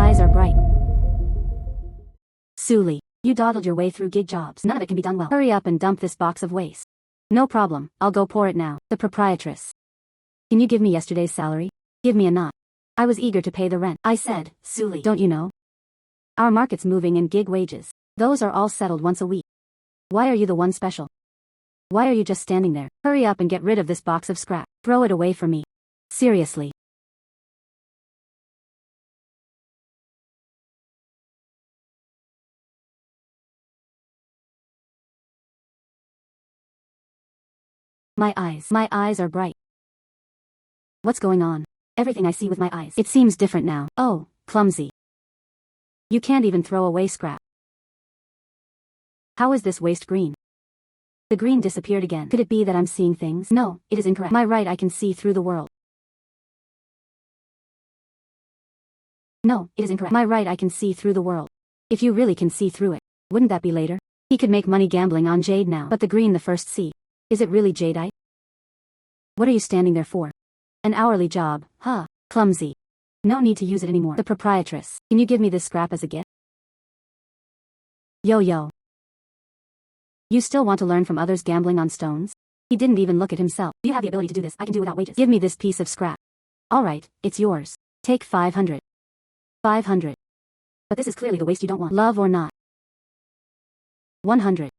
eyes are bright. Suli, you dawdled your way through gig jobs. None of it can be done well. Hurry up and dump this box of waste. No problem, I'll go pour it now. The proprietress. Can you give me yesterday's salary? Give me a knot. I was eager to pay the rent. I said, Suli, don't you know? Our market's moving in gig wages. Those are all settled once a week. Why are you the one special? Why are you just standing there? Hurry up and get rid of this box of scrap. Throw it away from me. Seriously. My eyes are bright. What's going on? Everything I see with my eyes. It seems different now. Oh, clumsy. You can't even throw away scrap. How is this waste green? The green disappeared again. Could it be that I'm seeing things? No, it is incorrect. My right, I can see through the world. No, it is incorrect. My right, I can see through the world. If you really can see through it, wouldn't that be later? He could make money gambling on jade now. But the green, the first C. Is it really jadeite? What are you standing there for? An hourly job, huh? Clumsy. No need to use it anymore. The proprietress. Can you give me this scrap as a gift? Yo. You still want to learn from others gambling on stones? He didn't even look at himself. You have the ability to do this. I can do without wages. Give me this piece of scrap. Alright, it's yours. Take 500. 500. But this is clearly the waste you don't want. Love or not. 100.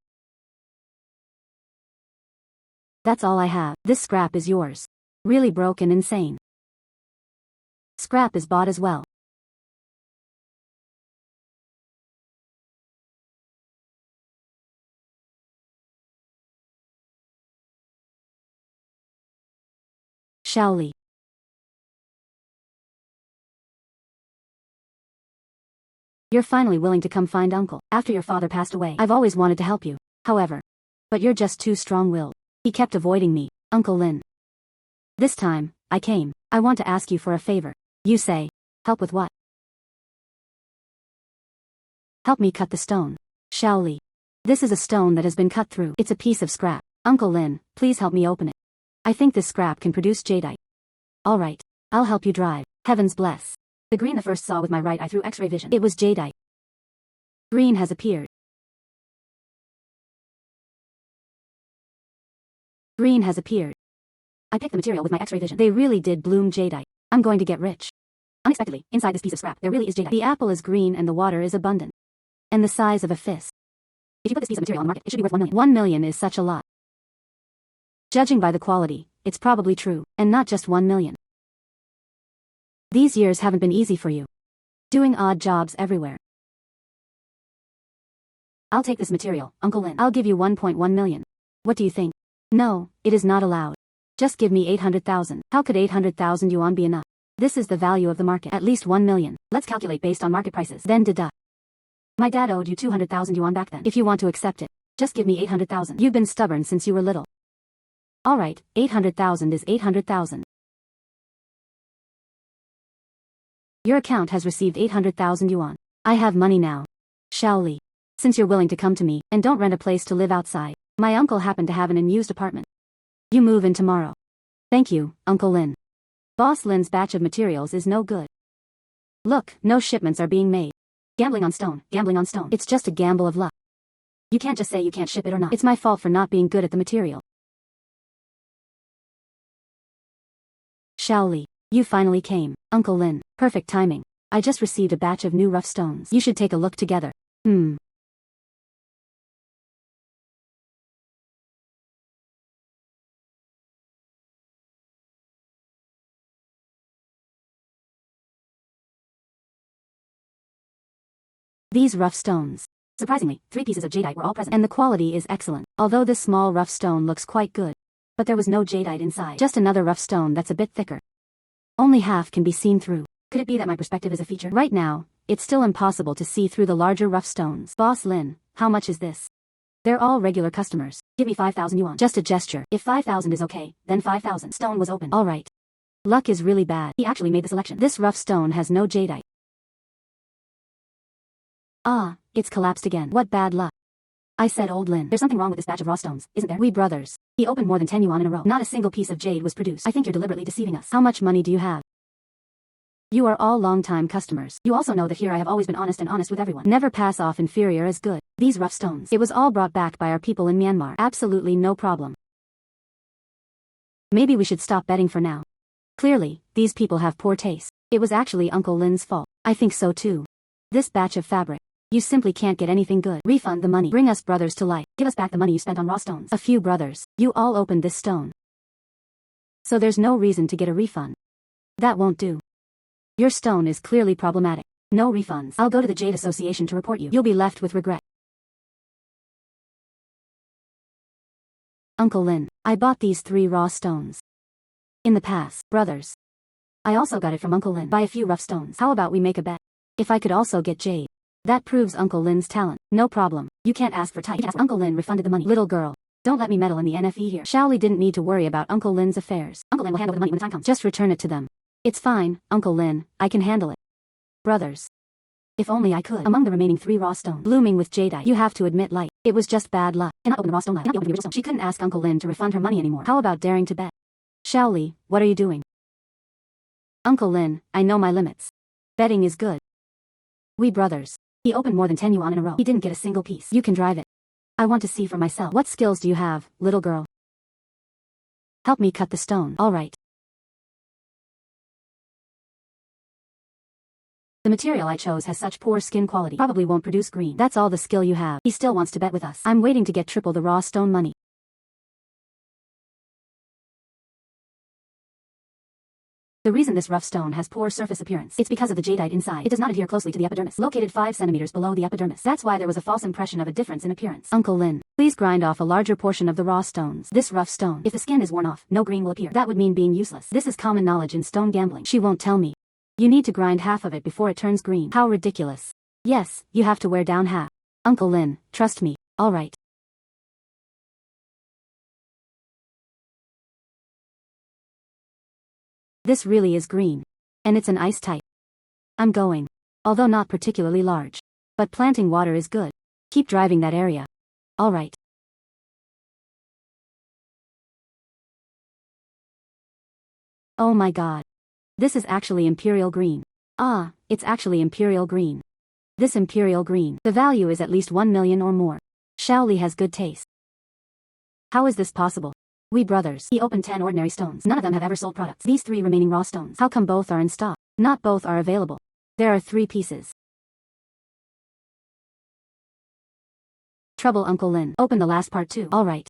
That's all I have. This scrap is yours. Really broke and insane. Scrap is bought as well. Shaoli. You're finally willing to come find Uncle. After your father passed away, I've always wanted to help you. However. But you're just too strong-willed. He kept avoiding me, Uncle Lin. This time, I came. I want to ask you for a favor. You say. Help with what? Help me cut the stone. Shaoli. This is a stone that has been cut through. It's a piece of scrap. Uncle Lin, please help me open it. I think this scrap can produce jadeite. Alright. I'll help you drive. Heavens bless. The green I first saw with my right eye through X-ray vision. It was jadeite. Green has appeared. Green has appeared. I picked the material with my X-ray vision. They really did bloom jadeite. I'm going to get rich. Unexpectedly, inside this piece of scrap, there really is jadeite. The apple is green and the water is abundant. And the size of a fist. If you put this piece of material on the market, it should be worth 1 million. 1 million is such a lot. Judging by the quality, it's probably true, and not just 1 million. These years haven't been easy for you. Doing odd jobs everywhere. I'll take this material, Uncle Lin. I'll give you 1.1 million. What do you think? No, it is not allowed. Just give me 800,000. How could 800,000 yuan be enough? This is the value of the market. At least 1 million. Let's calculate based on market prices. Then deduct. My dad owed you 200,000 yuan back then. If you want to accept it, just give me 800,000. You've been stubborn since you were little. Alright, 800,000 is 800,000. Your account has received 800,000 yuan. I have money now. Shaoli. Since you're willing to come to me, and don't rent a place to live outside. My uncle happened to have an unused apartment. You move in tomorrow. Thank you, Uncle Lin. Boss Lin's batch of materials is no good. Look, no shipments are being made. Gambling on stone. It's just a gamble of luck. You can't just say you can't ship it or not. It's my fault for not being good at the material. Shaoli, you finally came, Uncle Lin. Perfect timing. I just received a batch of new rough stones. You should take a look together. These rough stones. Surprisingly, 3 pieces of jadeite were all present, and the quality is excellent. Although this small rough stone looks quite good. But there was no jadeite inside. Just another rough stone that's a bit thicker. Only half can be seen through. Could it be that my perspective is a feature? Right now, it's still impossible to see through the larger rough stones. Boss Lin, how much is this? They're all regular customers. Give me 5,000 yuan. Just a gesture. If 5,000 is okay, then 5,000. Stone was open. Alright. Luck is really bad. He actually made the selection. This rough stone has no jadeite. Ah, it's collapsed again. What bad luck. I said, Old Lin, there's something wrong with this batch of raw stones, isn't there? We brothers. He opened more than 10 yuan in a row. Not a single piece of jade was produced. I think you're deliberately deceiving us. How much money do you have? You are all long-time customers. You also know that here I have always been honest with everyone. Never pass off inferior as good. These rough stones. It was all brought back by our people in Myanmar. Absolutely no problem. Maybe we should stop betting for now. Clearly, these people have poor taste. It was actually Uncle Lin's fault. I think so too. This batch of fabric. You simply can't get anything good. Refund the money. Bring us brothers to life. Give us back the money you spent on raw stones. A few brothers. You all opened this stone. So there's no reason to get a refund. That won't do. Your stone is clearly problematic. No refunds. I'll go to the Jade Association to report you. You'll be left with regret. Uncle Lin, I bought these 3 raw stones. In the past, brothers. I also got it from Uncle Lin. Buy a few rough stones. How about we make a bet? If I could also get jade. That proves Uncle Lin's talent. No problem. You can't ask for type. Uncle Lin refunded the money. Little girl. Don't let me meddle in the NFE here. Shaoli didn't need to worry about Uncle Lin's affairs. Uncle Lin will hand over the money when the time comes. Just return it to them. It's fine, Uncle Lin. I can handle it. Brothers. If only I could. Among the remaining 3 raw stones, blooming with jadeite, you have to admit light. It was just bad luck. Cannot open the raw stone light. Cannot open the original stone. She couldn't ask Uncle Lin to refund her money anymore. How about daring to bet? Shaoli, what are you doing? Uncle Lin, I know my limits. Betting is good. We brothers. He opened more than 10 yuan in a row. He didn't get a single piece. You can drive it. I want to see for myself. What skills do you have, little girl? Help me cut the stone. All right. The material I chose has such poor skin quality. Probably won't produce green. That's all the skill you have. He still wants to bet with us. I'm waiting to get triple the raw stone money. The reason this rough stone has poor surface appearance, it's because of the jadeite inside. It does not adhere closely to the epidermis, located 5 centimeters below the epidermis. That's why there was a false impression of a difference in appearance. Uncle Lin, please grind off a larger portion of the raw stones. This rough stone, if the skin is worn off, no green will appear. That would mean being useless. This is common knowledge in stone gambling. She won't tell me. You need to grind half of it before it turns green. How ridiculous. Yes, you have to wear down half. Uncle Lin, trust me. All right. This really is green. And it's an ice type. I'm going. Although not particularly large. But planting water is good. Keep driving that area. All right. Oh my god. This is actually imperial green. Ah, it's actually imperial green. This imperial green. The value is at least 1 million or more. Shaoli has good taste. How is this possible? We brothers. He opened 10 ordinary stones. None of them have ever sold products. These 3 remaining raw stones. How come both are in stock? Not both are available. There are 3 pieces. Trouble Uncle Lin. Open the last part too. All right.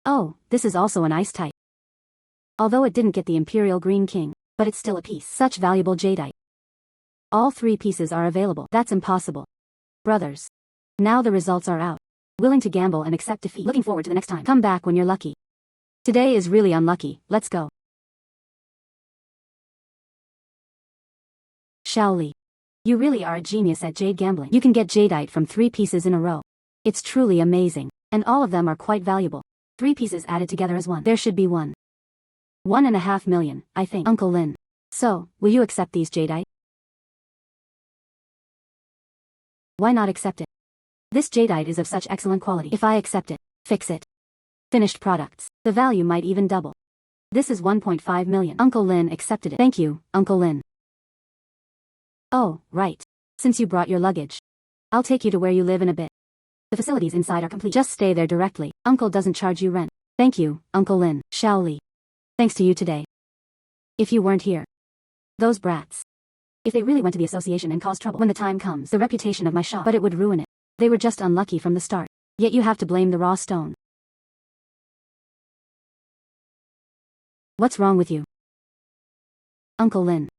Oh, this is also an ice type. Although it didn't get the Imperial Green King, but it's still a piece. Such valuable jadeite. All 3 pieces are available. That's impossible. Brothers. Now the results are out. Willing to gamble and accept defeat. Looking forward to the next time. Come back when you're lucky. Today is really unlucky. Let's go. Shaoli. You really are a genius at jade gambling. You can get jadeite from 3 pieces in a row. It's truly amazing. And all of them are quite valuable. 3 pieces added together as one. There should be 1.5 million, I think. Uncle Lin. So, will you accept these jadeite? Why not accept it? This jadeite is of such excellent quality. If I accept it, fix it. Finished products. The value might even double. This is 1.5 million. Uncle Lin accepted it. Thank you, Uncle Lin. Oh, right. Since you brought your luggage, I'll take you to where you live in a bit. The facilities inside are complete. Just stay there directly. Uncle doesn't charge you rent. Thank you, Uncle Lin. Shaoli. Thanks to you today. If you weren't here. Those brats. If they really went to the association and caused trouble when the time comes, the reputation of my shop, but it would ruin it. They were just unlucky from the start. Yet you have to blame the raw stone. What's wrong with you? Uncle Lin.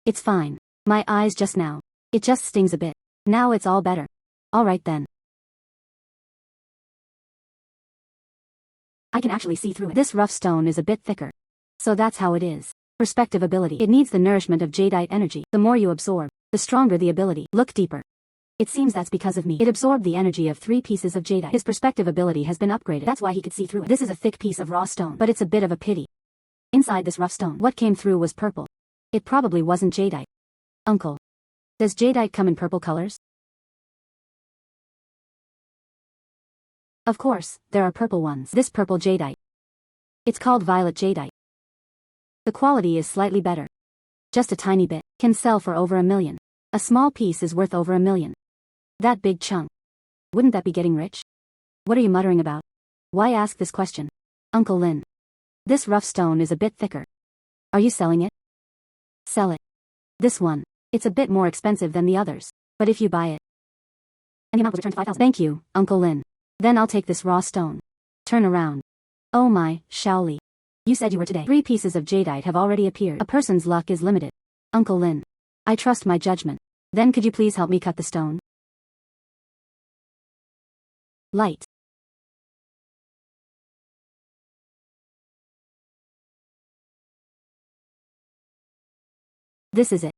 It's fine. My eyes just now. It just stings a bit. Now it's all better. All right then. I can actually see through it. This rough stone is a bit thicker. So that's how it is. Perspective ability. It needs the nourishment of jadeite energy. The more you absorb, the stronger the ability. Look deeper. It seems that's because of me. It absorbed the energy of 3 pieces of jadeite. His perspective ability has been upgraded. That's why he could see through it. This is a thick piece of raw stone, but it's a bit of a pity. Inside this rough stone, what came through was purple. It probably wasn't jadeite. Uncle. Does jadeite come in purple colors? Of course, there are purple ones. This purple jadeite. It's called violet jadeite. The quality is slightly better. Just a tiny bit. Can sell for over $1 million. A small piece is worth over $1 million. That big chunk. Wouldn't that be getting rich? What are you muttering about? Why ask this question? Uncle Lin. This rough stone is a bit thicker. Are you selling it? Sell it. This one. It's a bit more expensive than the others. But if you buy it. And the amount was returned to 5,000. Thank you, Uncle Lin. Then I'll take this raw stone. Turn around. Oh my, Shaoli. You said you were today. 3 pieces of jadeite have already appeared. A person's luck is limited. Uncle Lin. I trust my judgment. Then could you please help me cut the stone? Light. This is it.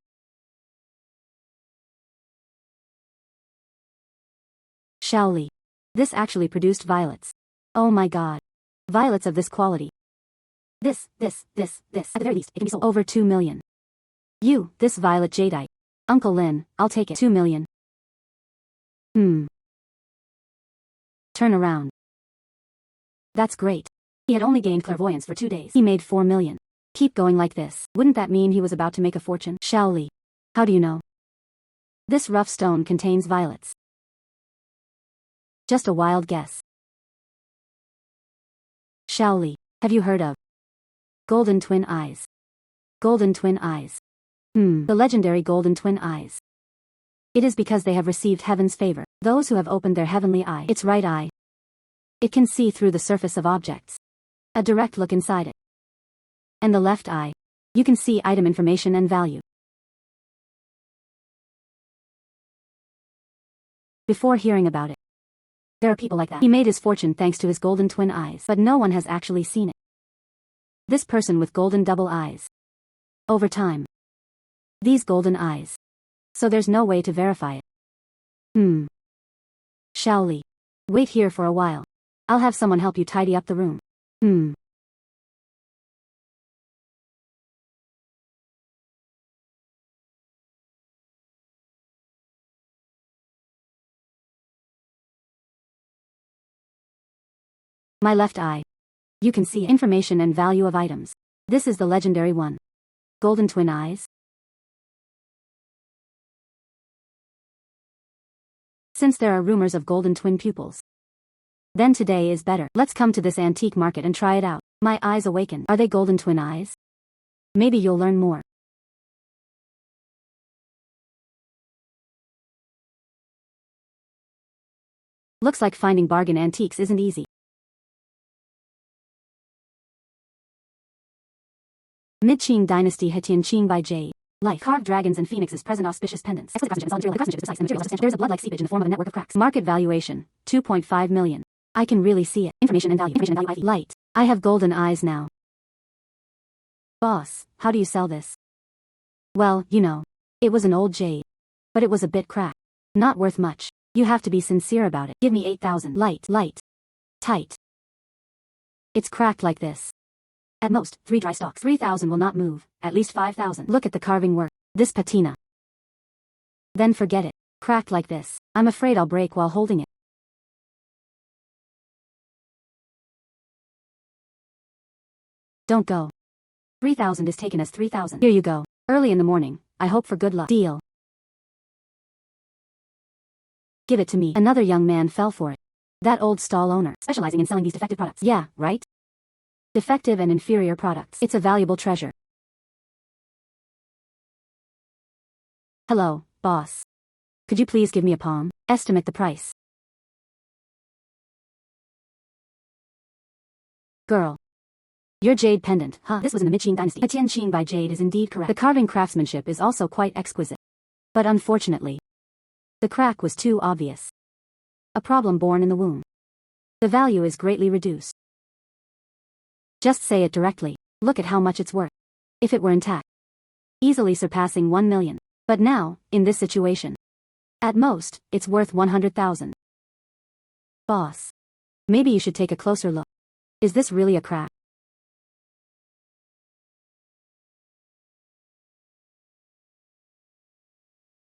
Shaoli. This actually produced violets. Oh my god. Violets of this quality. This. At the very least, it can be sold over 2 million. This violet jadeite. Uncle Lin, I'll take it. 2 million. Turn around. That's great. He had only gained clairvoyance for 2 days. He made 4 million. Keep going like this. Wouldn't that mean he was about to make a fortune? Shaoli. How do you know? This rough stone contains violets. Just a wild guess. Shaoli. Have you heard of golden twin eyes? Golden twin eyes. The legendary golden twin eyes. It is because they have received heaven's favor. Those who have opened their heavenly eye, its right eye, it can see through the surface of objects. A direct look inside it. And the left eye, you can see item information and value. Before hearing about it. There are people like that. He made his fortune thanks to his golden twin eyes, but no one has actually seen it. This person with golden double eyes. Over time. These golden eyes. So there's no way to verify it. Shaoli. Wait here for a while. I'll have someone help you tidy up the room. My left eye. You can see information and value of items. This is the legendary one. Golden twin eyes. Since there are rumors of golden twin pupils, then today is better. Let's come to this antique market and try it out. My eyes awaken. Are they golden twin eyes? Maybe you'll learn more. Looks like finding bargain antiques isn't easy. Mid-Qing Dynasty Hetian Qing by Jade. Life. Carved dragons and phoenixes present auspicious pendants. Excellent craftsmanship and solid material. The craftsmanship is precise and the material is substantial. There's a blood-like seepage in the form of a network of cracks. Market valuation, 2.5 million. I can really see it. Information and value. IV. Light. I have golden eyes now. Boss, how do you sell this? Well, you know. It was an old jade. But it was a bit cracked. Not worth much. You have to be sincere about it. Give me 8,000. Light. Tight. It's cracked like this. At most, 3 dry stalks. 3,000 will not move. At least 5,000. Look at the carving work. This patina. Then forget it. Cracked like this. I'm afraid I'll break while holding it. Don't go. 3,000 is taken as 3,000. Here you go. Early in the morning. I hope for good luck. Deal. Give it to me. Another young man fell for it. That old stall owner. Specializing in selling these defective products. Yeah, right? Defective and inferior products. It's a valuable treasure. Hello, boss. Could you please give me a palm? Estimate the price. Girl. Your jade pendant, huh? This was in the Mid-Qing Dynasty. Hetian Qing by Jade is indeed correct. The carving craftsmanship is also quite exquisite. But unfortunately, the crack was too obvious. A problem born in the womb. The value is greatly reduced. Just say it directly. Look at how much it's worth. If it were intact. Easily surpassing 1 million. But now, in this situation. At most, it's worth 100,000. Boss. Maybe you should take a closer look. Is this really a crack?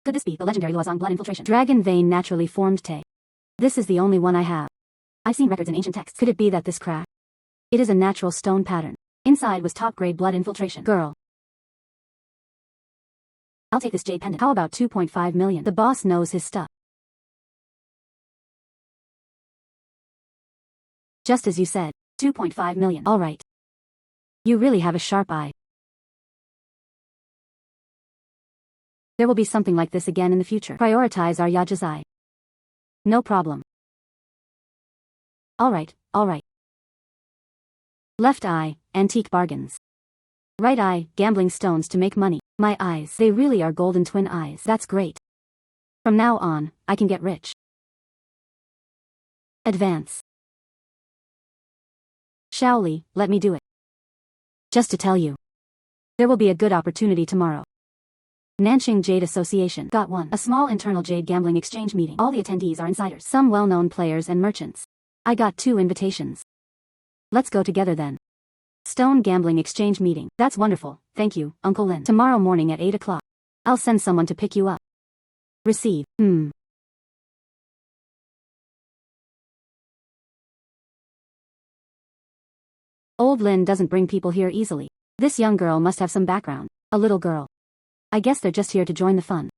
Could this be the legendary Luozong blood infiltration? Dragon vein naturally formed Te. This is the only one I have. I've seen records in ancient texts. Could it be that this crack It is a natural stone pattern. Inside was top-grade blood infiltration. Girl. I'll take this jade pendant. How about 2.5 million? The boss knows his stuff. Just as you said, 2.5 million. All right. You really have a sharp eye. There will be something like this again in the future. Prioritize our Yaja's eye. No problem. All right, all right. Left eye, antique bargains. Right eye, gambling stones to make money. My eyes, they really are golden twin eyes. That's great. From now on, I can get rich. Advance. Shaoli, let me do it. Just to tell you. There will be a good opportunity tomorrow. Nanxing Jade Association. Got one. A small internal jade gambling exchange meeting. All the attendees are insiders. Some well-known players and merchants. I got 2 invitations. Let's go together then. Stone gambling exchange meeting. That's wonderful, thank you, Uncle Lin. Tomorrow morning at 8 o'clock. I'll send someone to pick you up. Receive. Old Lin doesn't bring people here easily. This young girl must have some background. A little girl. I guess they're just here to join the fun.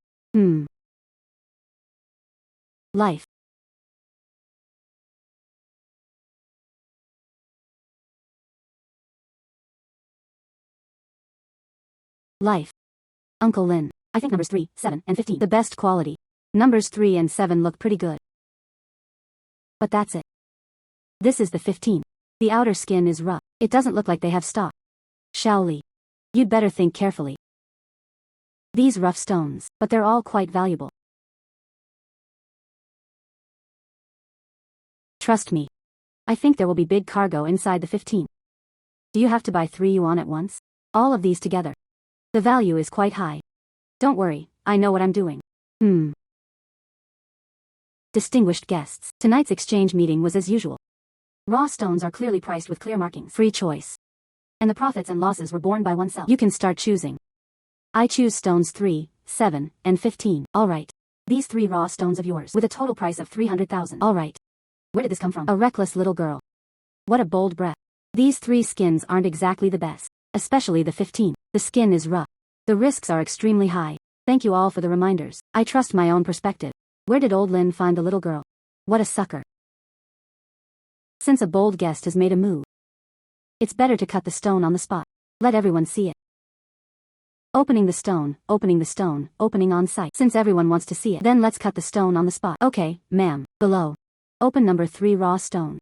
Life. Life. Uncle Lin. I think numbers 3, 7, and 15. The best quality. Numbers 3 and 7 look pretty good. But that's it. This is the 15. The outer skin is rough. It doesn't look like they have stock. Shaoli. You'd better think carefully. These rough stones, but they're all quite valuable. Trust me. I think there will be big cargo inside the 15. Do you have to buy 3 yuan at once? All of these together. The value is quite high. Don't worry, I know what I'm doing. Distinguished guests. Tonight's exchange meeting was as usual. Raw stones are clearly priced with clear markings. Free choice. And the profits and losses were borne by oneself. You can start choosing. I choose stones 3, 7, and 15. Alright. These 3 raw stones of yours. With a total price of 300,000. Alright. Where did this come from? A reckless little girl. What a bold breath. These 3 skins aren't exactly the best. Especially the 15. The skin is rough. The risks are extremely high. Thank you all for the reminders. I trust my own perspective. Where did old Lin find the little girl? What a sucker. Since a bold guest has made a move, it's better to cut the stone on the spot. Let everyone see it. Opening the stone, opening on site. Since everyone wants to see it, then let's cut the stone on the spot. Okay, ma'am, below. Open number 3 raw stone.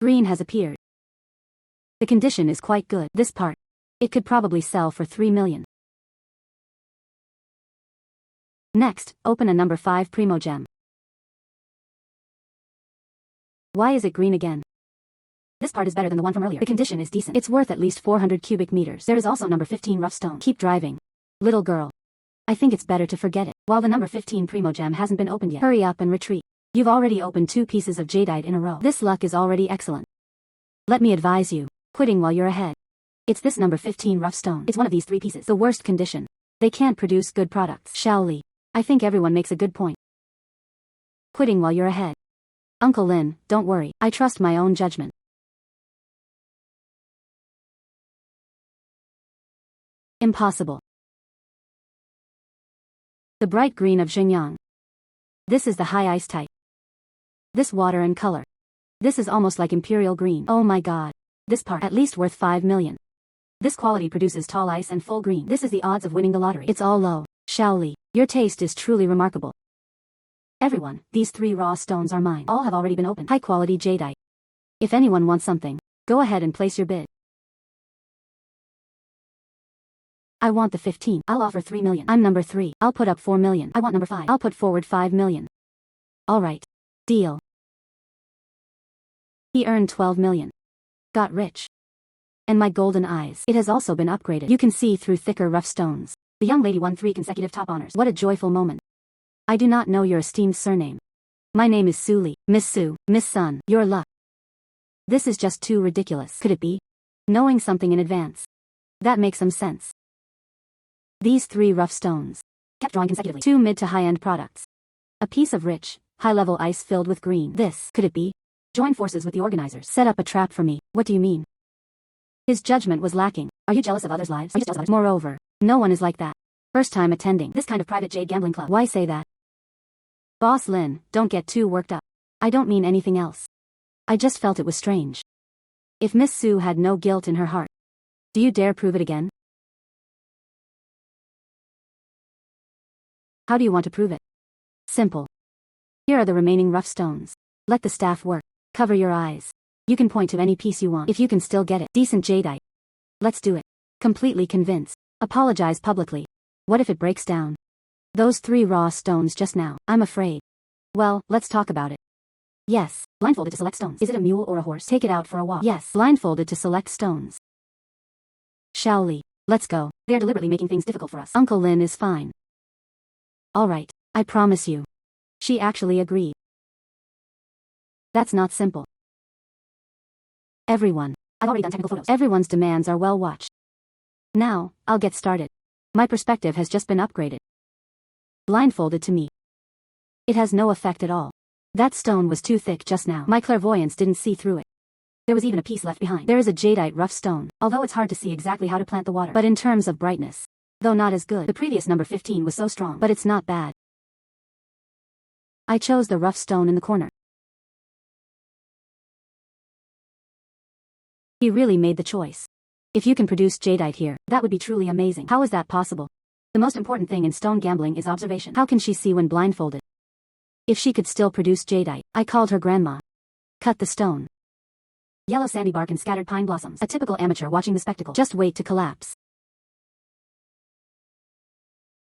Green has appeared. The condition is quite good. This part. It could probably sell for 3 million. Next, open a number 5 primo gem. Why is it green again? This part is better than the one from earlier. The condition is decent. It's worth at least 400 cubic meters. There is also number 15 rough stone. Keep driving. Little girl. I think it's better to forget it. While the number 15 primo gem hasn't been opened yet. Hurry up and retreat. You've already opened 2 pieces of jadeite in a row. This luck is already excellent. Let me advise you. Quitting while you're ahead. It's this number 15 rough stone. It's one of these 3 pieces. The worst condition. They can't produce good products. Shaoli. I think everyone makes a good point. Quitting while you're ahead. Uncle Lin, don't worry. I trust my own judgment. Impossible. The bright green of Xinjiang. This is the high ice type. This water and color. This is almost like imperial green. Oh my god. This part at least worth 5 million. This quality produces tall ice and full green. This is the odds of winning the lottery. It's all low. Shaoli, your taste is truly remarkable. Everyone, these 3 raw stones are mine. All have already been opened. High quality jadeite. If anyone wants something, go ahead and place your bid. I want the 15. I'll offer 3 million. I'm number 3. I'll put up 4 million. I want number 5. I'll put forward 5 million. Alright. Deal. He earned 12 million. Got rich. And my golden eyes. It has also been upgraded. You can see through thicker rough stones. The young lady won 3 consecutive top honors. What a joyful moment. I do not know your esteemed surname. My name is Suli. Miss Su, Miss Sun. Your luck. This is just too ridiculous. Could it be? Knowing something in advance. That makes some sense. These 3 rough stones. Kept drawing consecutively. 2 mid to high-end products. A piece of rich, high-level ice filled with green. This, could it be? Join forces with the organizers. Set up a trap for me. What do you mean? His judgment was lacking. Are you jealous of others' lives? Are you jealous of others? Moreover, no one is like that. First time attending this kind of private jade gambling club. Why say that? Boss Lin, don't get too worked up. I don't mean anything else. I just felt it was strange. If Miss Su had no guilt in her heart, do you dare prove it again? How do you want to prove it? Simple. Here are the remaining rough stones. Let the staff work. Cover your eyes. You can point to any piece you want if you can still get it. Decent jadeite. Let's do it. Completely convinced. Apologize publicly. What if it breaks down? Those 3 raw stones just now. I'm afraid. Well, let's talk about it. Yes. Blindfolded to select stones. Is it a mule or a horse? Take it out for a walk. Yes. Blindfolded to select stones. Shall we? Let's go. They are deliberately making things difficult for us. Uncle Lin is fine. All right. I promise you. She actually agreed. That's not simple. Everyone. I've already done technical photos. Everyone's demands are well watched. Now, I'll get started. My perspective has just been upgraded. Blindfolded to me. It has no effect at all. That stone was too thick just now. My clairvoyance didn't see through it. There was even a piece left behind. There is a jadeite rough stone, although it's hard to see exactly how to plant the water. But in terms of brightness, though not as good. The previous number 15 was so strong, but it's not bad. I chose the rough stone in the corner. He really made the choice. If you can produce jadeite here, that would be truly amazing. How is that possible? The most important thing in stone gambling is observation. How can she see when blindfolded? If she could still produce jadeite, I called her grandma. Cut the stone. Yellow sandy bark and scattered pine blossoms. A typical amateur watching the spectacle. Just wait to collapse.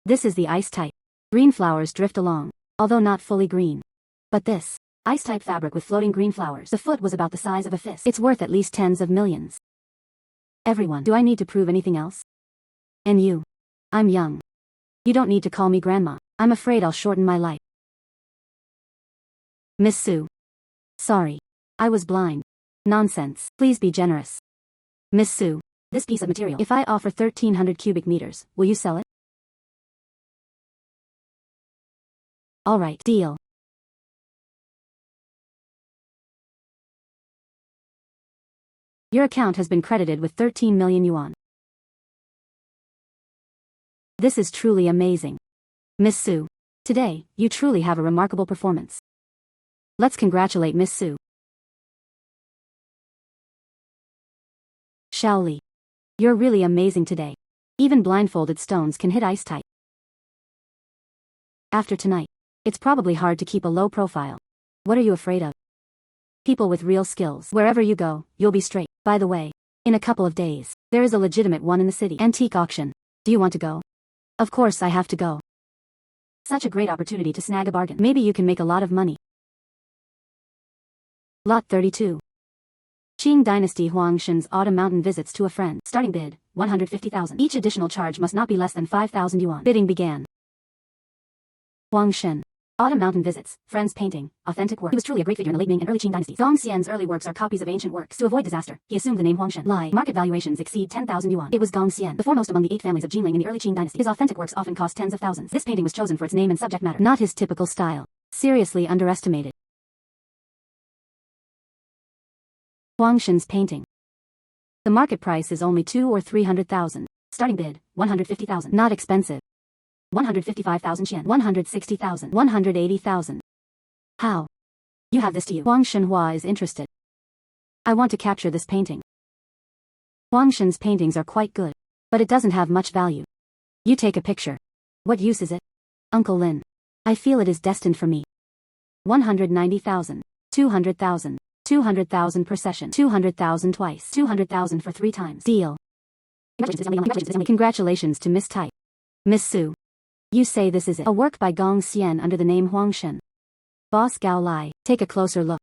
This is the ice type. Green flowers drift along, although not fully green. But this ice type fabric with floating green flowers. The foot was about the size of a fist. It's worth at least tens of millions. Everyone, do I need to prove anything else? And you? I'm young. You don't need to call me grandma. I'm afraid I'll shorten my life. Miss Su. Sorry. I was blind. Nonsense. Please be generous. Miss Su. This piece of material. If I offer 1,300 cubic meters, will you sell it? All right. Deal. Your account has been credited with 13 million yuan. This is truly amazing. Miss Su. Today, you truly have a remarkable performance. Let's congratulate Miss Su. Shall we? You're really amazing today. Even blindfolded stones can hit ice tight. After tonight, it's probably hard to keep a low profile. What are you afraid of? People with real skills. Wherever you go, you'll be straight. By the way, in a couple of days, there is a legitimate one in the city. Antique auction. Do you want to go? Of course I have to go. Such a great opportunity to snag a bargain. Maybe you can make a lot of money. Lot 32. Qing Dynasty Huangshan's autumn mountain visits to a friend. Starting bid, 150,000. Each additional charge must not be less than 5,000 yuan. Bidding began. Huangshan. Autumn mountain visits, friends painting, authentic work. He was truly a great figure in the late Ming and early Qing dynasties. Gong Xian's early works are copies of ancient works. To avoid disaster, he assumed the name Huangshan. Lie. Market valuations exceed 10,000 yuan. It was Gong Xian, the foremost among the 8 families of Jinling in the early Qing dynasty. His authentic works often cost tens of thousands. This painting was chosen for its name and subject matter. Not his typical style. Seriously underestimated. Huangshan's painting. The market price is only 200 or 300,000. Starting bid, 150,000. Not expensive. 155,000 yen. 160,000. 180,000. How? You have this to you. Huang Shenhua is interested. I want to capture this painting. Huangshan's paintings are quite good, but it doesn't have much value. You take a picture. What use is it? Uncle Lin. I feel it is destined for me. 190,000. 200,000. 200,000 per session. 200,000 twice. 200,000 for 3 times. Deal. Congratulations to Miss Type. Miss Su. You say this is it. A work by Gong Xian under the name Huangshan. Boss Gao Lai, take a closer look.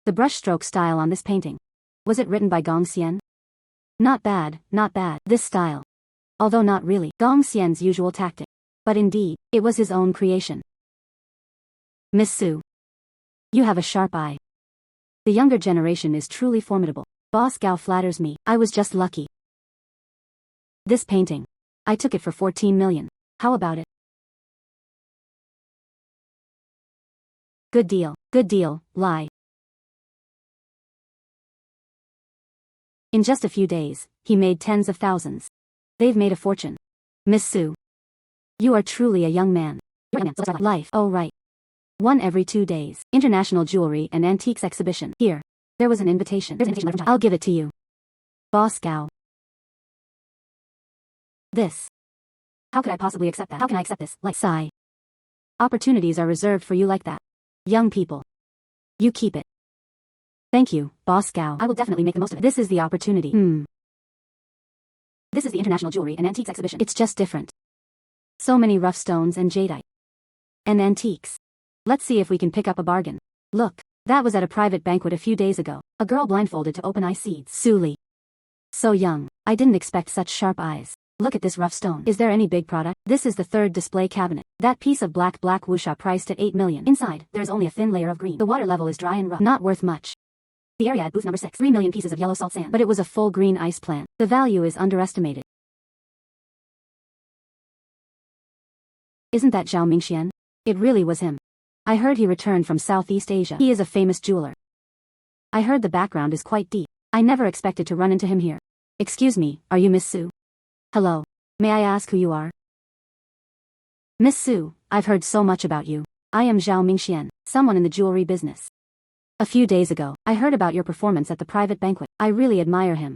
The brushstroke style on this painting. Was it written by Gong Xian? Not bad, not bad. This style. Although not really Gong Xian's usual tactic. But indeed, it was his own creation. Miss Su. You have a sharp eye. The younger generation is truly formidable. Boss Gao flatters me. I was just lucky. This painting. I took it for 14 million. How about it? Good deal, lie. In just a few days, he made tens of thousands. They've made a fortune. Miss Sue. You are truly a young man. Life, oh right. One every 2 days. International Jewelry and Antiques Exhibition. Here. There was an invitation. I'll give it to you. Boss Gao. This. How could I possibly accept that? How can I accept this? Like, sigh. Opportunities are reserved for you like that. Young people. You keep it. Thank you, Boss Gao. I will definitely make the most of it. This is the opportunity. This is the International Jewelry and Antiques Exhibition. It's just different. So many rough stones and jadeite. And antiques. Let's see if we can pick up a bargain. Look, that was at a private banquet a few days ago. A girl blindfolded to open eye seeds. Suli. So young. I didn't expect such sharp eyes. Look at this rough stone. Is there any big product? This is the third display cabinet. That piece of black wuxia priced at 8 million. Inside, there's only a thin layer of green. The water level is dry and rough. Not worth much. The area at booth number 6. 3 million pieces of yellow salt sand. But it was a full green ice plant. The value is underestimated. Isn't that Zhao Mingxian? It really was him. I heard he returned from Southeast Asia. He is a famous jeweler. I heard the background is quite deep. I never expected to run into him here. Excuse me, are you Miss Sue? Hello. May I ask who you are? Miss Sue, I've heard so much about you. I am Zhao Mingxian, someone in the jewelry business. A few days ago, I heard about your performance at the private banquet. I really admire him.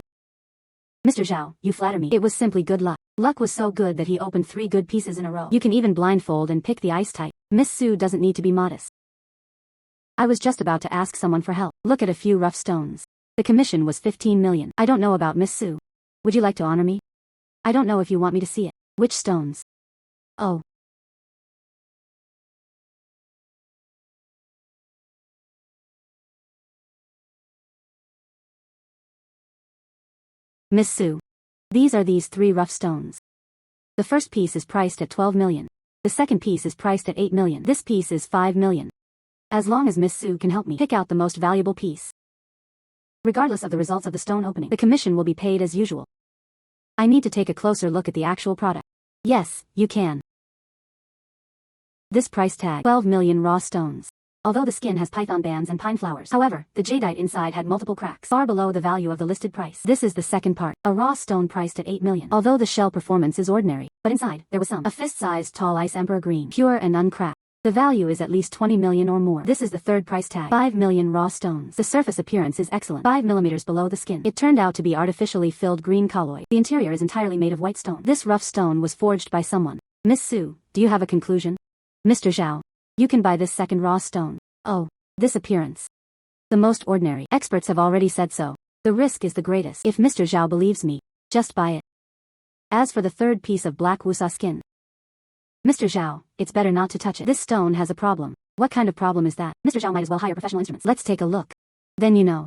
Mr. Zhao, you flatter me. It was simply good luck. Luck was so good that he opened 3 good pieces in a row. You can even blindfold and pick the ice type. Miss Sue doesn't need to be modest. I was just about to ask someone for help. Look at a few rough stones. The commission was 15 million. I don't know about Miss Sue. Would you like to honor me? I don't know if you want me to see it. Which stones? Oh. Miss Sue. These are these 3 rough stones. The first piece is priced at 12 million. The second piece is priced at 8 million. This piece is 5 million. As long as Miss Sue can help me pick out the most valuable piece. Regardless of the results of the stone opening, the commission will be paid as usual. I need to take a closer look at the actual product. Yes, you can. This price tag, 12 million raw stones. Although the skin has python bands and pine flowers. However, the jadeite inside had multiple cracks, far below the value of the listed price. This is the second part. A raw stone priced at 8 million. Although the shell performance is ordinary, but inside, there was some. A fist-sized tall ice emperor green, pure and uncracked. The value is at least 20 million or more. This is the third price tag. 5 million raw stones. The surface appearance is excellent. 5 millimeters below the skin. It turned out to be artificially filled green colloid. The interior is entirely made of white stone. This rough stone was forged by someone. Miss Sue, do you have a conclusion? Mr. Zhao, you can buy this second raw stone. Oh, this appearance. The most ordinary. Experts have already said so. The risk is the greatest. If Mr. Zhao believes me, just buy it. As for the third piece of black wuxia skin, Mr. Zhao, it's better not to touch it. This stone has a problem. What kind of problem is that? Mr. Zhao might as well hire professional instruments. Let's take a look. Then you know.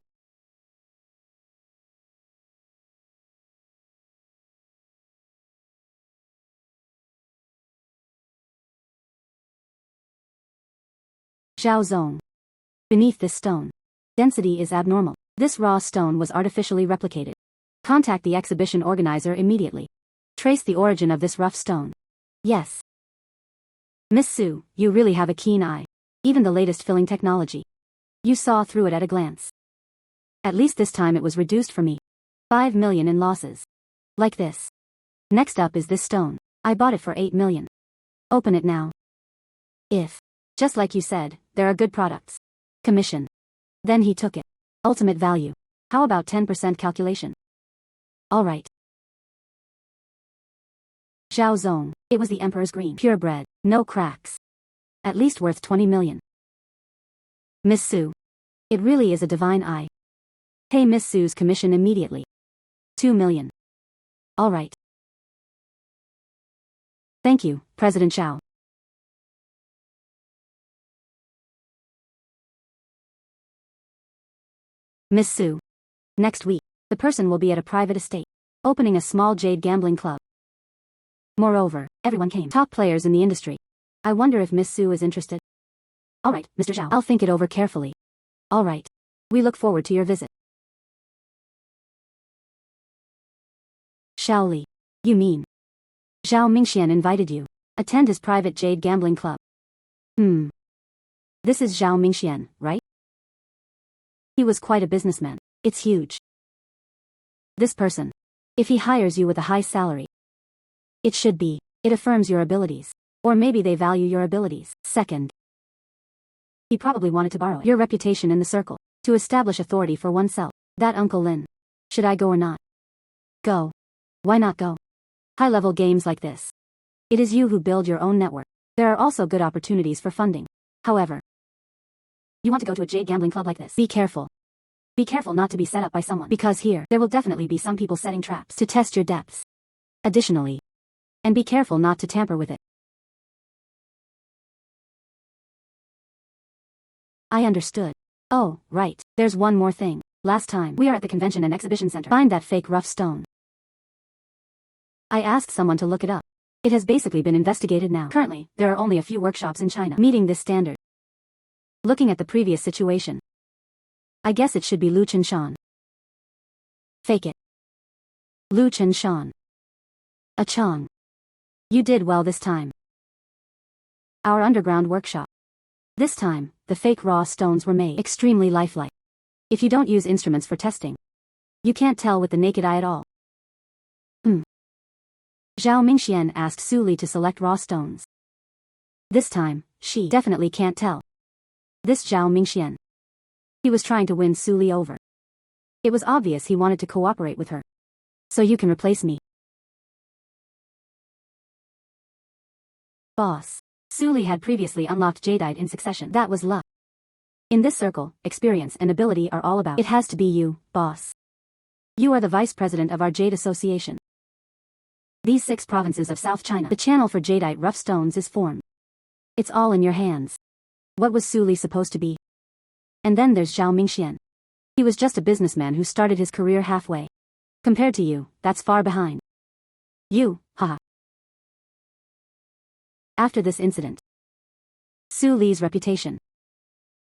Zhao Zong. Beneath this stone, density is abnormal. This raw stone was artificially replicated. Contact the exhibition organizer immediately. Trace the origin of this rough stone. Yes. Miss Sue, you really have a keen eye. Even the latest filling technology. You saw through it at a glance. At least this time it was reduced for me. 5 million in losses. Like this. Next up is this stone. I bought it for 8 million. Open it now. If, just like you said, there are good products. Commission. Then he took it. Ultimate value. How about 10% calculation? Alright. Zhao Zong. It was the Emperor's green. Purebred. No cracks. At least worth 20 million. Miss Sue. It really is a divine eye. Pay Miss Sue's commission immediately. 2 million. Alright. Thank you, President Zhao. Miss Sue. Next week, the person will be at a private estate, opening a small jade gambling club. Moreover, everyone came. Top players in the industry. I wonder if Miss Sue is interested. Alright, Mr. Zhao. I'll think it over carefully. Alright. We look forward to your visit. Xiao Li. You mean? Zhao Mingxian invited you. Attend his private jade gambling club. This is Zhao Mingxian, right? He was quite a businessman. It's huge. This person. If he hires you with a high salary, it should be. It affirms your abilities. Or maybe they value your abilities. Second, he probably wanted to borrow your reputation in the circle to establish authority for oneself. That Uncle Lin. Should I go or not? Go. Why not go? High-level games like this. It is you who build your own network. There are also good opportunities for funding. However, you want to go to a jade gambling club like this. Be careful. Be careful not to be set up by someone, because here, there will definitely be some people setting traps to test your depths. Additionally, and be careful not to tamper with it. I understood. Oh, right. There's one more thing. Last time, we are at the convention and exhibition center. Find that fake rough stone. I asked someone to look it up. It has basically been investigated now. Currently, there are only a few workshops in China meeting this standard. Looking at the previous situation, I guess it should be Lu Chenshan. Fake it. Lu Chenshan. A Chong. You did well this time. Our underground workshop. This time, the fake raw stones were made extremely lifelike. If you don't use instruments for testing, you can't tell with the naked eye at all. Zhao Mingxian asked Su Li to select raw stones. This time, she definitely can't tell. This Zhao Mingxian. He was trying to win Su Li over. It was obvious he wanted to cooperate with her. So you can replace me. Boss. Su Li had previously unlocked jadeite in succession. That was luck. In this circle, experience and ability are all about. It has to be you, boss. You are the vice president of our Jade Association. These 6 provinces of South China, the channel for jadeite rough stones is formed. It's all in your hands. What was Su Li supposed to be? And then there's Zhao Mingxian. He was just a businessman who started his career halfway. Compared to you, that's far behind. You, haha. After this incident, Su Li's reputation.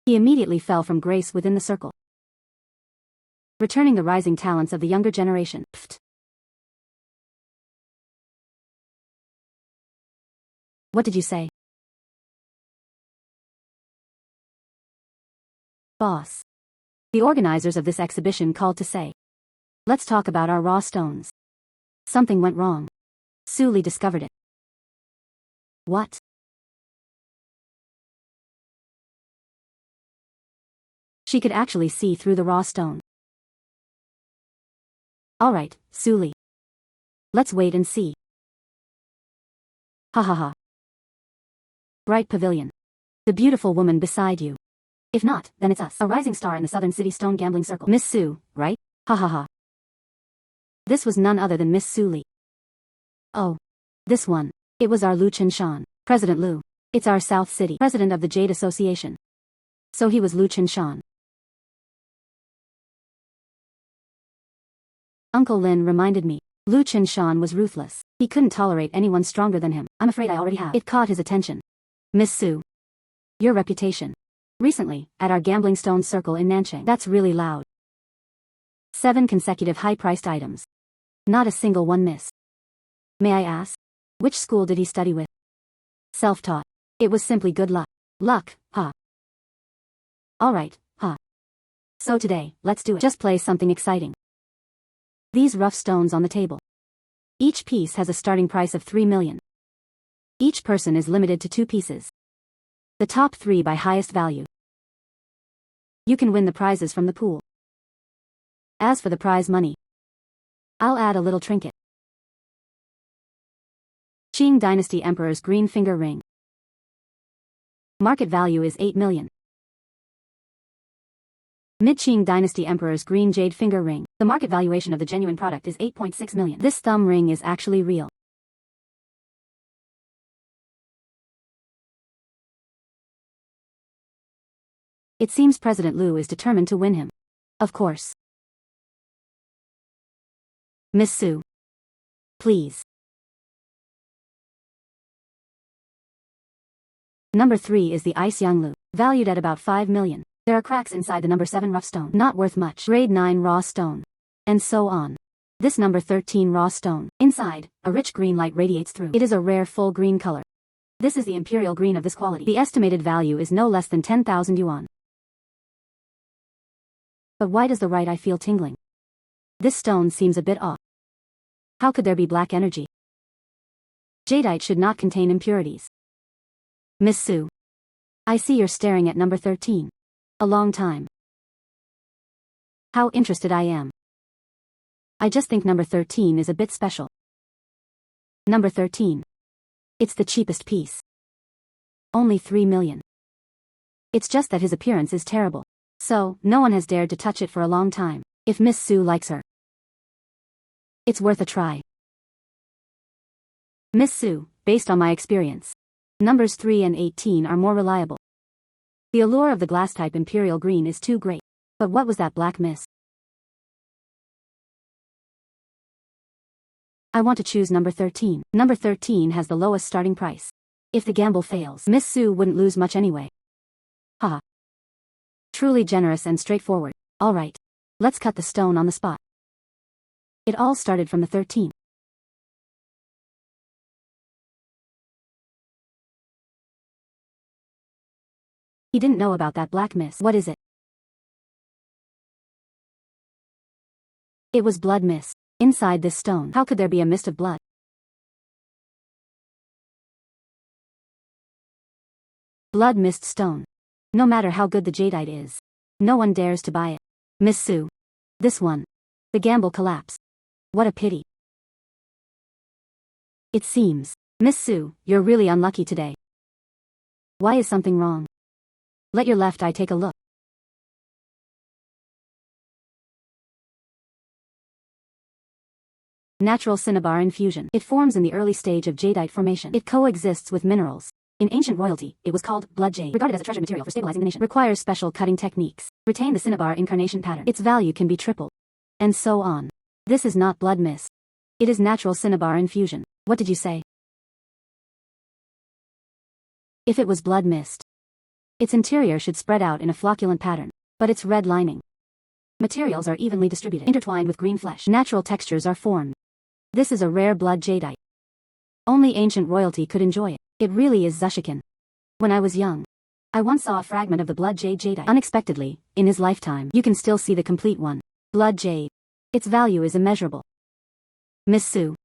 He immediately fell from grace within the circle. Returning the rising talents of the younger generation. Pfft. What did you say? Boss. The organizers of this exhibition called to say, let's talk about our raw stones. Something went wrong. Su Li discovered it. What? She could actually see through the raw stone. Alright, Su Li. Let's wait and see. Ha ha ha. Bright pavilion. The beautiful woman beside you. If not, then it's us. A rising star in the Southern City Stone Gambling Circle. Miss Su, right? Ha ha ha. This was none other than Miss Su Li. Oh. This one. It was our Lu Chenshan. President Lu. It's our South City. President of the Jade Association. So he was Lu Chenshan. Uncle Lin reminded me. Lu Chenshan was ruthless. He couldn't tolerate anyone stronger than him. I'm afraid I already have. It caught his attention. Miss Su. Your reputation. Recently, at our gambling stone circle in Nanchang. That's really loud. 7 consecutive high-priced items. Not a single one missed. May I ask? Which school did he study with? Self-taught. It was simply good luck. Luck, huh? Alright, huh? So today, let's do it. Just play something exciting. These rough stones on the table. Each piece has a starting price of 3 million. Each person is limited to 2 pieces. The top 3 by highest value. You can win the prizes from the pool. As for the prize money, I'll add a little trinket. Qing Dynasty Emperor's green finger ring. Market value is 8 million. Mid-Qing Dynasty Emperor's green jade finger ring. The market valuation of the genuine product is 8.6 million. This thumb ring is actually real. It seems President Lu is determined to win him. Of course. Miss Su. Please. Number 3 is the Ice Yanglu, valued at about 5 million. There are cracks inside the number 7 rough stone. Not worth much. Grade 9 raw stone. And so on. This number 13 raw stone. Inside, a rich green light radiates through. It is a rare full green color. This is the imperial green of this quality. The estimated value is no less than 10,000 yuan. But why does the right eye feel tingling? This stone seems a bit off. How could there be black energy? Jadeite should not contain impurities. Miss Su. I see you're staring at number 13. A long time. How interested I am. I just think number 13 is a bit special. Number 13. It's the cheapest piece. Only 3 million. It's just that his appearance is terrible. So, no one has dared to touch it for a long time. If Miss Su likes her, it's worth a try. Miss Su, based on my experience, numbers 3 and 18 are more reliable. The allure of the glass-type imperial green is too great. But what was that black mist? I want to choose number 13. Number 13 has the lowest starting price. If the gamble fails, Miss Su wouldn't lose much anyway. Haha. Truly generous and straightforward. Alright. Let's cut the stone on the spot. It all started from the 13. He didn't know about that black mist. What is it? It was blood mist. Inside this stone. How could there be a mist of blood? Blood mist stone. No matter how good the jadeite is, no one dares to buy it. Miss Su. This one. The gamble collapsed. What a pity. It seems. Miss Su, you're really unlucky today. Why is something wrong? Let your left eye take a look. Natural cinnabar infusion. It forms in the early stage of jadeite formation. It coexists with minerals. In ancient royalty, it was called blood jade, regarded as a treasured material for stabilizing the nation. Requires special cutting techniques. Retain the cinnabar incarnation pattern. Its value can be tripled. And so on. This is not blood mist. It is natural cinnabar infusion. What did you say? If it was blood mist, its interior should spread out in a flocculent pattern, but its red lining. Materials are evenly distributed, intertwined with green flesh. Natural textures are formed. This is a rare blood jadeite. Only ancient royalty could enjoy it. It really is Zushikin. When I was young, I once saw a fragment of the blood jade jadeite. Unexpectedly, in his lifetime, you can still see the complete one. Blood jade. Its value is immeasurable. Miss Su.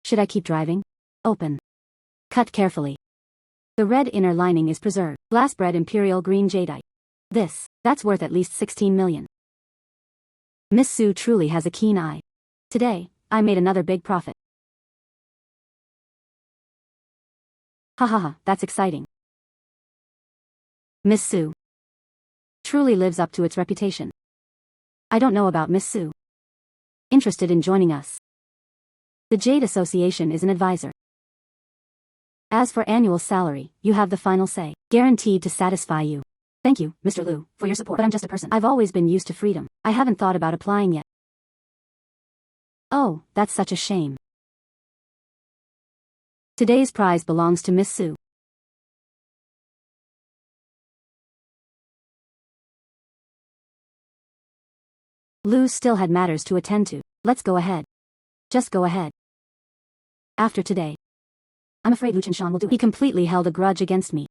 Should I keep driving? Open. Cut carefully. The red inner lining is preserved. Glass-bred imperial green jadeite. That's worth at least 16 million. Miss Su truly has a keen eye. Today, I made another big profit. Ha ha ha, that's exciting. Miss Su truly lives up to its reputation. I don't know about Miss Su. Interested in joining us? The Jade Association is an advisor. As for annual salary, you have the final say. Guaranteed to satisfy you. Thank you, Mr. Liu, for your support. But I'm just a person. I've always been used to freedom. I haven't thought about applying yet. Oh, that's such a shame. Today's prize belongs to Miss Su. Liu still had matters to attend to. Let's go ahead. Just go ahead. After today, I'm afraid Liu Qinshan will do it. He completely held a grudge against me.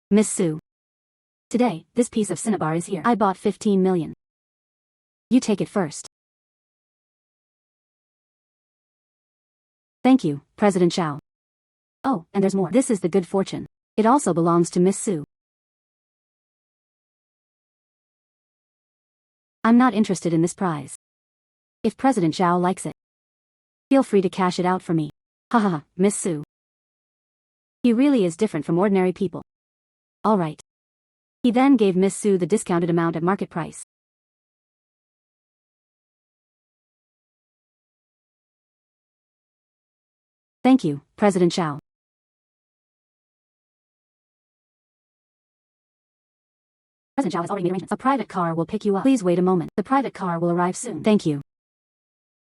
Miss Su. Today, this piece of cinnabar is here. I bought 15 million. You take it first. Thank you, President Zhao. Oh, and there's more. This is the good fortune. It also belongs to Miss Su. I'm not interested in this prize. If President Zhao likes it, feel free to cash it out for me. Haha, Miss Su. He really is different from ordinary people. Alright. He then gave Miss Su the discounted amount at market price. Thank you, President Zhao. President Zhao has already made arrangements. A private car will pick you up. Please wait a moment. The private car will arrive soon. Thank you.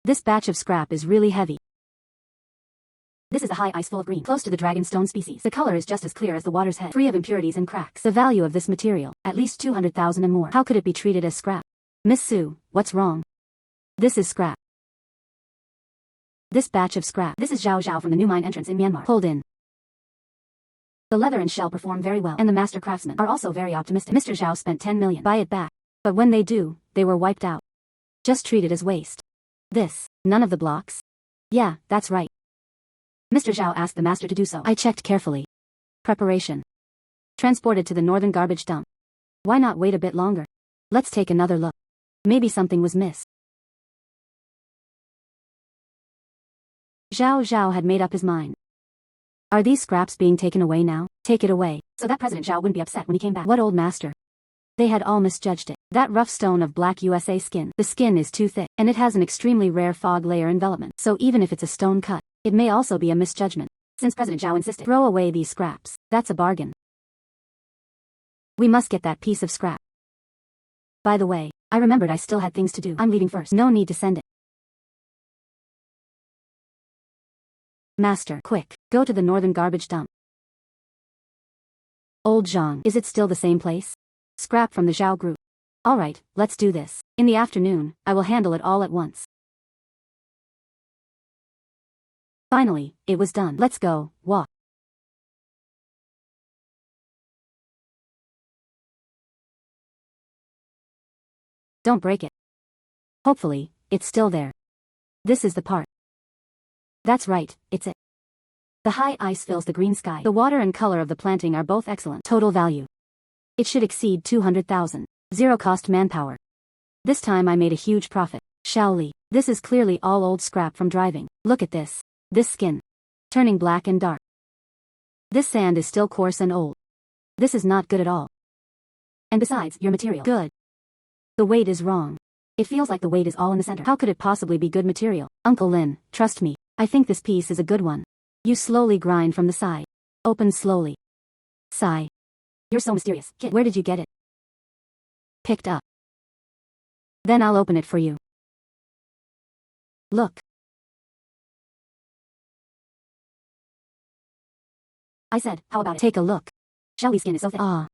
This batch of scrap is really heavy. This is a high ice full of green, close to the dragonstone species. The color is just as clear as the water's head, free of impurities and cracks. The value of this material, at least 200,000 and more. How could it be treated as scrap? Miss Su, what's wrong? This is scrap. This batch of scrap. This is Zhao Zhao from the new mine entrance in Myanmar. Pulled in. The leather and shell perform very well, and the master craftsmen are also very optimistic. Mr. Zhao spent 10 million. Buy it back. But when they do, they were wiped out. Just treat it as waste. This. None of the blocks? Yeah, that's right. Mr. Zhao asked the master to do so. I checked carefully. Preparation. Transported to the northern garbage dump. Why not wait a bit longer? Let's take another look. Maybe something was missed. Zhao Zhao had made up his mind. Are these scraps being taken away now? Take it away, so that President Zhao wouldn't be upset when he came back. What old master? They had all misjudged it. That rough stone of black USA skin. The skin is too thick, and it has an extremely rare fog layer envelopment. So even if it's a stone cut, it may also be a misjudgment. Since President Zhao insisted, throw away these scraps. That's a bargain. We must get that piece of scrap. By the way, I remembered I still had things to do. I'm leaving first. No need to send it. Master, quick, go to the northern garbage dump. Old Zhang, is it still the same place? Scrap from the Zhao group. Alright, let's do this. In the afternoon, I will handle it all at once. Finally, it was done. Let's go, walk. Don't break it. Hopefully, it's still there. This is the part. That's right, it's it. The high ice fills the green sky. The water and color of the planting are both excellent. Total value. It should exceed 200,000. Zero cost manpower. This time I made a huge profit. Shaoli. This is clearly all old scrap from driving. Look at this. This skin. Turning black and dark. This sand is still coarse and old. This is not good at all. And besides, your material. Good. The weight is wrong. It feels like the weight is all in the center. How could it possibly be good material? Uncle Lin, trust me. I think this piece is a good one. You slowly grind from the side. Open slowly. Sigh. You're so mysterious. Kid, where did you get it? Picked up. Then I'll open it for you. Look. I said, how about it? Take a look. Shelly's skin is so thick. Ah.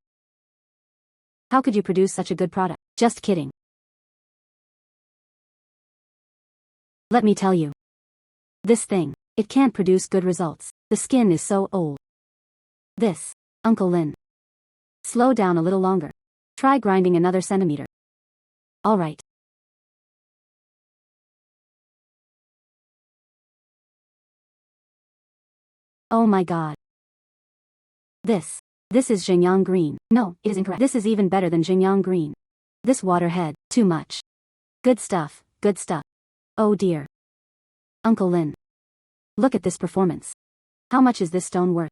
How could you produce such a good product? Just kidding. Let me tell you. This thing, it can't produce good results. The skin is so old. This, Uncle Lin. Slow down a little longer. Try grinding another centimeter. Alright. Oh my god. This is Xinjiang green. No, it is incorrect. This is even better than Xinjiang green. This waterhead, too much. Good stuff, good stuff. Oh dear. Uncle Lin. Look at this performance. How much is this stone worth?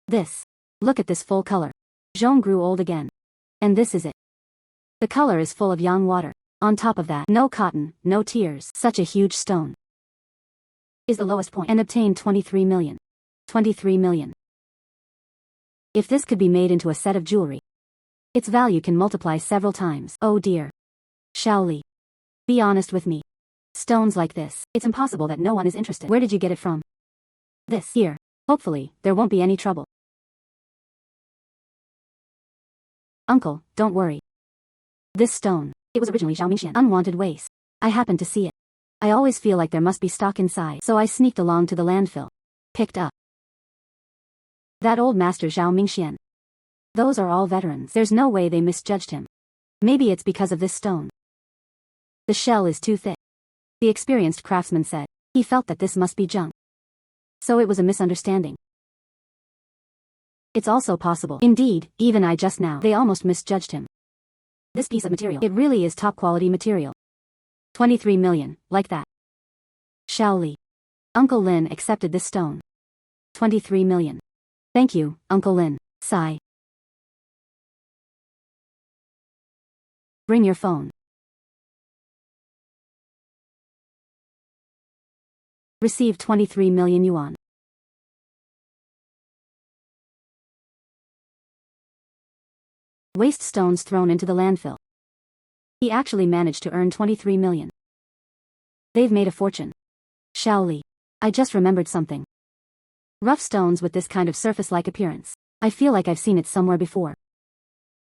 This. Look at this full color. Zhong grew old again. And this is it. The color is full of yang water. On top of that, no cotton, no tears. Such a huge stone. Is the lowest point and obtained 23 million. 23 million. If this could be made into a set of jewelry, its value can multiply several times. Oh dear. Shaoli. Be honest with me. Stones like this, it's impossible that no one is interested. Where did you get it from? This. Here. Hopefully, there won't be any trouble. Uncle, don't worry. This stone, it was originally Zhao Mingxian. Unwanted waste. I happened to see it. I always feel like there must be stock inside, so I sneaked along to the landfill. Picked up. That old master Zhao Mingxian. Those are all veterans. There's no way they misjudged him. Maybe it's because of this stone. The shell is too thick. The experienced craftsman said. He felt that this must be junk. So it was a misunderstanding. It's also possible. Indeed, even I just now. They almost misjudged him. This piece of material. It really is top quality material. 23 million, like that. Shaoli. Uncle Lin accepted this stone. 23 million. Thank you, Uncle Lin. Sigh. Bring your phone. Receive 23 million yuan. Waste stones thrown into the landfill. He actually managed to earn 23 million. They've made a fortune. Shaoli. I just remembered something. Rough stones with this kind of surface-like appearance. I feel like I've seen it somewhere before.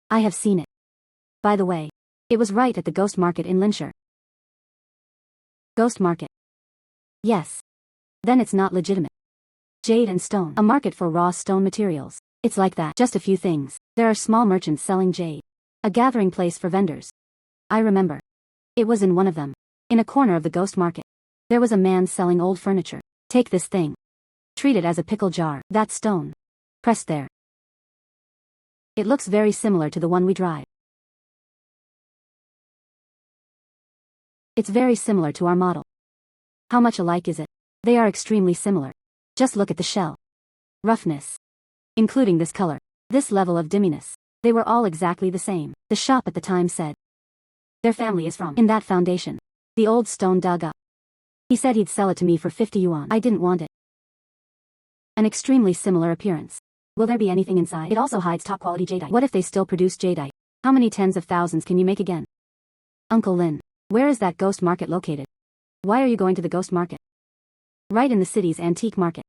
I have seen it. By the way, it was right at the ghost market in Linshire. Ghost market. Yes. Then it's not legitimate. Jade and stone. A market for raw stone materials. It's like that. Just a few things. There are small merchants selling jade. A gathering place for vendors. I remember. It was in one of them. In a corner of the ghost market. There was a man selling old furniture. Take this thing. Treat it as a pickle jar. That stone. Pressed there. It looks very similar to the one we drive. It's very similar to our model. How much alike is it? They are extremely similar. Just look at the shell. Roughness. Including this color. This level of dimminess. They were all exactly the same. The shop at the time said. Their family is from in that foundation. The old stone dug up. He said he'd sell it to me for 50 yuan. I didn't want it. An extremely similar appearance. Will there be anything inside? It also hides top quality jadeite. What if they still produce jadeite? How many tens of thousands can you make again? Uncle Lin. Where is that ghost market located? Why are you going to the ghost market? Right in the city's antique market.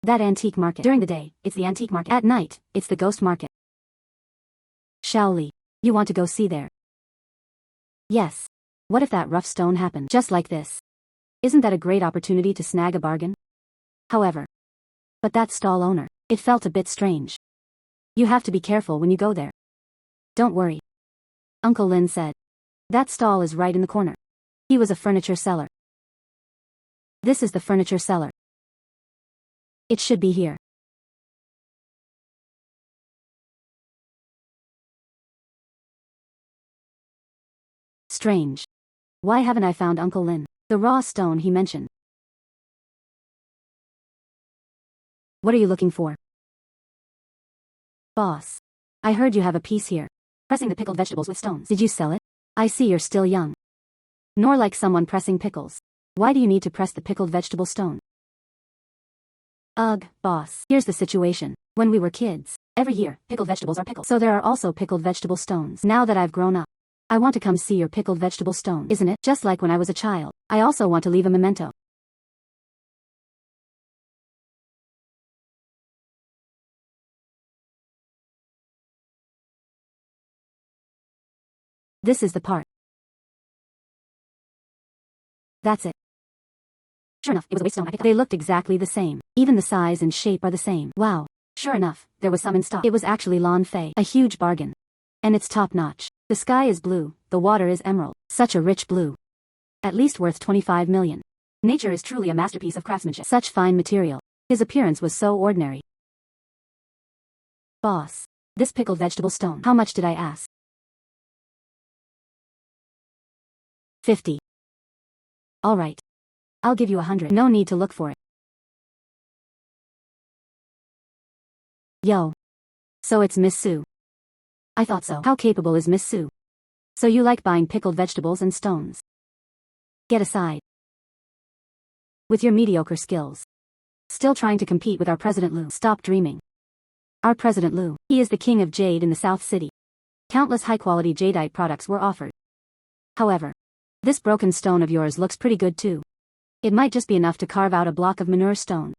That antique market. During the day, it's the antique market. At night, it's the ghost market. Shaoli. You want to go see there? Yes. What if that rough stone happened just like this? Isn't that a great opportunity to snag a bargain? However. But that stall owner, it felt a bit strange. You have to be careful when you go there. Don't worry. Uncle Lin said. That stall is right in the corner. He was a furniture seller. This is the furniture seller. It should be here. Strange. Why haven't I found Uncle Lin? The raw stone he mentioned. What are you looking for? Boss. I heard you have a piece here. Pressing the pickled vegetables with stones. Did you sell it? I see you're still young. Nor like someone pressing pickles. Why do you need to press the pickled vegetable stone? Ugh, boss. Here's the situation. When we were kids, every year, pickled vegetables are pickled. So there are also pickled vegetable stones. Now that I've grown up, I want to come see your pickled vegetable stone. Isn't it? Just like when I was a child. I also want to leave a memento. This is the part. That's it. Sure enough, it was a waste stone I picked up. They looked exactly the same. Even the size and shape are the same. Wow. Sure enough, there was some in stock. It was actually Lan Fei. A huge bargain. And it's top-notch. The sky is blue, the water is emerald. Such a rich blue. At least worth 25 million. Nature is truly a masterpiece of craftsmanship. Such fine material. His appearance was so ordinary. Boss. This pickled vegetable stone. How much did I ask? 50. Alright. I'll give you 100. No need to look for it. Yo. So it's Miss Sue. I thought so. How capable is Miss Sue? So you like buying pickled vegetables and stones? Get aside. With your mediocre skills. Still trying to compete with our President Liu. Stop dreaming. Our President Liu. He is the king of jade in the South City. Countless high-quality jadeite products were offered. However, this broken stone of yours looks pretty good too. It might just be enough to carve out a block of manure stone.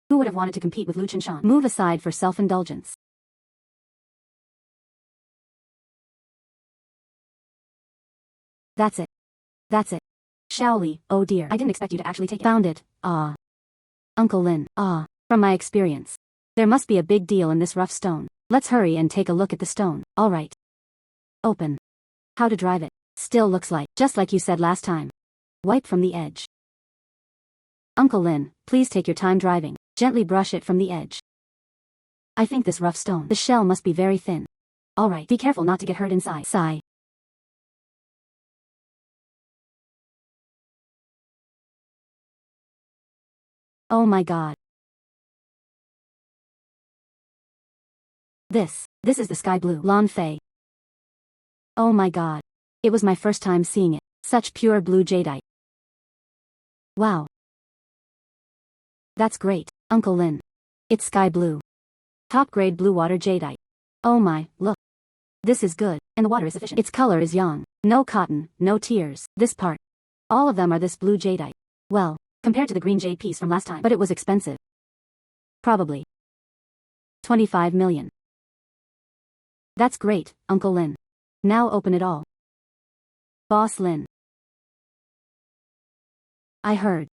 Who would have wanted to compete with Lu Qinshan? Move aside for self-indulgence. That's it. That's it. Shaoli, oh dear. I didn't expect you to actually take it. Found it. Ah. Uncle Lin. Ah. From my experience. There must be a big deal in this rough stone. Let's hurry and take a look at the stone. Alright. Open. How to drive it. Still looks like, just like you said last time. Wipe from the edge. Uncle Lin, please take your time driving. Gently brush it from the edge. I think this rough stone, the shell must be very thin. Alright, be careful not to get hurt inside. Sigh. Oh my god. This is the sky blue. Lan Fei. Oh my god. It was my first time seeing it. Such pure blue jadeite. Wow. That's great, Uncle Lin. It's sky blue. Top-grade blue water jadeite. Oh my, look. This is good, and the water is sufficient. Its color is yang. No cotton, no tears. This part. All of them are this blue jadeite. Well, compared to the green jade piece from last time. But it was expensive. Probably. 25 million. That's great, Uncle Lin. Now open it all. Boss Lin. I heard.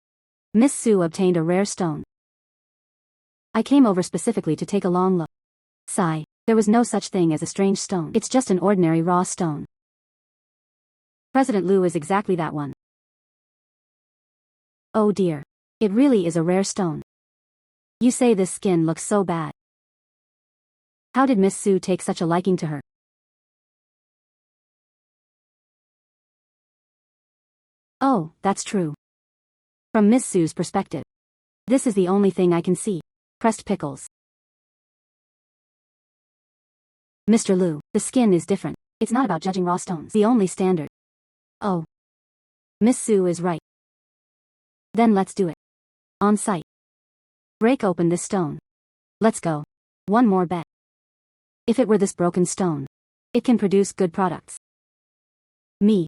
Miss Sue obtained a rare stone. I came over specifically to take a long look. Sigh. There was no such thing as a strange stone. It's just an ordinary raw stone. President Liu is exactly that one. Oh dear. It really is a rare stone. You say this skin looks so bad. How did Miss Sue take such a liking to her? Oh, that's true. From Miss Sue's perspective. This is the only thing I can see. Pressed pickles. Mr. Liu, the skin is different. It's not about judging raw stones. The only standard. Oh. Miss Sue is right. Then let's do it. On site. Break open this stone. Let's go. One more bet. If it were this broken stone, it can produce good products. Me,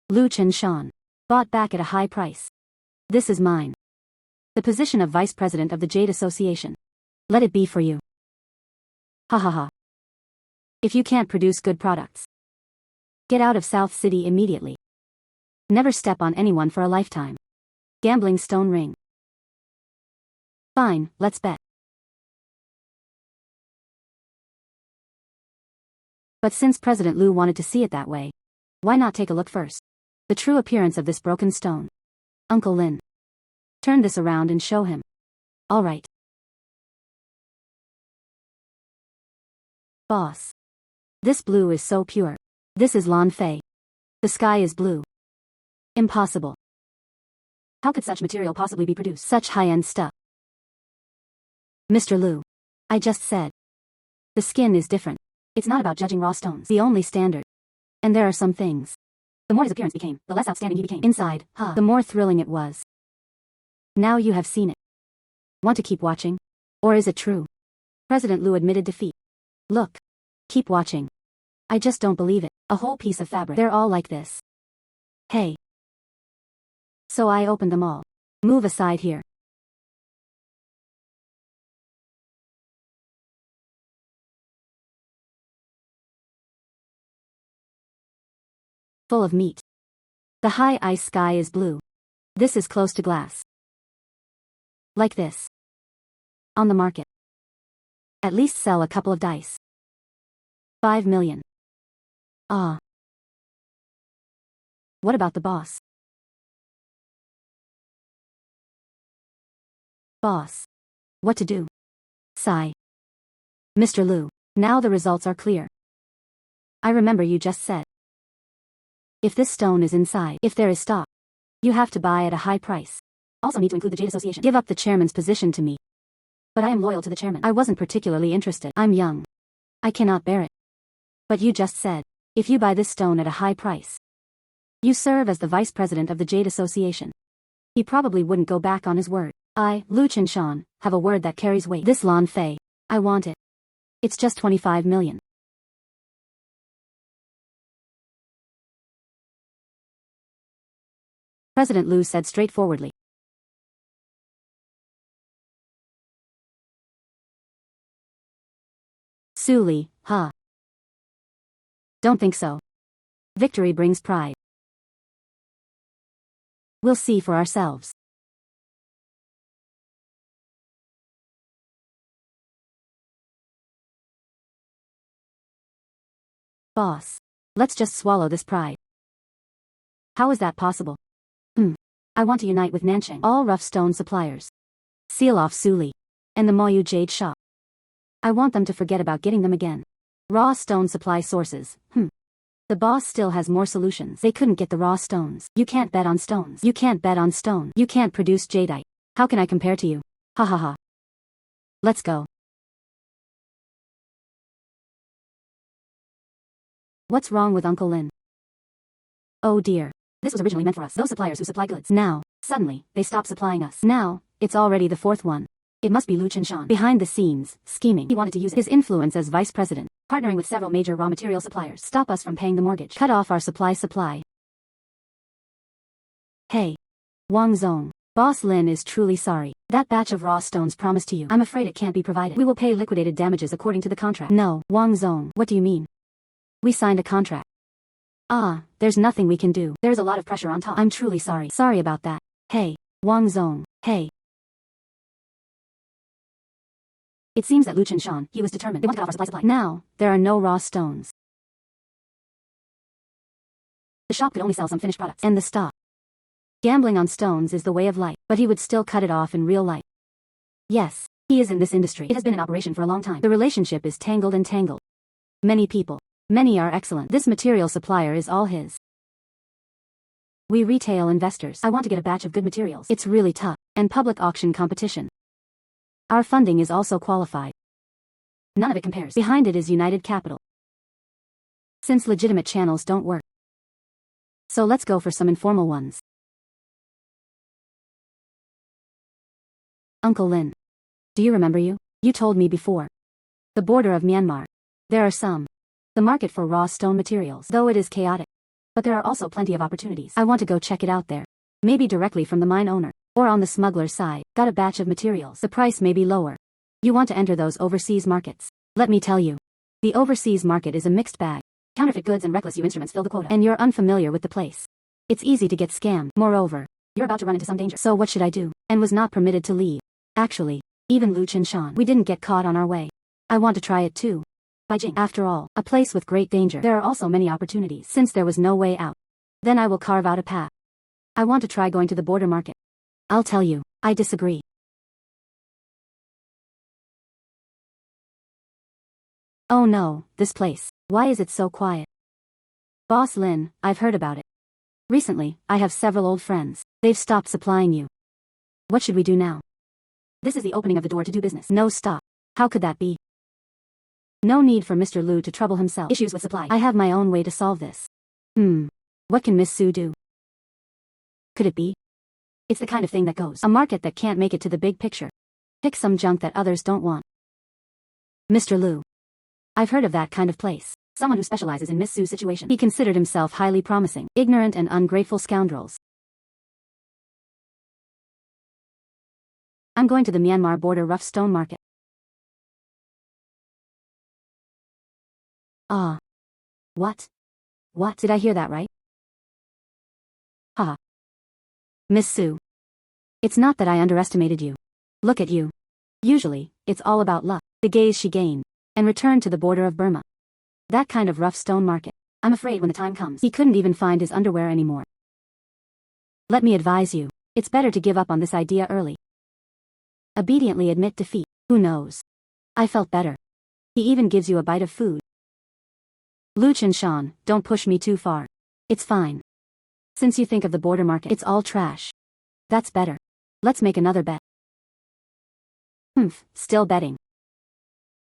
Lu Chen-shan, bought back at a high price. This is mine. The position of Vice President of the Jade Association. Let it be for you. Ha ha ha. If you can't produce good products, get out of South City immediately. Never step on anyone for a lifetime. Gambling stone ring. Fine, let's bet. But since President Liu wanted to see it that way, why not take a look first? The true appearance of this broken stone. Uncle Lin. Turn this around and show him. All right. Boss. This blue is so pure. This is Lan Fei. The sky is blue. Impossible. How could such material possibly be produced? Such high-end stuff. Mr. Liu. I just said. The skin is different. It's not about judging raw stones. The only standard. And there are some things. The more his appearance became, the less outstanding he became. Inside, the more thrilling it was. Now you have seen it. Want to keep watching? Or is it true? President Liu admitted defeat. Look. Keep watching. I just don't believe it. A whole piece of fabric. They're all like this. Hey. So I opened them all. Move aside here. Full of meat. The high ice sky is blue. This is close to glass. Like this. On the market. At least sell a couple of dice. 5 million. Ah. What about the boss? Boss. What to do? Sigh. Mr. Liu, now the results are clear. I remember you just said. If this stone is inside, if there is stock, you have to buy at a high price. Also need to include the Jade Association. Give up the chairman's position to me. But I am loyal to the chairman. I wasn't particularly interested. I'm young. I cannot bear it. But you just said, if you buy this stone at a high price, you serve as the vice president of the Jade Association. He probably wouldn't go back on his word. I, Lu Chen-shan, have a word that carries weight. This Lan Fei, I want it. It's just 25 million. President Liu said straightforwardly. Su Li, huh? Don't think so. Victory brings pride. We'll see for ourselves. Boss. Let's just swallow this pride. How is that possible? I want to unite with Nancheng. All rough stone suppliers. Seal off Su Li. And the Moyu Jade shop. I want them to forget about getting them again. Raw stone supply sources. The boss still has more solutions. They couldn't get the raw stones. You can't bet on stones. You can't bet on stone. You can't produce jadeite. How can I compare to you? Ha ha ha. Let's go. What's wrong with Uncle Lin? Oh dear. This was originally meant for us. Those suppliers who supply goods. Now, suddenly, they stop supplying us. Now, it's already the fourth one. It must be Lu Chen-shan. Behind the scenes, scheming. He wanted to use his influence as vice president, partnering with several major raw material suppliers. Stop us from paying the mortgage. Cut off our supply. Hey. Wang Zong. Boss Lin is truly sorry. That batch of raw stones promised to you. I'm afraid it can't be provided. We will pay liquidated damages according to the contract. No, Wang Zong. What do you mean? We signed a contract. There's nothing we can do. There's a lot of pressure on top. I'm truly sorry. Sorry about that. Hey. Wang Zong, hey. It seems that Lu Qinshan, he was determined. They wanted to offer supply. Now, there are no raw stones. The shop could only sell some finished products. And the stock. Gambling on stones is the way of life, but he would still cut it off in real life. Yes, he is in this industry. It has been in operation for a long time. The relationship is tangled and tangled. Many people. Many are excellent. This material supplier is all his. We retail investors. I want to get a batch of good materials. It's really tough. And public auction competition. Our funding is also qualified. None of it compares. Behind it is United Capital. Since legitimate channels don't work. So let's go for some informal ones. Uncle Lin. Do you remember you? You told me before. The border of Myanmar. There are some. The market for raw stone materials, though it is chaotic. But there are also plenty of opportunities. I want to go check it out there. Maybe directly from the mine owner. Or on the smuggler's side. Got a batch of materials. The price may be lower. You want to enter those overseas markets. Let me tell you. The overseas market is a mixed bag. Counterfeit goods and reckless instruments fill the quota. And you're unfamiliar with the place. It's easy to get scammed. Moreover, you're about to run into some danger. So what should I do? And was not permitted to leave. Actually, even Lu Qinshan. We didn't get caught on our way. I want to try it too. Beijing. After all, a place with great danger. There are also many opportunities. Since there was no way out. Then I will carve out a path. I want to try going to the border market. I'll tell you, I disagree. Oh no, this place. Why is it so quiet? Boss Lin, I've heard about it. Recently, I have several old friends. They've stopped supplying you. What should we do now? This is the opening of the door to do business. No, stop. How could that be? No need for Mr. Lu to trouble himself. Issues with supply. I have my own way to solve this. What can Miss Su do? Could it be? It's the kind of thing that goes. A market that can't make it to the big picture. Pick some junk that others don't want. Mr. Lu. I've heard of that kind of place. Someone who specializes in Miss Su's situation. He considered himself highly promising. Ignorant and ungrateful scoundrels. I'm going to the Myanmar border rough stone market. Ah. What? What? Did I hear that right? Haha. Miss Su. It's not that I underestimated you. Look at you. Usually, it's all about luck. The gaze she gained. And returned to the border of Burma. That kind of rough stone market. I'm afraid when the time comes, he couldn't even find his underwear anymore. Let me advise you. It's better to give up on this idea early. Obediently admit defeat. Who knows? I felt better. He even gives you a bite of food. Lu Qinshan, don't push me too far. It's fine. Since you think of the border market, it's all trash. That's better. Let's make another bet. Still betting.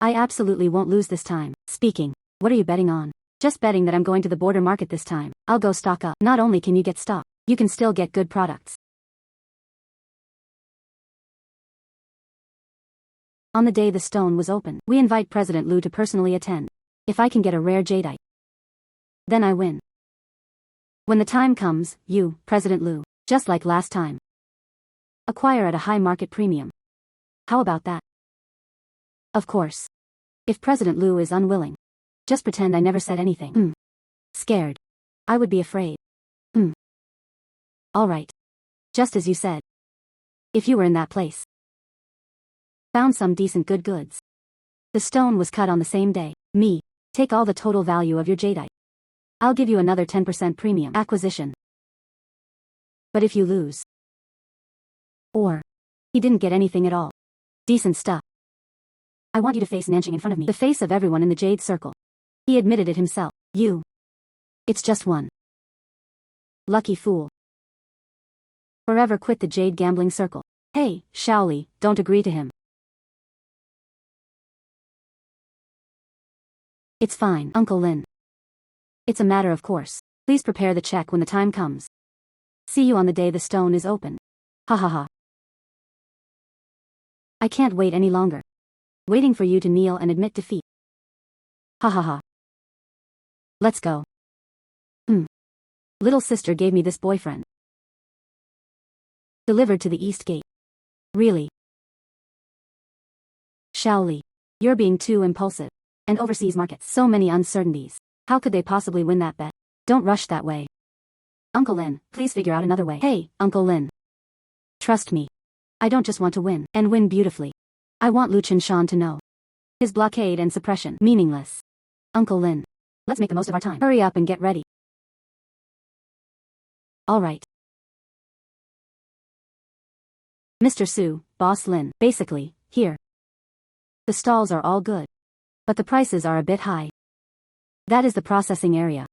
I absolutely won't lose this time. Speaking. What are you betting on? Just betting that I'm going to the border market this time. I'll go stock up. Not only can you get stock, you can still get good products. On the day the stone was opened, we invite President Lu to personally attend. If I can get a rare jadeite, then I win. When the time comes, you, President Lu, just like last time, acquire at a high market premium. How about that? Of course. If President Lu is unwilling, just pretend I never said anything. Scared. I would be afraid. All right. Just as you said. If you were in that place. Found some decent good goods. The stone was cut on the same day. Me. Take all the total value of your jadeite. I'll give you another 10% premium acquisition. But if you lose. Or. He didn't get anything at all. Decent stuff. I want you to face Nanjing in front of me. The face of everyone in the Jade Circle. He admitted it himself. You. It's just one. Lucky fool. Forever quit the Jade gambling circle. Hey, Shaoli, don't agree to him. It's fine, Uncle Lin. It's a matter of course. Please prepare the check when the time comes. See you on the day the stone is opened. Ha ha ha. I can't wait any longer. Waiting for you to kneel and admit defeat. Ha ha ha. Let's go. Little sister gave me this boyfriend. Delivered to the East Gate. Really? Shaoli. You're being too impulsive. And overseas markets. So many uncertainties. How could they possibly win that bet? Don't rush that way. Uncle Lin, please figure out another way. Hey, Uncle Lin. Trust me. I don't just want to win, and win beautifully. I want Lu Qinshan to know. His blockade and suppression, meaningless. Uncle Lin. Let's make the most of our time. Hurry up and get ready. Alright. Mr. Su, Boss Lin, basically, here. The stalls are all good. But the prices are a bit high. That is the processing area.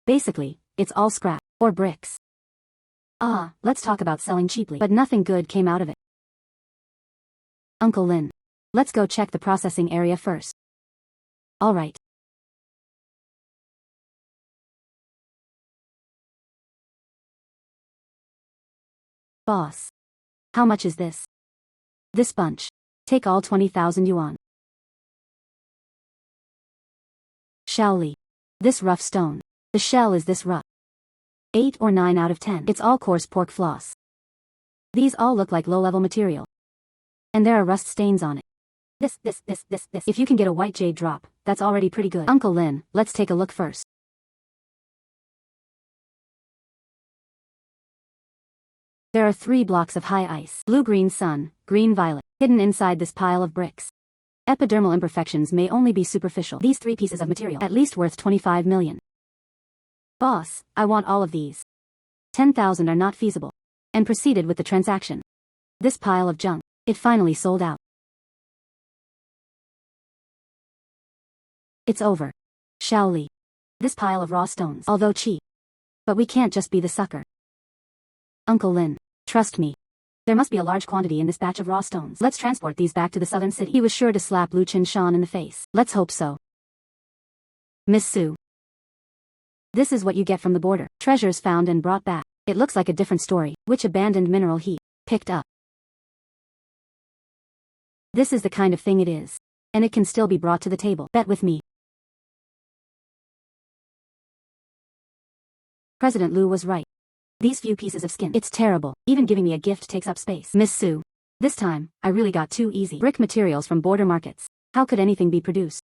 Basically, it's all scrap, or bricks. Let's talk about selling cheaply. But nothing good came out of it. Uncle Lin. Let's go check the processing area first. Alright. Boss. How much is this? This bunch. Take all 20,000 yuan. Shaoli. This rough stone. The shell is this rough. 8 or 9 out of 10. It's all coarse pork floss. These all look like low-level material. And there are rust stains on it. This. If you can get a white jade drop, that's already pretty good. Uncle Lin, let's take a look first. There are 3 blocks of high ice. Blue-green sun, green-violet, hidden inside this pile of bricks. Epidermal imperfections may only be superficial. These 3 pieces of material, at least worth 25 million. Boss, I want all of these. 10,000 are not feasible. And proceeded with the transaction. This pile of junk, it finally sold out. It's over. Shaoli. This pile of raw stones, although cheap. But we can't just be the sucker. Uncle Lin, trust me. There must be a large quantity in this batch of raw stones. Let's transport these back to the southern city. He was sure to slap Lu Qinshan in the face. Let's hope so. Miss Su. This is what you get from the border. Treasures found and brought back. It looks like a different story. Which abandoned mineral he picked up? This is the kind of thing it is. And it can still be brought to the table. Bet with me. President Lu was right. These few pieces of skin. It's terrible. Even giving me a gift takes up space. Miss Su. This time, I really got too easy. Brick materials from border markets. How could anything be produced?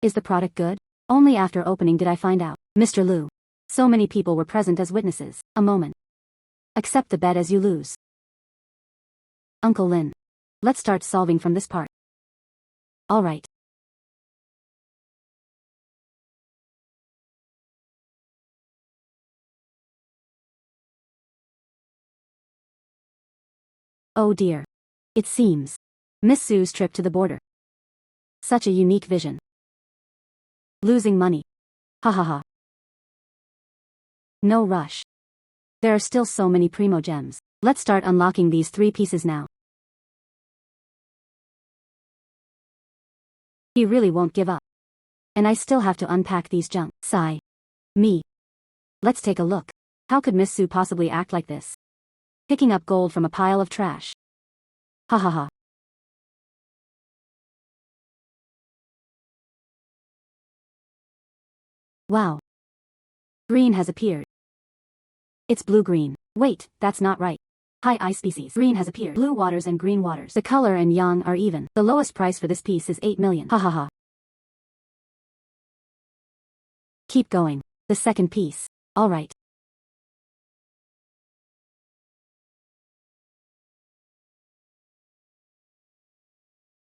Is the product good? Only after opening did I find out. Mr. Lu. So many people were present as witnesses. A moment. Accept the bet as you lose. Uncle Lin. Let's start solving from this part. Alright. Oh dear. It seems. Miss Su's trip to the border. Such a unique vision. Losing money. Ha ha ha. No rush. There are still so many primo gems. Let's start unlocking these 3 pieces now. He really won't give up. And I still have to unpack these junk. Sigh. Me. Let's take a look. How could Miss Su possibly act like this? Picking up gold from a pile of trash. Ha ha ha. Wow. Green has appeared. It's blue-green. Wait, that's not right. High ice species. Green has appeared. Blue waters and green waters. The color and yang are even. The lowest price for this piece is 8 million. Ha ha ha. Keep going. The second piece. Alright.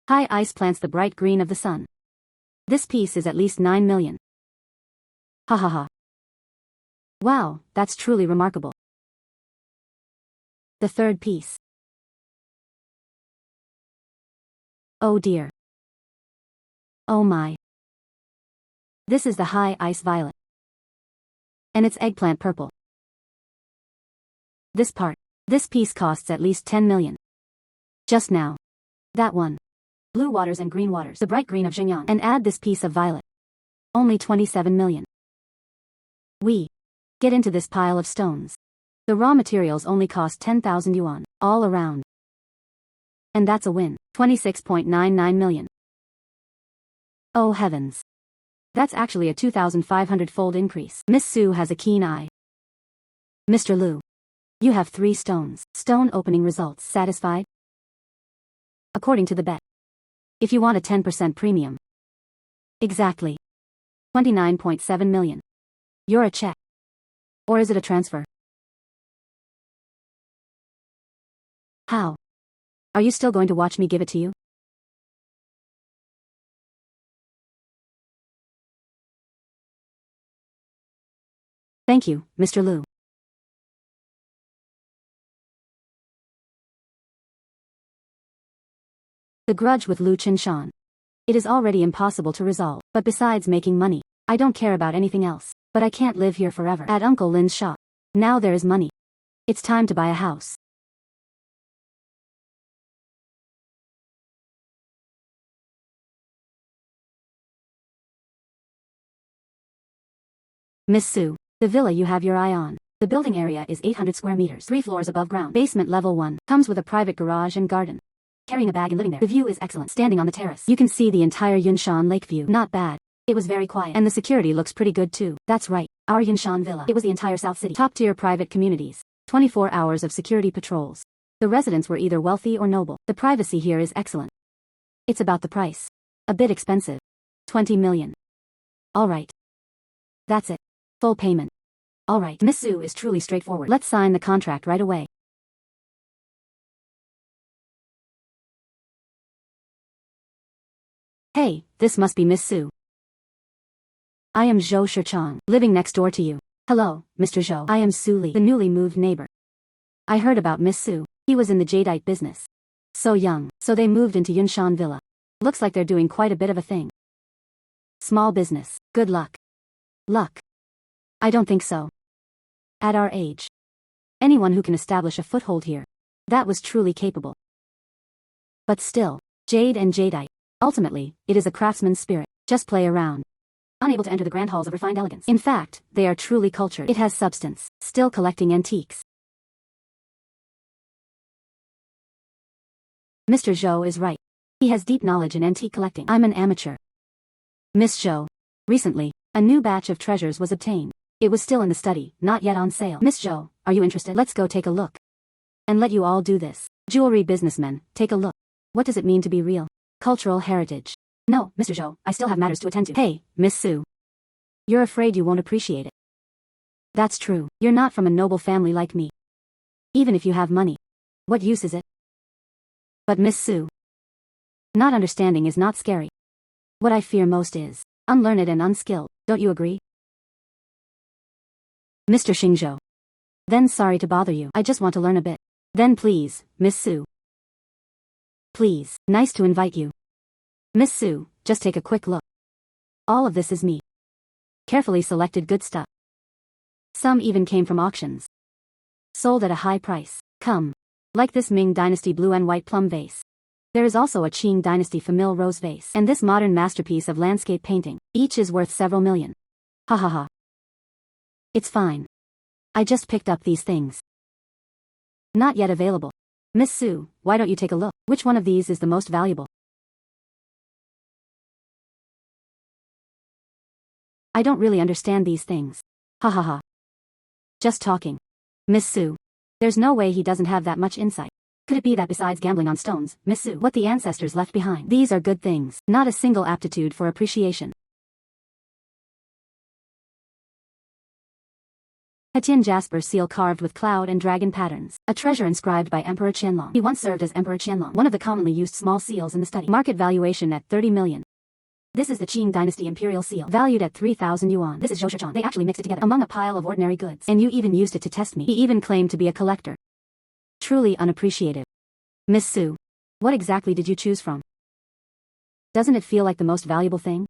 High ice plants the bright green of the sun. This piece is at least 9 million. Ha ha ha. Wow, that's truly remarkable. The third piece. Oh dear. Oh my. This is the high ice violet. And it's eggplant purple. This part. This piece costs at least 10 million. Just now. That one. Blue waters and green waters. The bright green of Xinjiang. And add this piece of violet. Only 27 million. We get into this pile of stones. The raw materials only cost 10,000 yuan, all around. And that's a win. 26.99 million. Oh heavens. That's actually a 2,500-fold increase. Miss Su has a keen eye. Mr. Lu. You have 3 stones. Stone opening results. Satisfied? According to the bet. If you want a 10% premium. Exactly. 29.7 million. You're a check. Or is it a transfer? How? Are you still going to watch me give it to you? Thank you, Mr. Liu. The grudge with Liu Qinshan. It is already impossible to resolve, but besides making money, I don't care about anything else. But I can't live here forever. At Uncle Lin's shop. Now there is money. It's time to buy a house. Miss Su, the villa you have your eye on. The building area is 800 square meters, 3 floors above ground. Basement level 1. Comes with a private garage and garden. Carrying a bag and living there. The view is excellent. Standing on the terrace, you can see the entire Yunshan Lake view. Not bad. It was very quiet. And the security looks pretty good too. That's right. Our Yunshan villa. It was the entire South City. Top tier private communities. 24 hours of security patrols. The residents were either wealthy or noble. The privacy here is excellent. It's about the price. A bit expensive. 20 million. Alright. That's it. Full payment. Alright. Miss Su is truly straightforward. Let's sign the contract right away. Hey, this must be Miss Su. I am Zhou Shichang, living next door to you. Hello, Mr. Zhou. I am Su Li, the newly moved neighbor. I heard about Miss Su. He was in the jadeite business. So young, so they moved into Yunshan Villa. Looks like they're doing quite a bit of a thing. Small business. Good luck. Luck. I don't think so. At our age. Anyone who can establish a foothold here. That was truly capable. But still, jade and jadeite. Ultimately, it is a craftsman's spirit. Just play around. Unable to enter the grand halls of refined elegance. In fact, they are truly cultured. It has substance. Still collecting antiques. Mr. Zhou is right. He has deep knowledge in antique collecting. I'm an amateur. Miss Zhou. Recently, a new batch of treasures was obtained. It was still in the study, not yet on sale. Miss Zhou, are you interested? Let's go take a look. And let you all do this. Jewelry businessmen, take a look. What does it mean to be real? Cultural heritage. No, Mr. Zhou, I still have matters to attend to. Hey, Miss Su. You're afraid you won't appreciate it. That's true. You're not from a noble family like me. Even if you have money. What use is it? But Miss Su. Not understanding is not scary. What I fear most is unlearned and unskilled. Don't you agree? Mr. Xingzhou. Then sorry to bother you. I just want to learn a bit. Then please, Miss Su. Please, nice to invite you. Miss Su, just take a quick look. All of this is me. Carefully selected good stuff. Some even came from auctions. Sold at a high price. Come. Like this Ming Dynasty blue and white plum vase. There is also a Qing Dynasty famille rose vase. And this modern masterpiece of landscape painting. Each is worth several million. Ha ha ha. It's fine. I just picked up these things. Not yet available. Miss Su, why don't you take a look? Which one of these is the most valuable? I don't really understand these things. Ha ha ha. Just talking. Miss Su. There's no way he doesn't have that much insight. Could it be that besides gambling on stones, Miss Su, what the ancestors left behind? These are good things, not a single aptitude for appreciation. Hetian jasper seal carved with cloud and dragon patterns. A treasure inscribed by Emperor Qianlong. He once served as Emperor Qianlong, one of the commonly used small seals in the study. Market valuation at 30 million. This is the Qing Dynasty Imperial Seal, valued at 3,000 yuan. This is Zhou Shichang. They actually mixed it together among a pile of ordinary goods. And you even used it to test me. He even claimed to be a collector. Truly unappreciative. Miss Su. What exactly did you choose from? Doesn't it feel like the most valuable thing?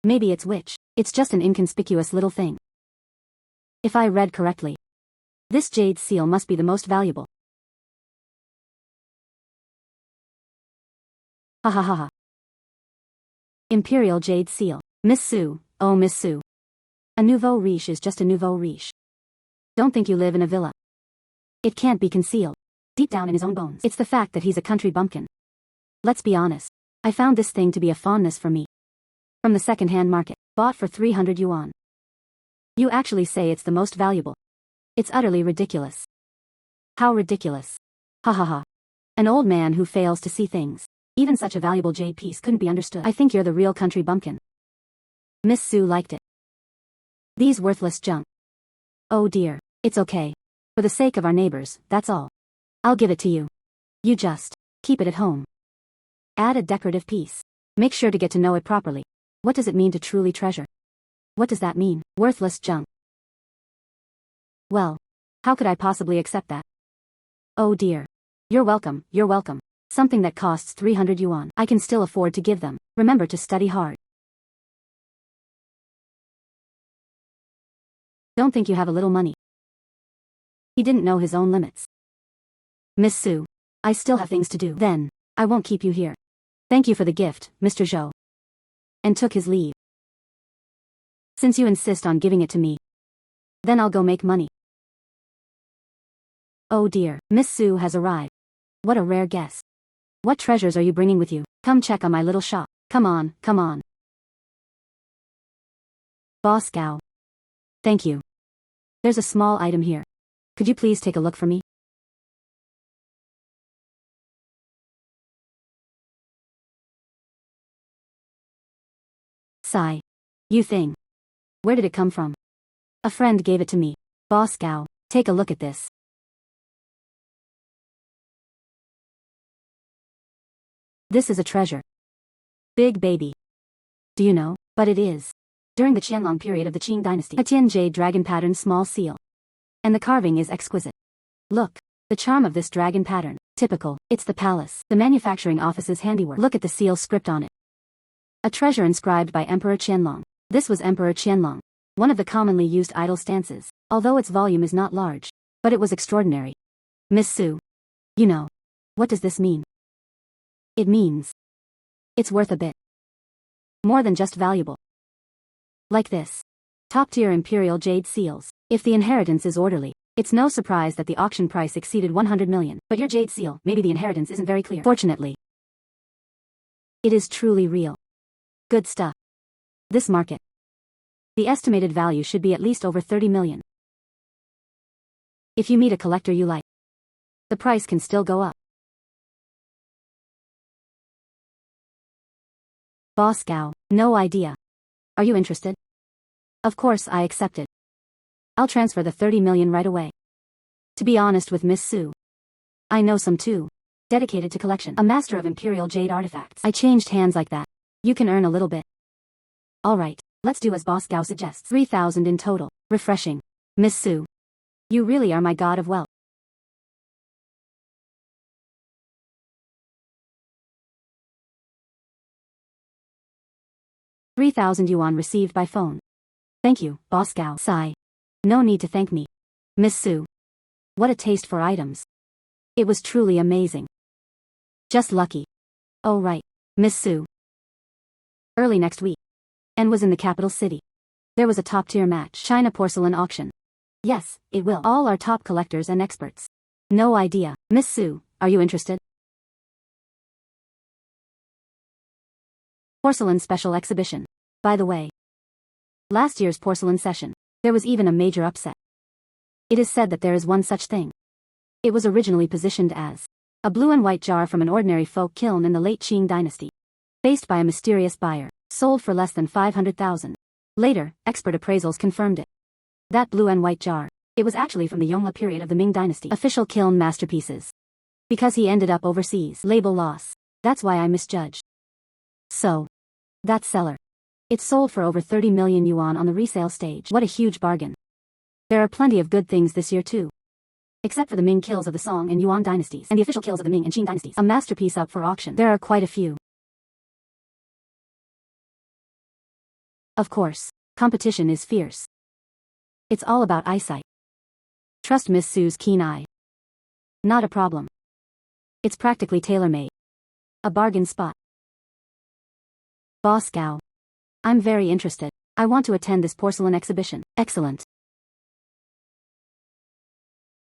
Maybe it's which. It's just an inconspicuous little thing. If I read correctly. This jade seal must be the most valuable. Ha ha ha ha. Imperial jade seal. Miss Su, oh Miss Su. A nouveau riche is just a nouveau riche. Don't think you live in a villa. It can't be concealed. Deep down in his own bones. It's the fact that he's a country bumpkin. Let's be honest. I found this thing to be a fondness for me. From the second-hand market. Bought for 300 yuan. You actually say it's the most valuable. It's utterly ridiculous. How ridiculous. Ha ha ha. An old man who fails to see things. Even such a valuable jade piece couldn't be understood. I think you're the real country bumpkin. Miss Su liked it. These worthless junk. Oh dear, it's okay. For the sake of our neighbors, that's all. I'll give it to you. You just keep it at home. Add a decorative piece. Make sure to get to know it properly. What does it mean to truly treasure? What does that mean? Worthless junk. Well, how could I possibly accept that? Oh dear. You're welcome, you're welcome. Something that costs 300 yuan. I can still afford to give them. Remember to study hard. Don't think you have a little money. He didn't know his own limits. Miss Su, I still have things to do. Then, I won't keep you here. Thank you for the gift, Mr. Zhou. And took his leave. Since you insist on giving it to me, then I'll go make money. Oh dear, Miss Su has arrived. What a rare guest. What treasures are you bringing with you? Come check on my little shop. Come on, come on. Boss Gao. Thank you. There's a small item here. Could you please take a look for me? Sigh. You thing. Where did it come from? A friend gave it to me. Boss Gao, take a look at this. This is a treasure. Big baby. Do you know? But it is. During the Qianlong period of the Qing dynasty. A Tian jade dragon pattern small seal. And the carving is exquisite. Look. The charm of this dragon pattern. Typical. It's the palace. The manufacturing office's handiwork. Look at the seal script on it. A treasure inscribed by Emperor Qianlong. This was Emperor Qianlong. One of the commonly used idol stances. Although its volume is not large. But it was extraordinary. Miss Su. You know. What does this mean? It means it's worth a bit more than just valuable. Like this. Top-tier imperial jade seals. If the inheritance is orderly, it's no surprise that the auction price exceeded 100 million. But your jade seal, maybe the inheritance isn't very clear. Fortunately, it is truly real. Good stuff. This market. The estimated value should be at least over 30 million. If you meet a collector you like, the price can still go up. Boss Gao, no idea. Are you interested? Of course I accepted. I'll transfer the 30 million right away. To be honest with Miss Su, I know some too. Dedicated to collection. A master of imperial jade artifacts. I changed hands like that. You can earn a little bit. Alright, let's do as Boss Gao suggests. 3,000 in total. Refreshing. Miss Su, you really are my god of wealth. $3,000 received by phone. Thank you, Boss Gao. Sigh. No need to thank me. Miss Su. What a taste for items. It was truly amazing. Just lucky. Oh right, Miss Su. Early next week. And was in the capital city. There was a top-tier match. China porcelain auction. Yes, it will. All are top collectors and experts. No idea. Miss Su, are you interested? Porcelain special exhibition. By the way, last year's porcelain session, there was even a major upset. It is said that there is one such thing. It was originally positioned as a blue and white jar from an ordinary folk kiln in the late Qing dynasty. Faced by a mysterious buyer, sold for less than 500,000. Later, expert appraisals confirmed it. That blue and white jar, it was actually from the Yongle period of the Ming dynasty. Official kiln masterpieces. Because he ended up overseas. Label loss. That's why I misjudged. So, that seller. It sold for over 30 million yuan on the resale stage. What a huge bargain. There are plenty of good things this year too. Except for the Ming kills of the Song and Yuan dynasties and the official kills of the Ming and Qing dynasties. A masterpiece up for auction. There are quite a few. Of course, competition is fierce. It's all about eyesight. Trust Miss Su's keen eye. Not a problem. It's practically tailor-made. A bargain spot. Boss Gao. I'm very interested. I want to attend this porcelain exhibition. Excellent.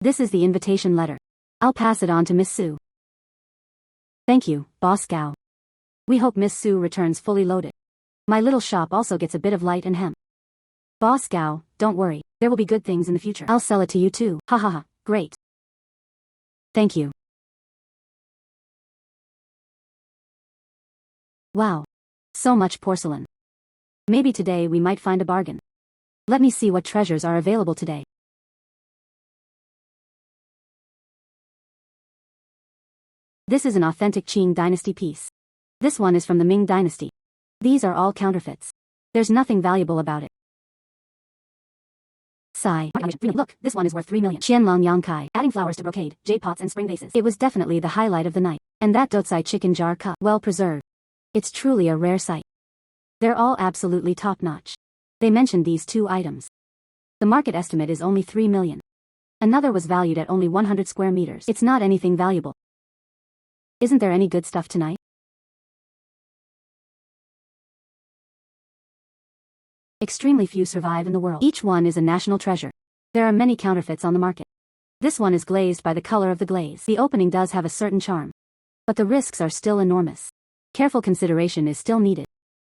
This is the invitation letter. I'll pass it on to Miss Su. Thank you, Boss Gao. We hope Miss Su returns fully loaded. My little shop also gets a bit of light and hem. Boss Gao, don't worry, there will be good things in the future. I'll sell it to you too. Ha ha ha, great. Thank you. Wow. So much porcelain. Maybe today we might find a bargain. Let me see what treasures are available today. This is an authentic Qing dynasty piece. This one is from the Ming dynasty. These are all counterfeits. There's nothing valuable about it. Sigh. Look, this one is worth 3 million. Qianlong Yangkai, adding flowers to brocade, jade pots and spring vases. It was definitely the highlight of the night. And that Dotsai chicken jar cup, well preserved. It's truly a rare sight. They're all absolutely top-notch. They mentioned these 2 items. The market estimate is only 3 million. Another was valued at only 100 square meters. It's not anything valuable. Isn't there any good stuff tonight? Extremely few survive in the world. Each one is a national treasure. There are many counterfeits on the market. This one is glazed by the color of the glaze. The opening does have a certain charm. But the risks are still enormous. Careful consideration is still needed.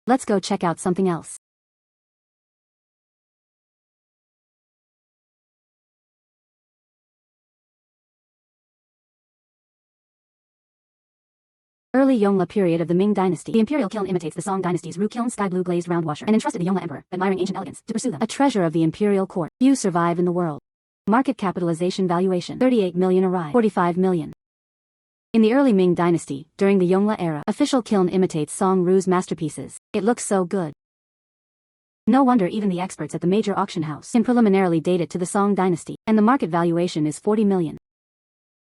Let's go check out something else. Early Yongle period of the Ming dynasty. The imperial kiln imitates the Song dynasty's Ru kiln sky blue glazed round washer and entrusted the Yongle emperor, admiring ancient elegance, to pursue them. A treasure of the imperial court. Few survive in the world. Market capitalization valuation 38 million arrive. 45 million. In the early Ming dynasty, during the Yongle era, official kiln imitates Song Ru's masterpieces. It looks so good. No wonder even the experts at the major auction house can preliminarily date it to the Song dynasty, and the market valuation is 40 million.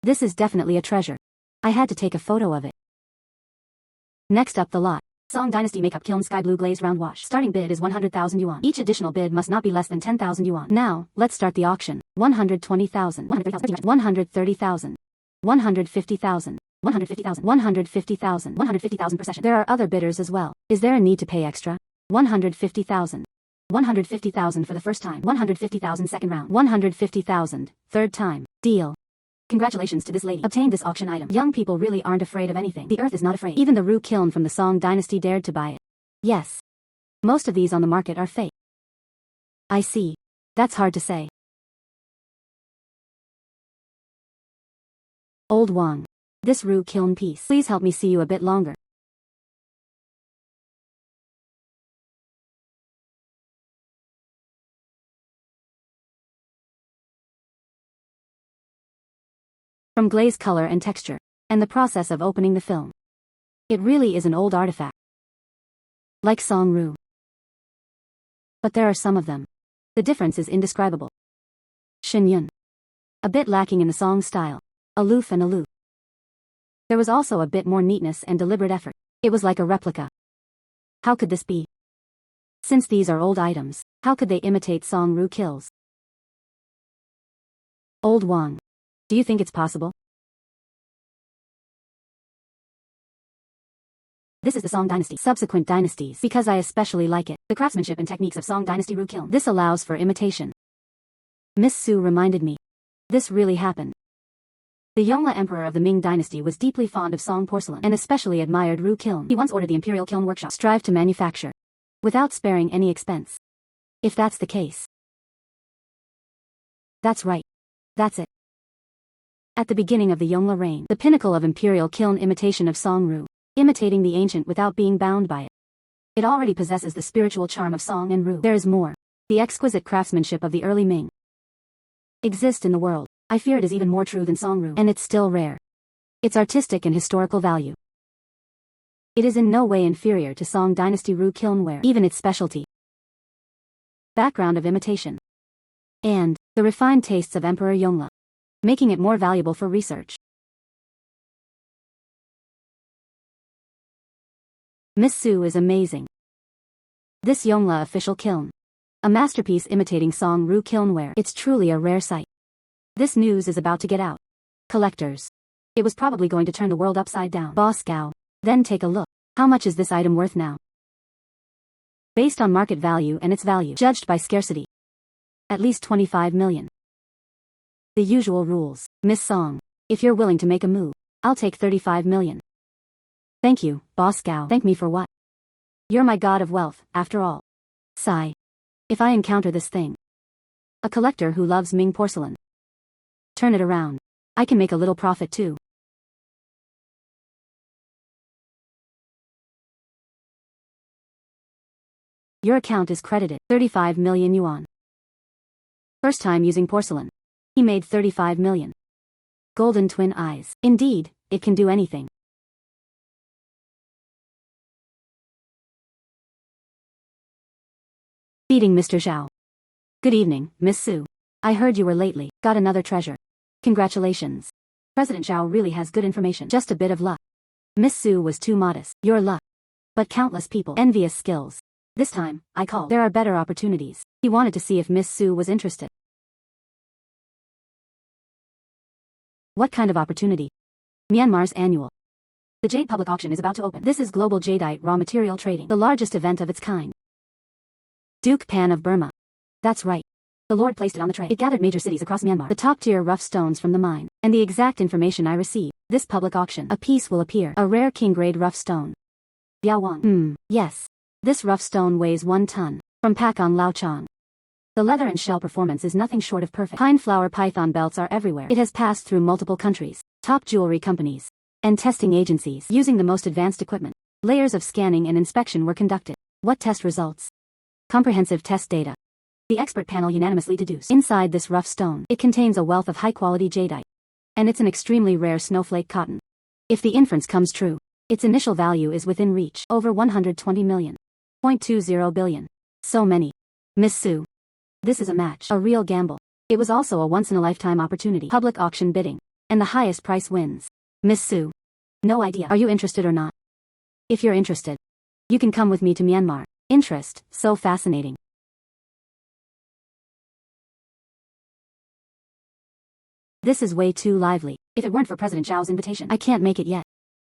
This is definitely a treasure. I had to take a photo of it. Next up the lot. Song Dynasty Makeup Kiln Sky Blue Glazed Round Wash. Starting bid is 100,000 yuan. Each additional bid must not be less than 10,000 yuan. Now, let's start the auction. 120,000. 130,000. 150,000. 150,000. 150,000. 150,000 per session. There are other bidders as well. Is there a need to pay extra? 150,000. 150,000 for the first time. 150,000 second round. 150,000 third time. Deal. Congratulations to this lady. Obtained this auction item. Young people really aren't afraid of anything. The earth is not afraid. Even the Ru kiln from the Song dynasty dared to buy it. Yes. Most of these on the market are fake. I see. That's hard to say. Old Wang. This Ru kiln piece. Please help me see you a bit longer. From glaze color and texture, and the process of opening the film. It really is an old artifact. Like Song Ru. But there are some of them. The difference is indescribable. Shen Yun. A bit lacking in the Song style. Aloof and aloof. There was also a bit more neatness and deliberate effort. It was like a replica. How could this be? Since these are old items, how could they imitate Song Ru kills? Old Wang. Do you think it's possible? This is the Song dynasty. Subsequent dynasties, because I especially like it. The craftsmanship and techniques of Song dynasty Ru kiln. This allows for imitation. Miss Su reminded me. This really happened. The Yongle emperor of the Ming dynasty was deeply fond of Song porcelain and especially admired Ru kiln. He once ordered the imperial kiln workshop strive to manufacture without sparing any expense. If that's the case. That's right. That's it. At the beginning of the Yongle reign, the pinnacle of imperial kiln imitation of Song Ru, imitating the ancient without being bound by it. It already possesses the spiritual charm of Song and Ru. There is more. The exquisite craftsmanship of the early Ming exists in the world. I fear it is even more true than Song Ru, and it's still rare. Its artistic and historical value. It is in no way inferior to Song dynasty Ru kilnware, even its specialty. Background of imitation. And the refined tastes of Emperor Yongle, making it more valuable for research. Miss Su is amazing. This Yongle official kiln. A masterpiece imitating Song Ru kilnware. It's truly a rare sight. This news is about to get out. Collectors. It was probably going to turn the world upside down. Boss Gao. Then take a look. How much is this item worth now? Based on market value and its value, judged by scarcity. At least 25 million. The usual rules. Miss Song. If you're willing to make a move, I'll take 35 million. Thank you, Boss Gao. Thank me for what? You're my god of wealth, after all. Sigh. If I encounter this thing. A collector who loves Ming porcelain. Turn it around. I can make a little profit too. Your account is credited. 35 million yuan. First time using porcelain. He made 35 million. Golden twin eyes. Indeed, it can do anything. Feeding Mr. Zhao. Good evening, Miss Su. I heard you were lately. Got another treasure. Congratulations. President Zhao really has good information. Just a bit of luck. Miss Su was too modest. Your luck. But countless people. Envious skills. This time, I called. There are better opportunities. He wanted to see if Miss Su was interested. What kind of opportunity? Myanmar's annual. The jade public auction is about to open. This is global jadeite raw material trading, the largest event of its kind. Duke Pan of Burma. That's right. The Lord placed it on the tray. It gathered major cities across Myanmar, the top-tier rough stones from the mine, and the exact information I received. This public auction, a piece will appear, a rare king-grade rough stone. Biaowang. Yes. This rough stone weighs 1 ton, from Pakong Laochong. The leather and shell performance is nothing short of perfect. Pine flower python belts are everywhere. It has passed through multiple countries, top jewelry companies, and testing agencies using the most advanced equipment. Layers of scanning and inspection were conducted. What test results? Comprehensive test data. The expert panel unanimously deduced. Inside this rough stone, it contains a wealth of high-quality jadeite. And it's an extremely rare snowflake cotton. If the inference comes true, its initial value is within reach, over 120 million. 0.20 billion. So many. Miss Su. This is a match, a real gamble. It was also a once-in-a-lifetime opportunity. Public auction bidding. And the highest price wins. Miss Su. No idea. Are you interested or not? If you're interested, you can come with me to Myanmar. Interest, so fascinating. This is way too lively. If it weren't for President Zhao's invitation, I can't make it yet.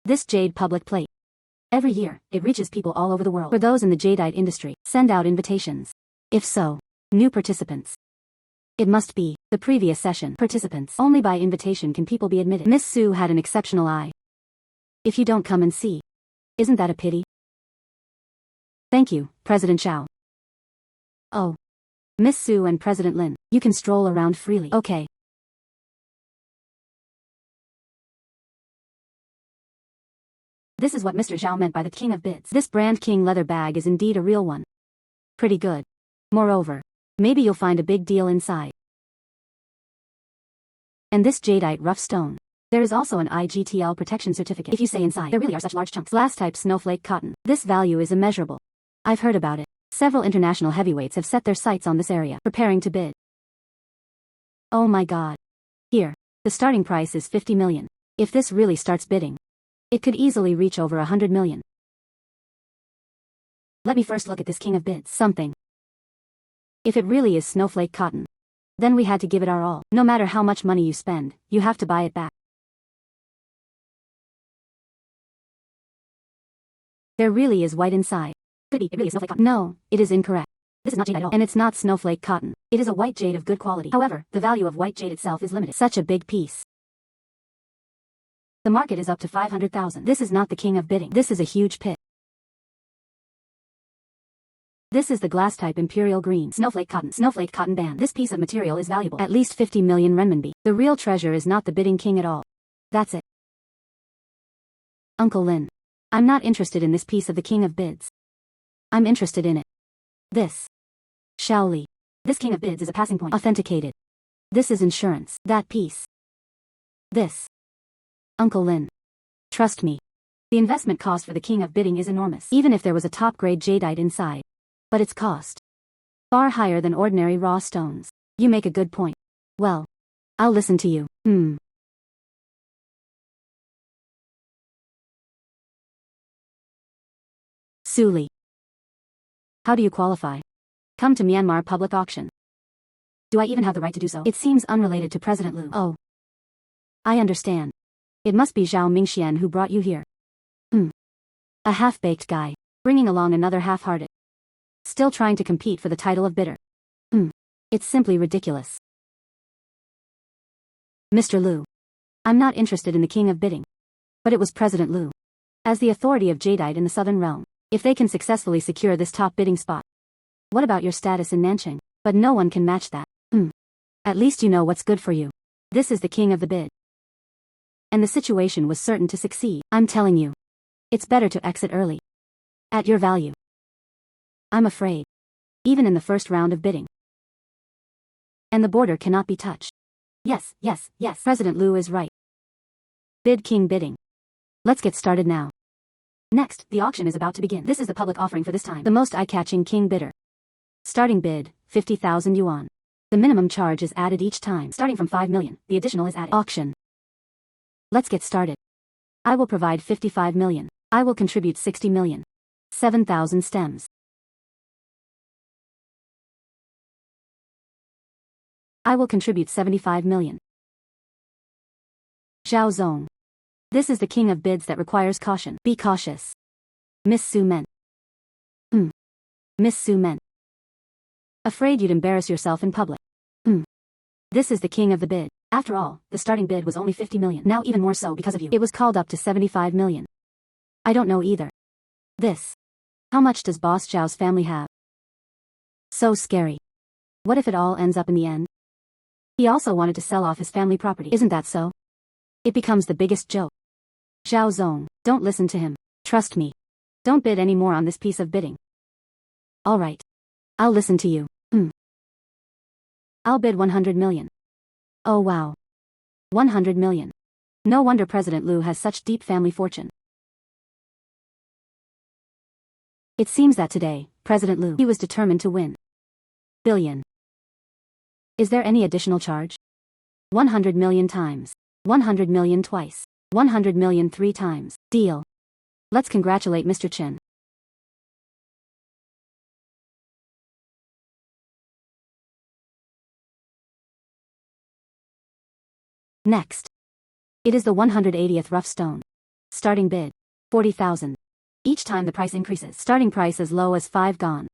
This jade public plate. Every year, it reaches people all over the world. For those in the jadeite industry, send out invitations. If so, new participants. It must be the previous session participants. Only by invitation can people be admitted. Miss Su had an exceptional eye. If you don't come and see, isn't that a pity? Thank you, President Zhao. Oh. Miss Su and President Lin, you can stroll around freely. Okay. This is what Mr. Zhao meant by the king of bids. This brand king leather bag is indeed a real one. Pretty good. Moreover, maybe you'll find a big deal inside. And this jadeite rough stone. There is also an IGTL protection certificate. If you say inside, there really are such large chunks. Glass type snowflake cotton. This value is immeasurable. I've heard about it. Several international heavyweights have set their sights on this area, preparing to bid. Oh my god. Here, the starting price is 50 million. If this really starts bidding, it could easily reach over 100 million. Let me first look at this king of bids. Something. If it really is snowflake cotton, then we had to give it our all. No matter how much money you spend, you have to buy it back. There really is white inside. Could be, it really is snowflake cotton. No, it is incorrect. This is not jade at all. And it's not snowflake cotton. It is a white jade of good quality. However, the value of white jade itself is limited. Such a big piece. The market is up to 500,000. This is not the king of bidding. This is a huge pit. This is the glass type imperial green. Snowflake cotton band. This piece of material is valuable. At least 50 million renminbi. The real treasure is not the bidding king at all. That's it. Uncle Lin. I'm not interested in this piece of the king of bids. I'm interested in it. This. Xiao Li. This king of bids is a passing point. Authenticated. This is insurance. That piece. This. Uncle Lin. Trust me. The investment cost for the king of bidding is enormous. Even if there was a top-grade jadeite inside. But its cost. Far higher than ordinary raw stones. You make a good point. Well. I'll listen to you. Su Li. How do you qualify? Come to Myanmar public auction. Do I even have the right to do so? It seems unrelated to President Liu. Oh. I understand. It must be Zhao Mingxian who brought you here. A half-baked guy, bringing along another half-hearted. Still trying to compete for the title of bidder. It's simply ridiculous. Mr. Liu. I'm not interested in the king of bidding. But it was President Liu. As the authority of jadeite in the southern realm, if they can successfully secure this top bidding spot. What about your status in Nanching? But no one can match that. At least you know what's good for you. This is the king of the bid. And the situation was certain to succeed. I'm telling you. It's better to exit early. At your value. I'm afraid. Even in the first round of bidding. And the border cannot be touched. Yes, President Liu is right. Bid king bidding. Let's get started now. Next, the auction is about to begin. This is the public offering for this time. The most eye-catching king bidder. Starting bid, 50,000 yuan. The minimum charge is added each time. Starting from 5 million, the additional is added. Auction. Let's get started. I will provide 55 million. I will contribute 60 million. 7,000 stems. I will contribute 75 million. Zhao Zong. This is the king of bids that requires caution. Be cautious. Miss Su Men. Miss Su Men. Afraid you'd embarrass yourself in public. This is the king of the bid. After all, the starting bid was only 50 million. Now even more so because of you. It was called up to 75 million. I don't know either. This. How much does Boss Zhao's family have? So scary. What if it all ends up in the end? He also wanted to sell off his family property. Isn't that so? It becomes the biggest joke. Zhao Zong, don't listen to him. Trust me. Don't bid any more on this piece of bidding. All right. I'll listen to you. I'll bid 100 million. Oh wow. 100 million. No wonder President Liu has such deep family fortune. It seems that today, President Liu, he was determined to win. Billion. Is there any additional charge? 100 million times. 100 million twice. 100 million 3 times. Deal. Let's congratulate Mr. Chen. Next. It is the 180th rough stone. Starting bid. 40,000. Each time the price increases. Starting price as low as 5 gone.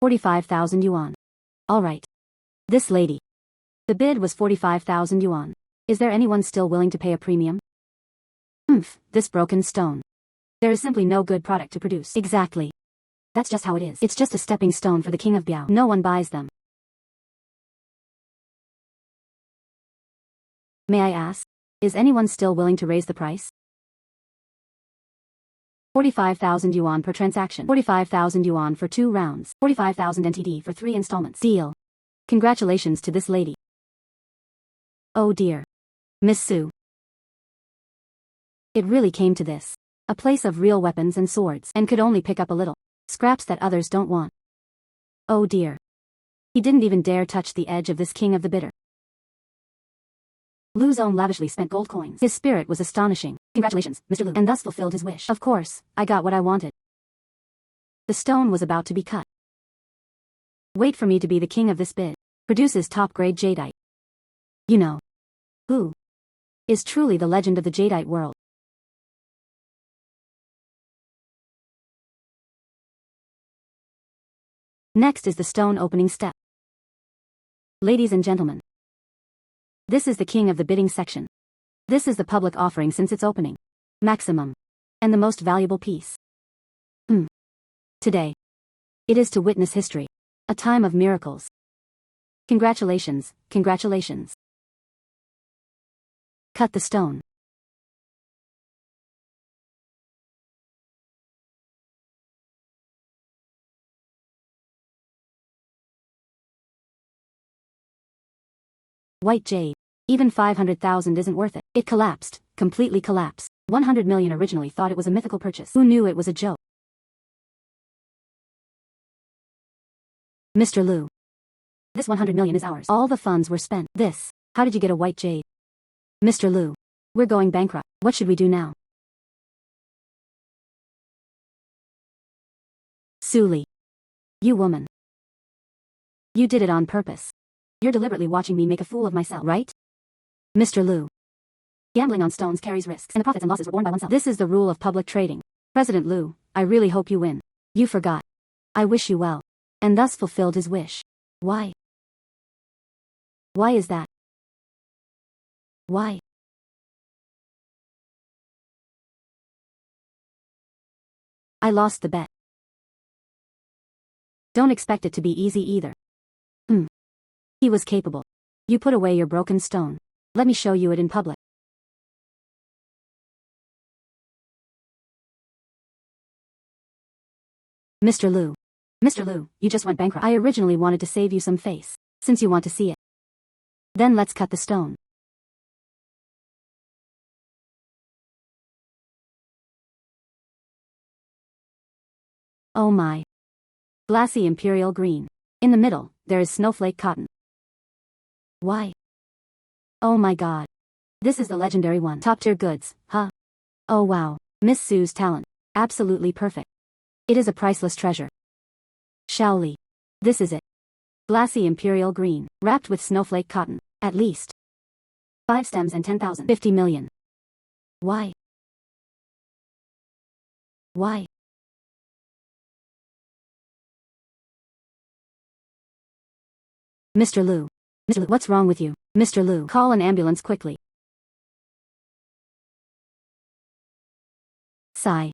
45,000 yuan. Alright. This lady. The bid was 45,000 yuan. Is there anyone still willing to pay a premium? This broken stone. There is simply no good product to produce. Exactly. That's just how it is. It's just a stepping stone for the king of Biao. No one buys them. May I ask, is anyone still willing to raise the price? 45,000 yuan per transaction. 45,000 yuan for 2 rounds. 45,000 NTD for 3 installments. Deal. Congratulations to this lady. Oh dear. Miss Su. It really came to this. A place of real weapons and swords, and could only pick up a little scraps that others don't want. Oh dear. He didn't even dare touch the edge of this king of the bidder. Liu Zong lavishly spent gold coins. His spirit was astonishing. Congratulations, Mr. Liu, and thus fulfilled his wish. Of course, I got what I wanted. The stone was about to be cut. Wait for me to be the king of this bid. Produces top-grade jadeite. You know. Who? Is truly the legend of the jadeite world. Next is the stone opening step. Ladies and gentlemen. This is the king of the bidding section. This is the public offering since its opening. Maximum. And the most valuable piece. Today. It is to witness history. A time of miracles. Congratulations, congratulations. Cut the stone. White jade. Even 500,000 isn't worth it. It collapsed, completely collapsed. 100 million originally thought it was a mythical purchase. Who knew it was a joke? Mr. Liu. This 100 million is ours. All the funds were spent. This. How did you get a white jade? Mr. Liu. We're going bankrupt. What should we do now? Su Li. You woman. You did it on purpose. You're deliberately watching me make a fool of myself, right? Mr. Liu. Gambling on stones carries risks, and the profits and losses were borne by oneself. This is the rule of public trading. President Liu, I really hope you win. You forgot. I wish you well. And thus fulfilled his wish. Why? Why is that? Why? I lost the bet. Don't expect it to be easy either. He was capable. You put away your broken stone. Let me show you it in public. Mr. Liu. Mr. Liu, you just went bankrupt. I originally wanted to save you some face. Since you want to see it. Then let's cut the stone. Oh my. Glassy imperial green. In the middle, there is snowflake cotton. Why? Oh my god. This is the legendary one. Top tier goods, huh? Oh wow. Miss Sue's talent. Absolutely perfect. It is a priceless treasure. Shaoli. This is it. Glassy imperial green, wrapped with snowflake cotton. At least 5 stems and 10,000. 50 million. Why? Why? Mr. Liu. Mr. Liu, what's wrong with you? Mr. Liu, call an ambulance quickly. Sigh.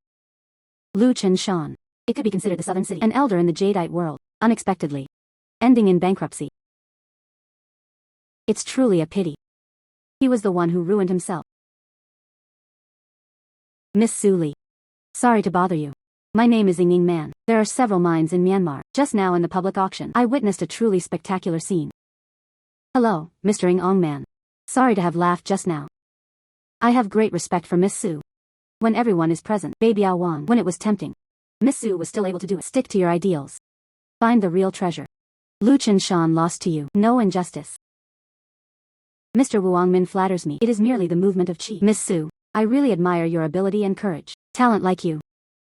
Liu Chen-shan. It could be considered the southern city. An elder in the jadeite world, unexpectedly ending in bankruptcy. It's truly a pity. He was the one who ruined himself. Miss Su Li. Sorry to bother you. My name is Ying Man. There are several mines in Myanmar. Just now in the public auction, I witnessed a truly spectacular scene. Hello, Mr. Ong Man. Sorry to have laughed just now. I have great respect for Miss Su. When everyone is present, Baby Ao Wang, when it was tempting, Miss Su was still able to do it. Stick to your ideals. Find the real treasure. Liu Chen-shan lost to you. No injustice. Mr. Wuangmin flatters me. It is merely the movement of chi. Miss Su, I really admire your ability and courage. Talent like you.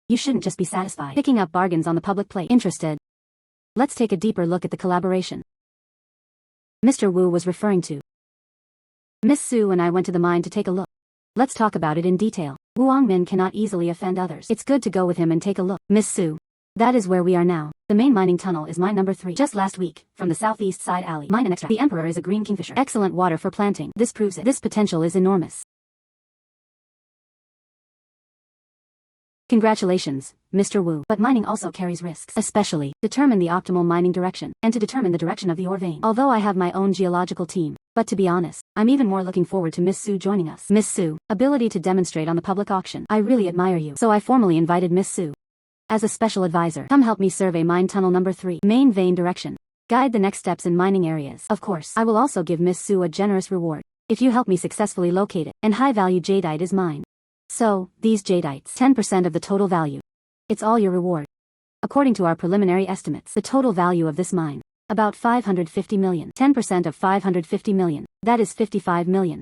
You shouldn't just be satisfied picking up bargains on the public plate. Interested? Let's take a deeper look at the collaboration Mr. Wu was referring to. Miss Su and I went to the mine to take a look. Let's talk about it in detail. Wuangmin cannot easily offend others. It's good to go with him and take a look. Miss Su. That is where we are now. The main mining tunnel is mine number 3. Just last week, from the southeast side alley. Mine and extract. The Emperor is a green kingfisher. Excellent water for planting. This proves it. This potential is enormous. Congratulations, Mr. Wu. But mining also carries risks. Especially, determine the optimal mining direction, and to determine the direction of the ore vein. Although I have my own geological team, but to be honest, I'm even more looking forward to Miss Su joining us. Miss Su, ability to demonstrate on the public auction. I really admire you. So I formally invited Miss Su as a special advisor. Come help me survey mine tunnel number 3. Main vein direction. Guide the next steps in mining areas. Of course, I will also give Miss Su a generous reward if you help me successfully locate it, and high-value jadeite is mine. So, these jadeites, 10% of the total value. It's all your reward. According to our preliminary estimates, the total value of this mine, about 550 million. 10% of 550 million, that is 55 million.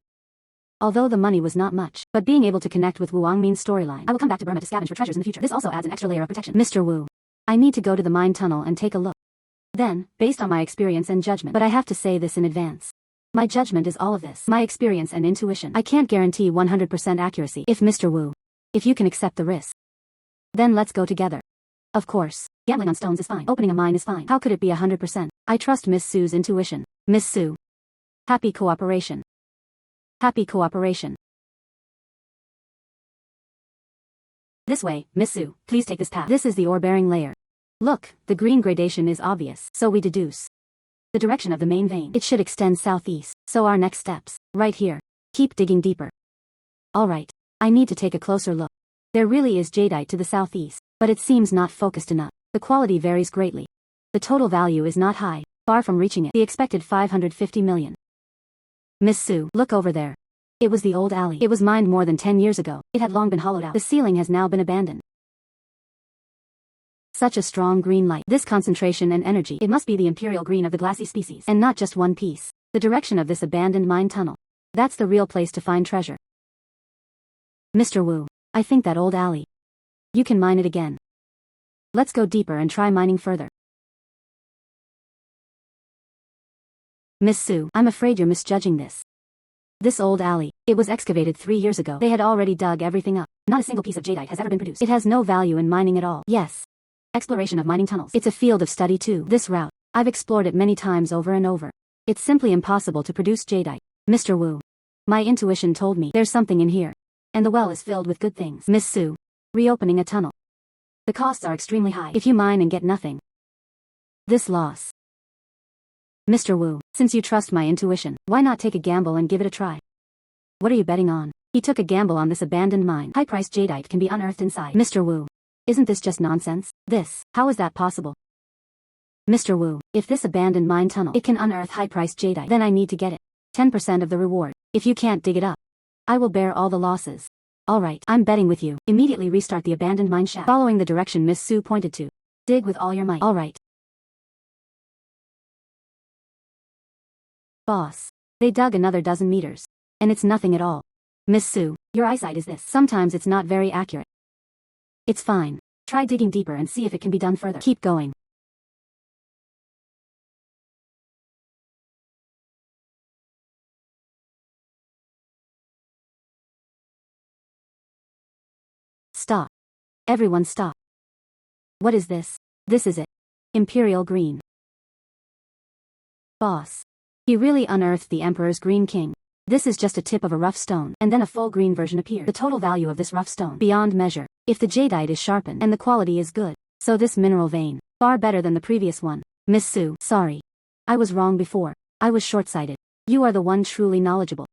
Although the money was not much, but being able to connect with Wuangmin's storyline, I will come back to Burma to scavenge for treasures in the future. This also adds an extra layer of protection. Mr. Wu, I need to go to the mine tunnel and take a look. Then, based on my experience and judgment, but I have to say this in advance. My judgment is all of this. My experience and intuition. I can't guarantee 100% accuracy. If Mr. Wu, if you can accept the risk, then let's go together. Of course, gambling on stones is fine. Opening a mine is fine. How could it be 100%? I trust Miss Su's intuition. Miss Su. Happy cooperation. Happy cooperation. This way, Miss Su, please take this path. This is the ore-bearing layer. Look, the green gradation is obvious, so we deduce the direction of the main vein. It should extend southeast, so our next steps, right here. Keep digging deeper. Alright, I need to take a closer look. There really is jadeite to the southeast, but it seems not focused enough. The quality varies greatly. The total value is not high, far from reaching it. The expected 550 million. Miss Su, look over there. It was the old alley. It was mined more than 10 years ago. It had long been hollowed out. The ceiling has now been abandoned. Such a strong green light. This concentration and energy. It must be the imperial green of the glassy species. And not just one piece. The direction of this abandoned mine tunnel. That's the real place to find treasure. Mr. Wu, I think that old alley. You can mine it again. Let's go deeper and try mining further. Miss Su, I'm afraid you're misjudging this. This old alley, it was excavated 3 years ago. They had already dug everything up. Not a single piece of jadeite has ever been produced. It has no value in mining at all. Yes. Exploration of mining tunnels. It's a field of study too. This route, I've explored it many times over and over. It's simply impossible to produce jadeite. Mr. Wu. My intuition told me there's something in here. And the well is filled with good things. Miss Su. Reopening a tunnel. The costs are extremely high. If you mine and get nothing. This loss. Mr. Wu, since you trust my intuition, why not take a gamble and give it a try? What are you betting on? He took a gamble on this abandoned mine. High-priced jadeite can be unearthed inside. Mr. Wu. Isn't this just nonsense? How is that possible? Mr. Wu, if this abandoned mine tunnel, it can unearth high-priced jadeite, then I need to get it. 10% of the reward. If you can't dig it up, I will bear all the losses. Alright, I'm betting with you. Immediately restart the abandoned mine shaft. Following the direction Miss Su pointed to, Dig with all your might. All right. Boss. They dug another dozen meters. And it's nothing at all. Miss Sue, your eyesight is this. Sometimes it's not very accurate. It's fine. Try digging deeper and see if it can be done further. Keep going. Stop. Everyone stop. What is this? This is it. Imperial green. Boss. He really unearthed the Emperor's green king. This is just a tip of a rough stone, and then a full green version appeared. The total value of this rough stone, beyond measure. If the jadeite is sharpened, and the quality is good, so this mineral vein, far better than the previous one. Miss Sue, sorry. I was wrong before. I was short-sighted. You are the one truly knowledgeable.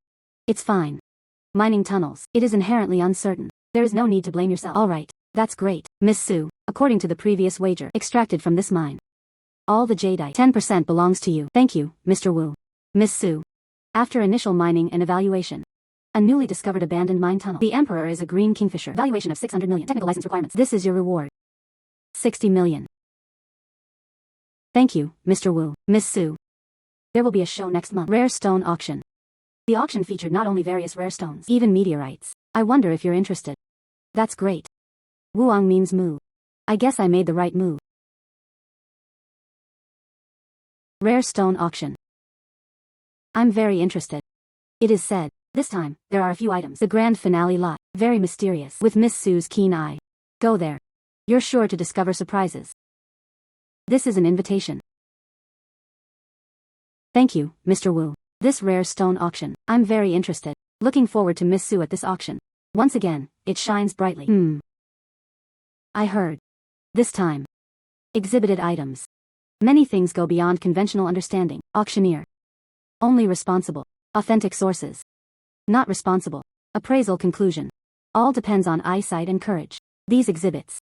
It's fine. Mining tunnels, it is inherently uncertain. There is no need to blame yourself. Alright, that's great. Miss Sue, according to the previous wager, extracted from this mine. All the jadeite, 10% belongs to you. Thank you, Mr. Wu. Miss Sue. After initial mining and evaluation. A newly discovered abandoned mine tunnel. The Emperor is a green kingfisher. Valuation of 600 million. Technical license requirements. This is your reward. 60 million. Thank you, Mr. Wu. Miss Sue. There will be a show next month. Rare stone auction. The auction featured not only various rare stones, even meteorites. I wonder if you're interested. That's great. Wuang means moo. I guess I made the right move. Rare stone auction. I'm very interested. It is said, this time, there are a few items. The grand finale lot, very mysterious, with Miss Sue's keen eye. Go there. You're sure to discover surprises. This is an invitation. Thank you, Mr. Wu. This rare stone auction, I'm very interested. Looking forward to Miss Sue at this auction. Once again, it shines brightly. I heard. This time. Exhibited items. Many things go beyond conventional understanding. Auctioneer. Only responsible. Authentic sources. Not responsible. Appraisal conclusion. All depends on eyesight and courage. These exhibits.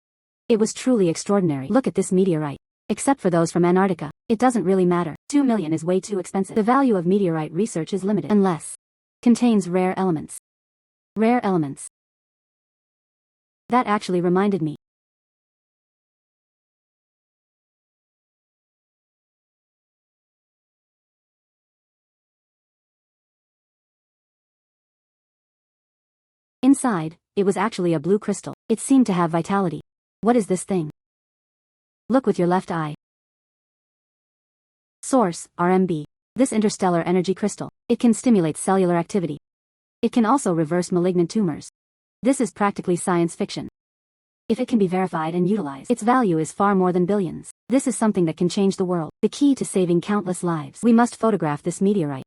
It was truly extraordinary. Look at this meteorite. Except for those from Antarctica, it doesn't really matter. 2 million is way too expensive. The value of meteorite research is limited unless contains rare elements. Rare elements. That actually reminded me. Inside, it was actually a blue crystal. It seemed to have vitality. What is this thing? Look with your left eye. Source, RMB. This interstellar energy crystal. It can stimulate cellular activity. It can also reverse malignant tumors. This is practically science fiction. If it can be verified and utilized, its value is far more than billions. This is something that can change the world. The key to saving countless lives. We must photograph this meteorite.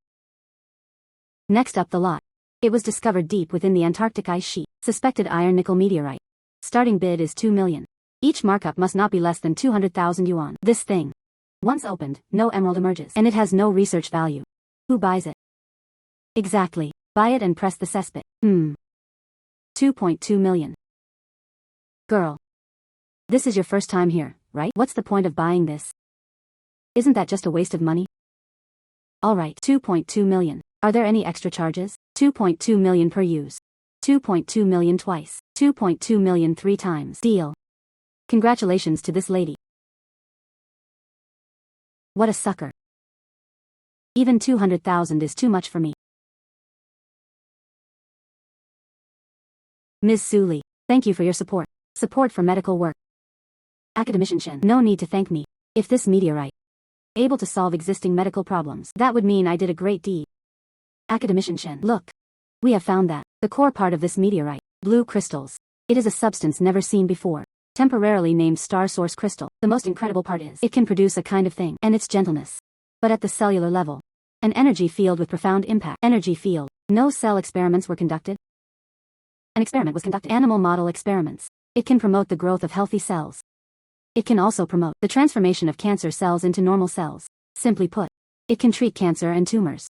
Next up the lot. It was discovered deep within the Antarctic ice sheet. Suspected iron-nickel meteorite. Starting bid is 2 million. Each markup must not be less than 200,000 yuan. This thing. Once opened, no emerald emerges. And it has no research value. Who buys it? Exactly. Buy it and press the cesspit. 2.2 million. Girl. This is your first time here, right? What's the point of buying this? Isn't that just a waste of money? Alright, 2.2 million. Are there any extra charges? 2.2 million per use. 2.2 million twice. 2.2 million 3 times. Deal. Congratulations to this lady. What a sucker. Even 200,000 is too much for me. Ms. Suli, thank you for your support. Support for medical work. Academician Shen, no need to thank me. If this meteorite able to solve existing medical problems, that would mean I did a great deed. Academician Shen, look. We have found that the core part of this meteorite, blue crystals. It is a substance never seen before. Temporarily named star source crystal. The most incredible part is, it can produce a kind of thing, and its gentleness. But at the cellular level. An energy field with profound impact. Energy field. No cell experiments were conducted. An experiment was conducted. Animal model experiments. It can promote the growth of healthy cells. It can also promote the transformation of cancer cells into normal cells. Simply put, it can treat cancer and tumors.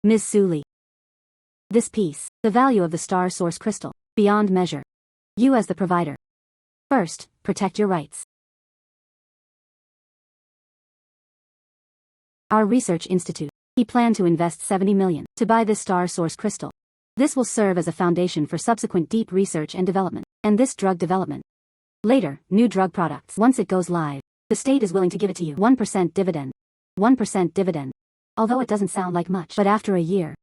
Ms. Suli. This piece, the value of the star source crystal, beyond measure. You as the provider. First, protect your rights. Our research institute. He planned to invest 70 million to buy this star source crystal. This will serve as a foundation for subsequent deep research and development. And this drug development. Later, new drug products. Once it goes live, the state is willing to give it to you. 1% dividend. 1% dividend. Although it doesn't sound like much, but after a year,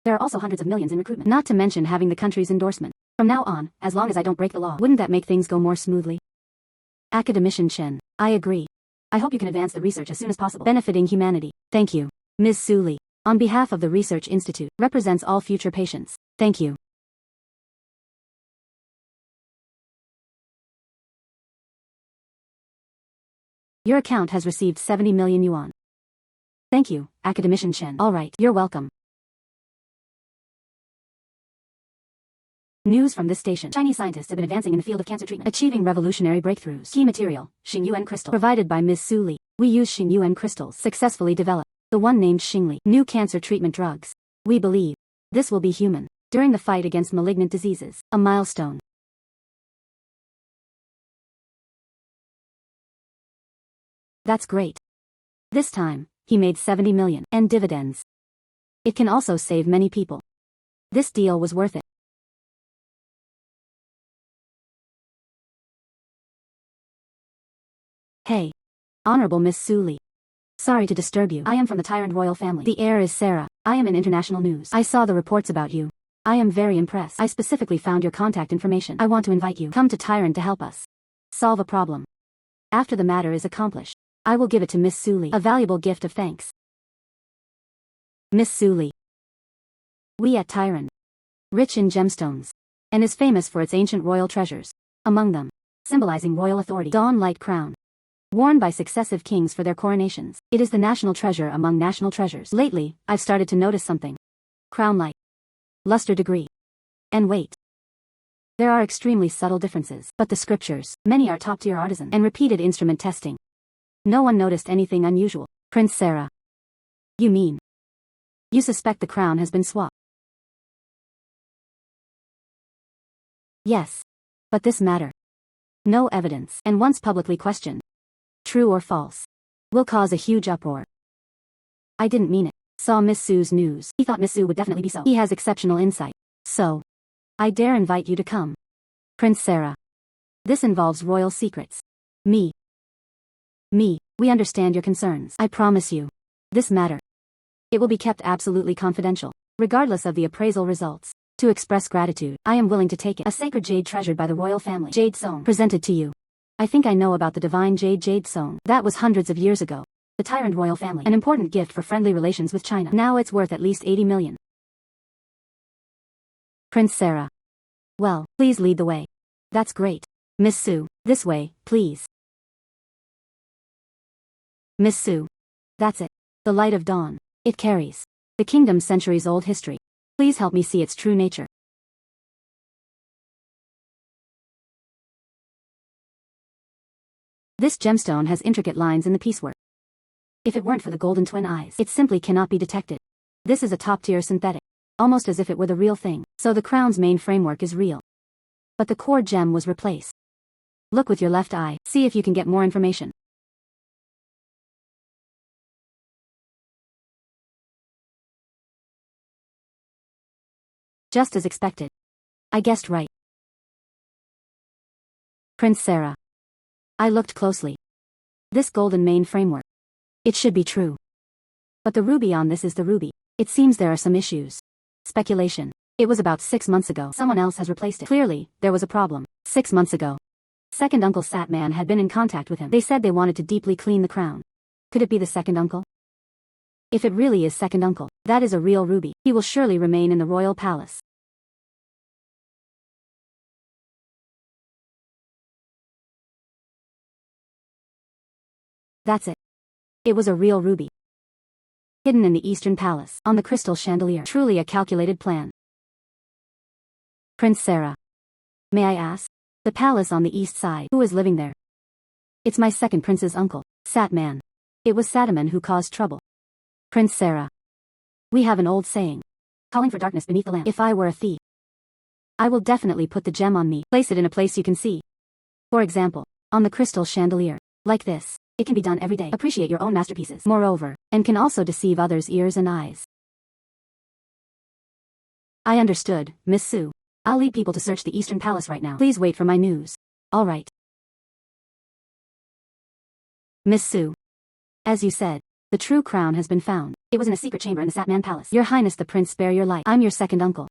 there are also hundreds of millions in recruitment. Not to mention having the country's endorsement. From now on, as long as I don't break the law, wouldn't that make things go more smoothly? Academician Chen. I agree. I hope you can advance the research as soon as possible, benefiting humanity. Thank you. Ms. Su Li, on behalf of the Research Institute, represents all future patients. Thank you. Your account has received 70 million yuan. Thank you, Academician Chen. All right, you're welcome. News from this station. Chinese scientists have been advancing in the field of cancer treatment, achieving revolutionary breakthroughs. Key material, Xingyuan crystal. Provided by Ms. Su Li. We use Xingyuan crystals. Successfully developed. The one named Xingli. New cancer treatment drugs. We believe this will be human. During the fight against malignant diseases. A milestone. That's great. This time, he made 70 million and dividends. It can also save many people. This deal was worth it. Hey. Honorable Miss Su Li. Sorry to disturb you. I am from the Tyrant royal family. The heir is Sarah. I am in international news. I saw the reports about you. I am very impressed. I specifically found your contact information. I want to invite you. Come to Tyrant to help us solve a problem. After the matter is accomplished, I will give it to Miss Su Li, a valuable gift of thanks. Miss Su Li. We at Tyrant, rich in gemstones, and is famous for its ancient royal treasures. Among them, symbolizing royal authority, dawn light crown. Worn by successive kings for their coronations. It is the national treasure among national treasures. Lately, I've started to notice something. Crown light, luster degree, and weight. There are extremely subtle differences, but the scriptures, many are top-tier artisan and repeated instrument testing. No one noticed anything unusual. Prince Sarah. You mean? You suspect the crown has been swapped? Yes. But this matter. No evidence, and once publicly questioned, true or false, will cause a huge uproar. I didn't mean it. Saw Miss Su's news. He thought Miss Su would definitely be so. He has exceptional insight. So, I dare invite you to come. Prince Sarah. This involves royal secrets. Me, we understand your concerns. I promise you. This matter. It will be kept absolutely confidential, regardless of the appraisal results. To express gratitude, I am willing to take it. A sacred jade treasured by the royal family. Jade Song. Presented to you. I think I know about the divine jade Song. That was hundreds of years ago. The Tyrant royal family. An important gift for friendly relations with China. Now it's worth at least 80 million. Prince Sarah. Well, please lead the way. That's great. Miss Su, this way, please. Miss Su. That's it. The light of dawn. It carries the kingdom's centuries-old history. Please help me see its true nature. This gemstone has intricate lines in the piecework. If it weren't for the golden twin eyes, it simply cannot be detected. This is a top-tier synthetic, almost as if it were the real thing. So the crown's main framework is real. But the core gem was replaced. Look with your left eye, see if you can get more information. Just as expected. I guessed right. Prince Sarah. I looked closely. This golden main framework. It should be true. But the ruby on this is the ruby. It seems there are some issues. Speculation. It was about 6 months ago. Someone else has replaced it. Clearly, there was a problem. 6 months ago. Second uncle Satman had been in contact with him. They said they wanted to deeply clean the crown. Could it be the second uncle? If it really is second uncle, that is a real ruby. He will surely remain in the royal palace. That's it. It was a real ruby. Hidden in the Eastern Palace, on the crystal chandelier. Truly a calculated plan. Prince Sarah. May I ask? The palace on the east side. Who is living there? It's my second prince's uncle, Satman. It was Sataman who caused trouble. Prince Sarah. We have an old saying. Calling for darkness beneath the lamp. If I were a thief, I will definitely put the gem on me. Place it in a place you can see. For example, on the crystal chandelier. Like this. It can be done every day. Appreciate your own masterpieces. Moreover, and can also deceive others' ears and eyes. I understood, Miss Su. I'll lead people to search the Eastern Palace right now. Please wait for my news. All right. Miss Sue. As you said, the true crown has been found. It was in a secret chamber in the Satman Palace. Your Highness the Prince, spare your life. I'm your second uncle.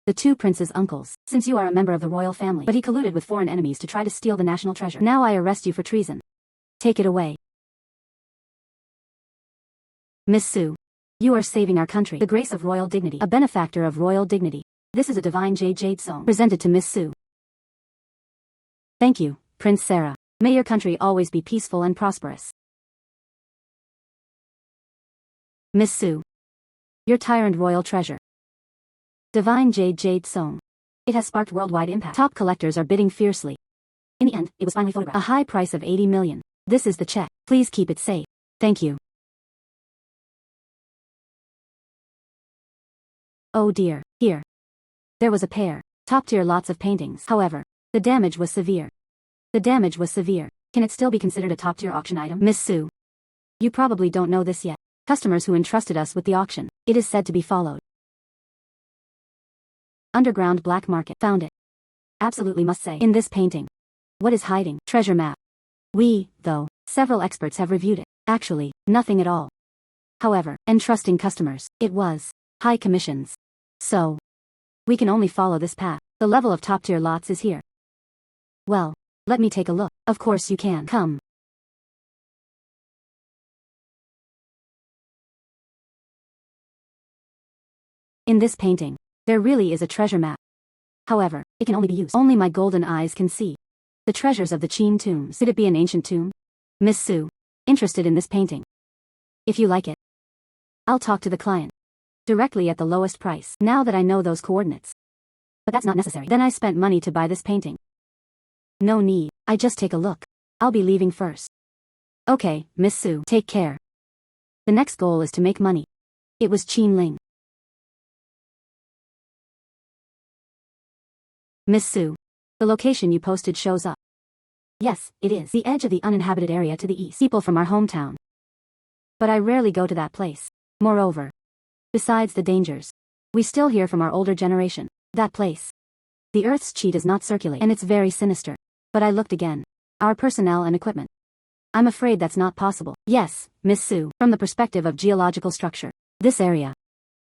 The two princes' uncles, since you are a member of the royal family. But he colluded with foreign enemies to try to steal the national treasure. Now I arrest you for treason. Take it away. Miss Sue. You are saving our country. The grace of royal dignity. A benefactor of royal dignity. This is a divine jade stone presented to Miss Sue. Thank you, Prince Sarah. May your country always be peaceful and prosperous. Miss Sue. Your tyrant royal treasure. Divine jade stone. It has sparked worldwide impact. Top collectors are bidding fiercely. In the end, it was finally photographed. A high price of 80 million. This is the check. Please keep it safe. Thank you. Oh dear, here. There was a pair. Top-tier lots of paintings. However, the damage was severe. Can it still be considered a top-tier auction item? Miss Sue. You probably don't know this yet. Customers who entrusted us with the auction. It is said to be followed. Underground black market. Found it. Absolutely must say. In this painting. What is hiding? Treasure map. Though, several experts have reviewed it. Actually, nothing at all. However, entrusting customers. It was. High commissions. So. We can only follow this path. The level of top-tier lots is here. Well, let me take a look. Of course you can. Come. In this painting, there really is a treasure map. However, it can only be used. Only my golden eyes can see. The treasures of the Qin tombs. Could it be an ancient tomb? Miss Sue. Interested in this painting? If you like it, I'll talk to the client. Directly at the lowest price. Now that I know those coordinates. But that's not necessary. Then I spent money to buy this painting. No need. I just take a look. I'll be leaving first. Okay, Miss Sue. Take care. The next goal is to make money. It was Qin Ling. Miss Sue. The location you posted shows up. Yes, it is. The edge of the uninhabited area to the east. People from our hometown. But I rarely go to that place. Moreover. Besides the dangers. We still hear from our older generation. That place. The Earth's chi does not circulate and it's very sinister. But I looked again. Our personnel and equipment. I'm afraid that's not possible. Yes, Miss Sue. From the perspective of geological structure. This area.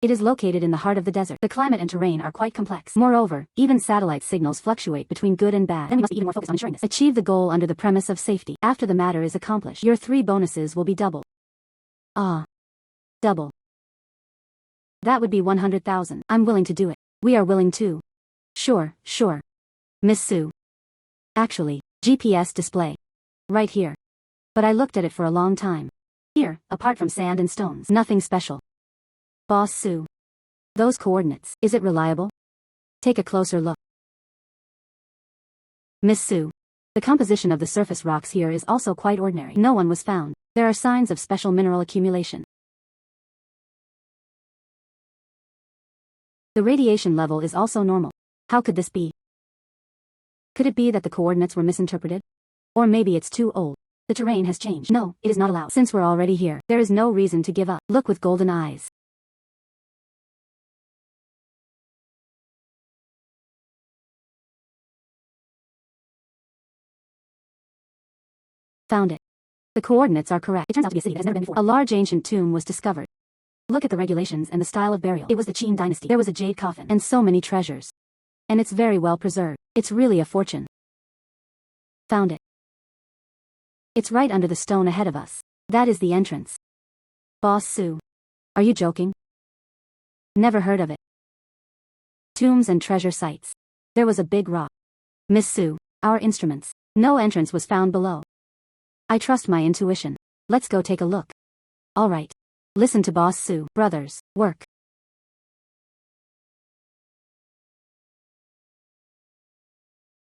It is located in the heart of the desert. The climate and terrain are quite complex. Moreover, even satellite signals fluctuate between good and bad. Then we must be even more focused on ensuring this. Achieve the goal under the premise of safety. After the matter is accomplished, your 3 bonuses will be double. Double. That would be 100,000. I'm willing to do it. We are willing too. Sure. Miss Sue. Actually, GPS display. Right here. But I looked at it for a long time. Here, apart from sand and stones, nothing special. Boss Sue. Those coordinates, is it reliable? Take a closer look. Miss Sue. The composition of the surface rocks here is also quite ordinary. No one was found. There are signs of special mineral accumulation. The radiation level is also normal. How could this be? Could it be that the coordinates were misinterpreted? Or maybe it's too old. The terrain has changed. No, it is not allowed. Since we're already here, there is no reason to give up. Look with golden eyes. Found it. The coordinates are correct. It turns out to be a city that has never been before. A large ancient tomb was discovered. Look at the regulations and the style of burial. It was the Qin dynasty. There was a jade coffin and so many treasures. And it's very well preserved. It's really a fortune. Found it. It's right under the stone ahead of us. That is the entrance. Boss Sue. Are you joking? Never heard of it. Tombs and treasure sites. There was a big rock. Miss Sue. Our instruments. No entrance was found below. I trust my intuition. Let's go take a look. All right. Listen to Boss Sue. Brothers, work.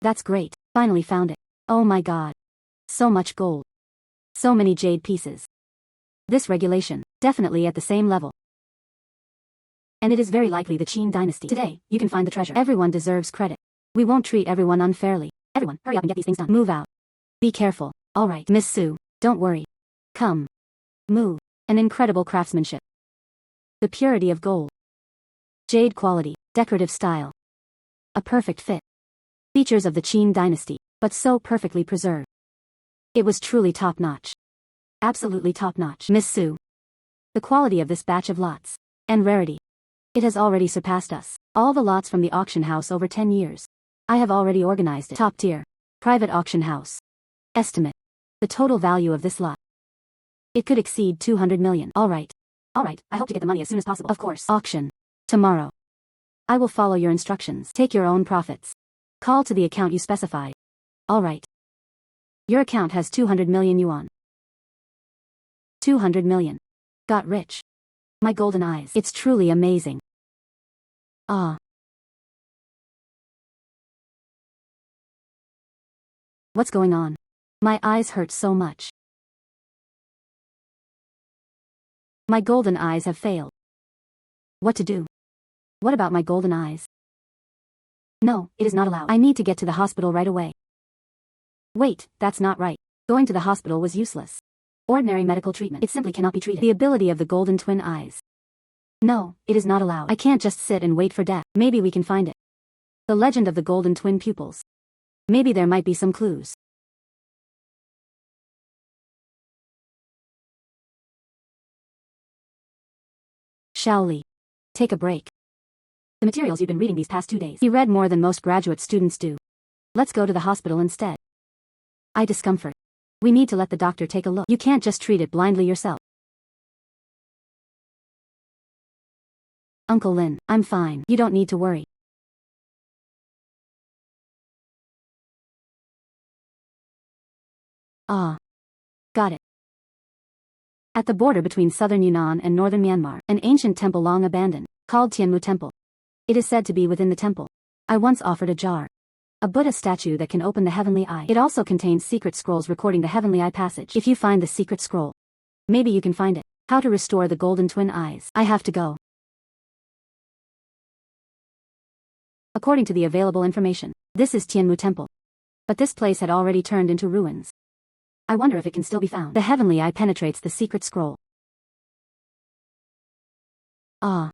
That's great. Finally found it. Oh my god. So much gold. So many jade pieces. This regulation, definitely at the same level. And it is very likely the Qin dynasty. Today, you can find the treasure. Everyone deserves credit. We won't treat everyone unfairly. Everyone, hurry up and get these things done. Move out. Be careful. All right, Miss Sue, don't worry. Come. Move. An incredible craftsmanship. The purity of gold. Jade quality, decorative style. A perfect fit. Features of the Qin dynasty, but so perfectly preserved. It was truly top-notch. Absolutely top-notch. Miss Sue. The quality of this batch of lots. And rarity. It has already surpassed us. All the lots from the auction house over 10 years. I have already organized it. Top tier. Private auction house. Estimate. The total value of this lot. It could exceed 200 million. Alright. Alright, I hope to get the money as soon as possible. Of course. Auction. Tomorrow. I will follow your instructions. Take your own profits. Call to the account you specify. Alright. Your account has 200 million yuan. 200 million. Got rich. My golden eyes. It's truly amazing. Ah. What's going on? My eyes hurt so much. My golden eyes have failed. What to do? What about my golden eyes? No, it is not allowed. I need to get to the hospital right away. Wait, that's not right. Going to the hospital was useless. Ordinary medical treatment. It simply cannot be treated. The ability of the golden twin eyes. No, it is not allowed. I can't just sit and wait for death. Maybe we can find it. The legend of the golden twin pupils. Maybe there might be some clues. Shaoli. Take a break. The materials you've been reading these past 2 days. He read more than most graduate students do. Let's go to the hospital instead. Eye discomfort. We need to let the doctor take a look. You can't just treat it blindly yourself. Uncle Lin, I'm fine. You don't need to worry. Ah. Got it. At the border between southern Yunnan and northern Myanmar, an ancient temple long abandoned, called Tianmu Temple. It is said to be within the temple. I once offered a jar. A Buddha statue that can open the heavenly eye. It also contains secret scrolls recording the heavenly eye passage. If you find the secret scroll, maybe you can find it. How to restore the golden twin eyes. I have to go. According to the available information, this is Tianmu Temple. But this place had already turned into ruins. I wonder if it can still be found. The heavenly eye penetrates the secret scroll. Ah.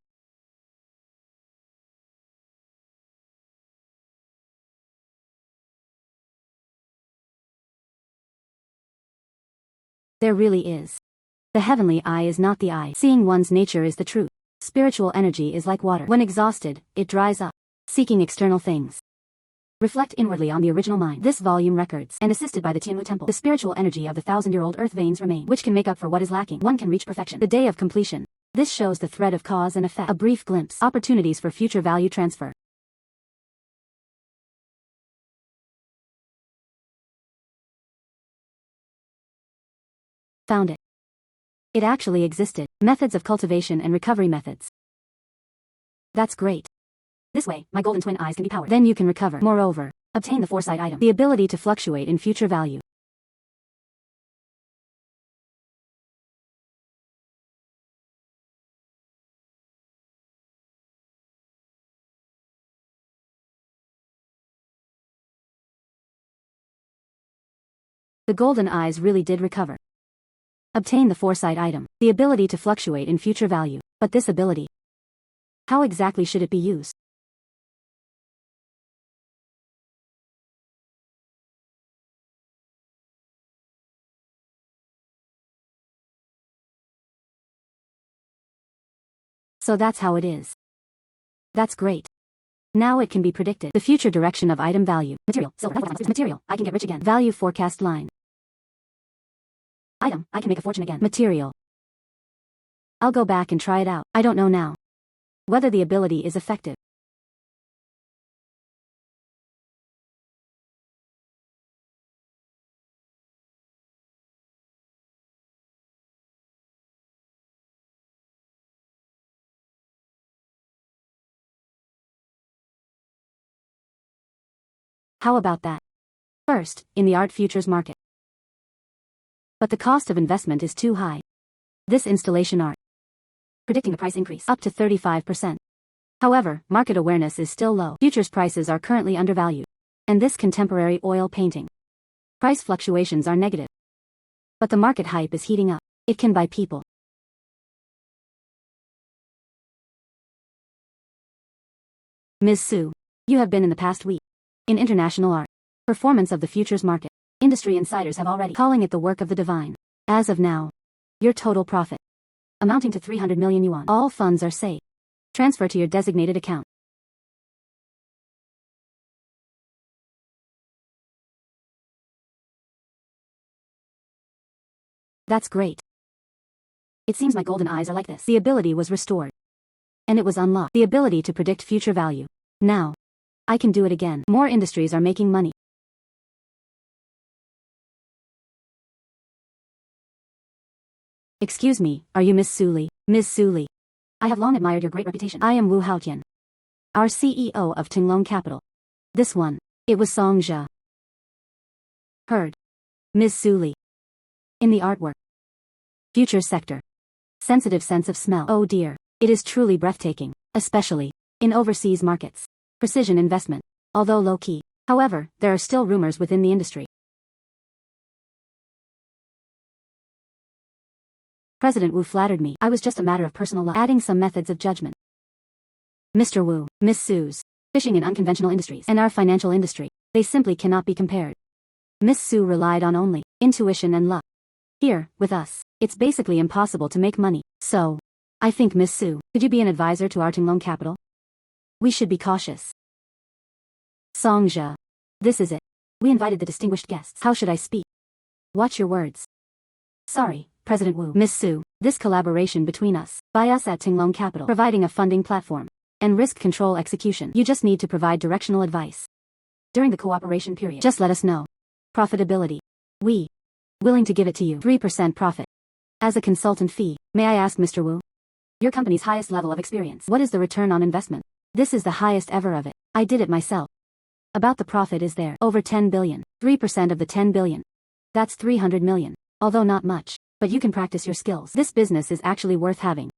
There really is. The heavenly eye is not the eye. Seeing one's nature is the truth. Spiritual energy is like water. When exhausted, it dries up. Seeking external things. Reflect inwardly on the original mind. This volume records, and assisted by the Tianmu Temple, the spiritual energy of the 1,000-year-old earth veins remain, which can make up for what is lacking. One can reach perfection. The day of completion. This shows the thread of cause and effect. A brief glimpse. Opportunities for future value transfer. Found it. It actually existed. Methods of cultivation and recovery methods. That's great. This way, my golden twin eyes can be powered. Then you can recover. Moreover, obtain the foresight item. The ability to fluctuate in future value. The golden eyes really did recover. Obtain the foresight item. The ability to fluctuate in future value. But this ability, how exactly should it be used? So that's how it is. That's great. Now it can be predicted. The future direction of item value. Material, silver, material, I can get rich again. Value forecast line. Item, I can make a fortune again. Material. I'll go back and try it out. I don't know now whether the ability is effective. How about that? First, in the art futures market. But the cost of investment is too high. This installation art. Predicting a price increase up to 35%. However, market awareness is still low. Futures prices are currently undervalued. And this contemporary oil painting. Price fluctuations are negative. But the market hype is heating up. It can buy people. Ms. Su, you have been in the past week in international art performance of the futures market. Industry insiders have already calling it the work of the divine. As of now, your total profit, amounting to 300 million yuan. All funds are safe. Transfer to your designated account. That's great. It seems my golden eyes are like this. The ability was restored. And it was unlocked. The ability to predict future value. Now, I can do it again. More industries are making money. Excuse me, are you Miss Su Li? Miss Su Li. I have long admired your great reputation. I am Wu Haotian, our CEO of Tinglong Capital. This one, it was Song Jia. Heard. Miss Su Li. In the artwork. Future sector. Sensitive sense of smell. Oh dear, it is truly breathtaking, especially in overseas markets. Precision investment, although low-key. However, there are still rumors within the industry. President Wu flattered me. I was just a matter of personal luck, adding some methods of judgment. Mr. Wu, Miss Su's, fishing in unconventional industries, and our financial industry, they simply cannot be compared. Miss Su relied on only intuition and luck. Here, with us, it's basically impossible to make money. So, I think Miss Su, could you be an advisor to our Tinglong Capital? We should be cautious. Song Jia. This is it. We invited the distinguished guests. How should I speak? Watch your words. Sorry, President Wu. Miss Su, this collaboration between us, by us at Tinglong Capital, providing a funding platform, and risk control execution. You just need to provide directional advice. During the cooperation period, just let us know. Profitability. We. Willing to give it to you. 3% profit. As a consultant fee, may I ask Mr. Wu? Your company's highest level of experience. What is the return on investment? This is the highest ever of it. I did it myself. About the profit is there. Over 10 billion. 3% of the 10 billion. That's 300 million. Although not much, but you can practice your skills. This business is actually worth having.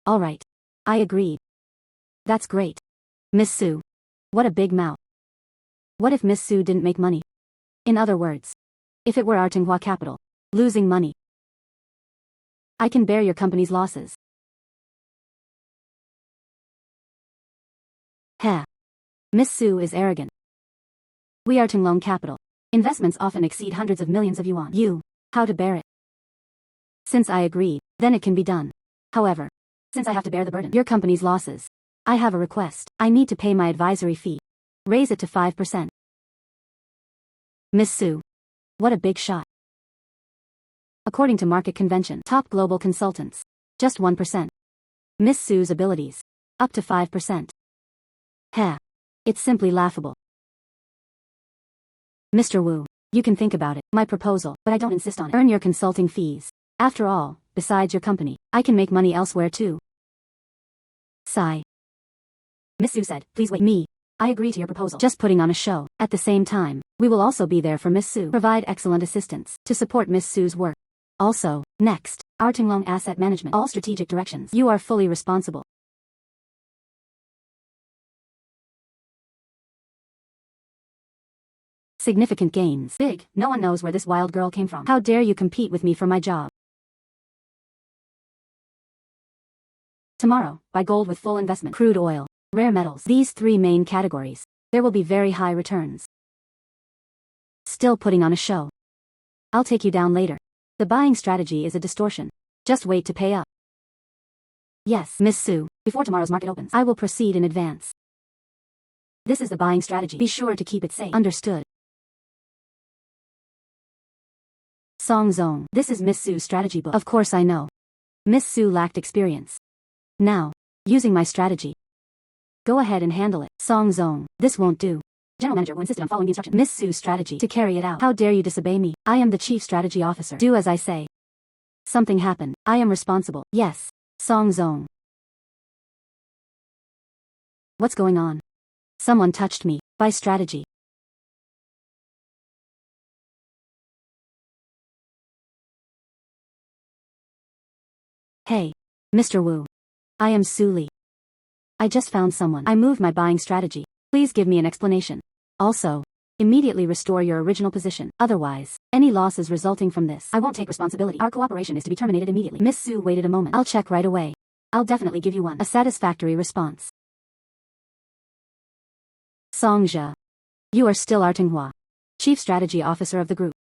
Alright. I agreed. That's great. Miss Su. What a big mouth. What if Miss Su didn't make money? In other words, if it were our Tinghua Capital, losing money. I can bear your company's losses. Heh. Miss Su is arrogant. We are Tinglong Capital. Investments often exceed hundreds of millions of yuan. You, how to bear it? Since I agreed, then it can be done. However, since I have to bear the burden, your company's losses, I have a request. I need to pay my advisory fee. Raise it to 5%. Miss Su. What a big shot. According to market convention, top global consultants, just 1%. Miss Su's abilities, up to 5%. Heh. It's simply laughable. Mr. Wu, you can think about it, my proposal, but I don't insist on it. Earn your consulting fees. After all, besides your company, I can make money elsewhere too. Sigh. Miss Su said, please wait. Me. I agree to your proposal. Just putting on a show. At the same time, we will also be there for Miss Su. Provide excellent assistance to support Miss Su's work. Also, next, our Tinglong Asset Management. All strategic directions. You are fully responsible. Significant gains. Big. No one knows where this wild girl came from. How dare you compete with me for my job? Tomorrow, buy gold with full investment. Crude oil. Rare metals. These three main categories. There will be very high returns. Still putting on a show. I'll take you down later. The buying strategy is a distortion. Just wait to pay up. Yes, Miss Su, before tomorrow's market opens, I will proceed in advance. This is the buying strategy. Be sure to keep it safe. Understood. Song Zong. This is Miss Su's strategy book. Of course I know. Miss Su lacked experience. Now, using my strategy. Go ahead and handle it. Song Zong. This won't do. General manager who insisted on following the instructions. Miss Su's strategy to carry it out. How dare you disobey me? I am the chief strategy officer. Do as I say. Something happened. I am responsible. Yes. Song Zong. What's going on? Someone touched me. By strategy. Hey. Mr. Wu. I am Su Li. I just found someone. I moved my buying strategy. Please give me an explanation. Also, immediately restore your original position. Otherwise, any losses resulting from this, I won't take responsibility. Our cooperation is to be terminated immediately. Miss Su waited a moment. I'll check right away. I'll definitely give you one. A satisfactory response. Song Jia. You are still our Tinghua Chief Strategy Officer of the group.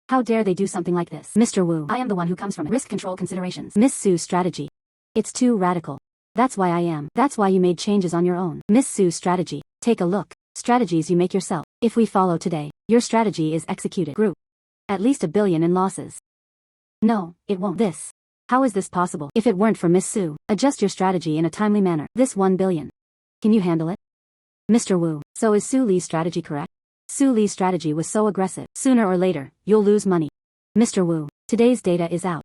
How dare they do something like this? Mr. Wu, I am the one who comes from risk control considerations. Miss Su's strategy. It's too radical. That's why I am. That's why you made changes on your own. Miss Su's strategy. Take a look. Strategies you make yourself. If we follow today, your strategy is executed. Group. At least $1 billion in losses. No, it won't. This. How is this possible? If it weren't for Miss Su, adjust your strategy in a timely manner. This $1 billion. Can you handle it? Mr. Wu, so is Su Li's strategy correct? Su Li's strategy was so aggressive. Sooner or later, you'll lose money. Mr. Wu, today's data is out.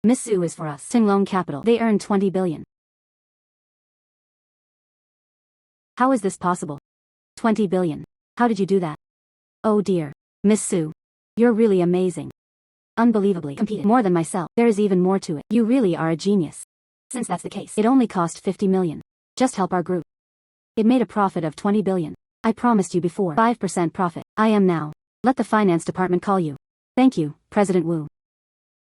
Miss Su is for us. Tinglong Capital. They earned $20 billion. How is this possible? $20 billion. How did you do that? Oh dear. Miss Su. You're really amazing. Unbelievably competed more than myself. There is even more to it. You really are a genius. Since that's the case, it only cost $50 million. Just help our group. It made a profit of $20 billion. I promised you before. 5% profit. I am now. Let the finance department call you. Thank you, President Wu.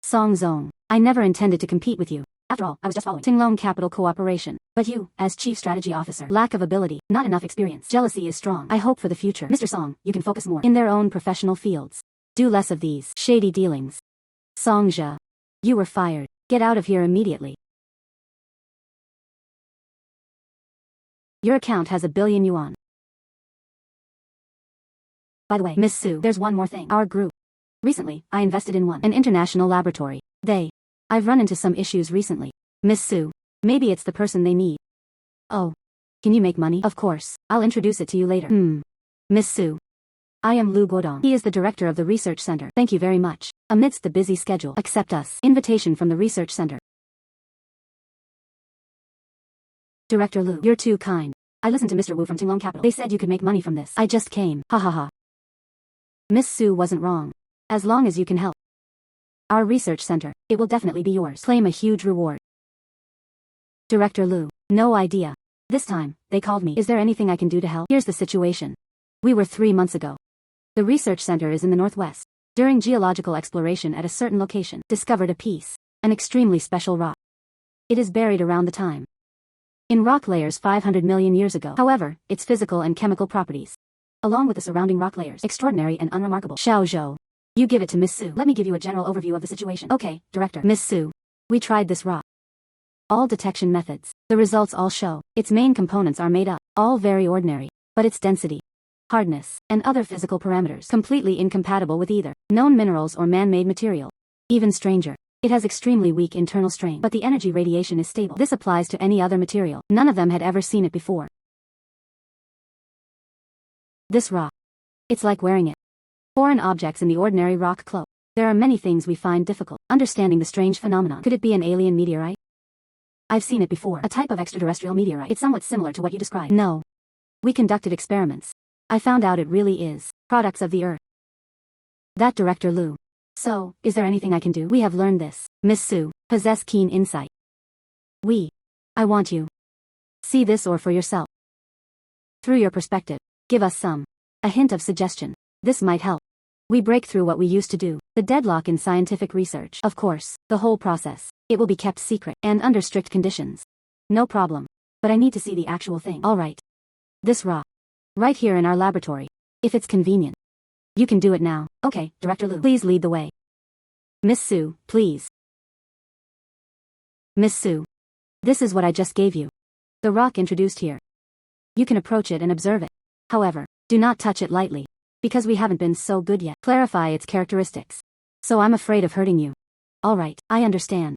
Song Zong. I never intended to compete with you. After all, I was just following Tinglong Capital Cooperation. But you, as Chief Strategy Officer, lack of ability, not enough experience. Jealousy is strong. I hope for the future. Mr. Song, you can focus more in their own professional fields. Do less of these shady dealings. Song Zhe. You were fired. Get out of here immediately. Your account has $1 billion yuan. By the way, Miss Su, there's one more thing. Our group. Recently, I invested in an international laboratory. I've run into some issues recently. Miss Su. Maybe it's the person they need. Oh. Can you make money? Of course. I'll introduce it to you later. Miss Su. I am Lu Guodong. He is the director of the research center. Thank you very much. Amidst the busy schedule, accept us. Invitation from the research center. Director Lu, you're too kind. I listened to Mr. Wu from Tinglong Capital. They said you could make money from this. I just came. Ha ha ha. Miss Su wasn't wrong. As long as you can help our research center, it will definitely be yours. Claim a huge reward. Director Lu, no idea. This time, they called me. Is there anything I can do to help? Here's the situation. We were 3 months ago. The research center is in the northwest. During geological exploration at a certain location, discovered a piece, an extremely special rock. It is buried around the time in rock layers 500 million years ago. However, its physical and chemical properties, along with the surrounding rock layers, extraordinary and unremarkable. Xiao Zhou. You give it to Miss Su. Let me give you a general overview of the situation. Okay, Director. Miss Su. We tried this rock. All detection methods. The results all show its main components are made up, all very ordinary, but its density, hardness, and other physical parameters completely incompatible with either known minerals or man-made material. Even stranger, it has extremely weak internal strain, but the energy radiation is stable. This applies to any other material. None of them had ever seen it before. This rock. It's like wearing it. Foreign objects in the ordinary rock cloak. There are many things we find difficult understanding the strange phenomenon. Could it be an alien meteorite? I've seen it before. A type of extraterrestrial meteorite. It's somewhat similar to what you described. No. We conducted experiments. I found out it really is products of the Earth. That Director Lu. So, is there anything I can do? We have learned this. Miss Su, possess keen insight. I want you. See this or for yourself. Through your perspective, give us a hint of suggestion. This might help. We break through what we used to do. The deadlock in scientific research. Of course, the whole process. It will be kept secret and under strict conditions. No problem. But I need to see the actual thing. All right. This rock. Right here in our laboratory. If it's convenient. You can do it now. Okay, Director Lu. Please lead the way. Miss Su, please. Miss Su. This is what I just gave you. The rock introduced here. You can approach it and observe it. However, do not touch it lightly. Because we haven't been so good yet. Clarify its characteristics. So I'm afraid of hurting you. All right, I understand.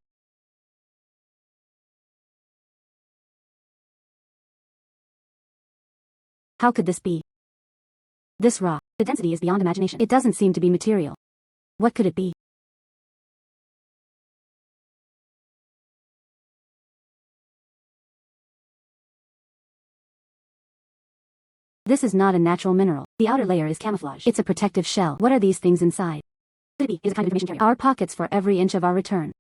How could this be? This rock, the density is beyond imagination. It doesn't seem to be material. What could it be? This is not a natural mineral. The outer layer is camouflage. It's a protective shell. What are these things inside? Could it be? Is a kind of information carrier. Our pockets for every inch of our return.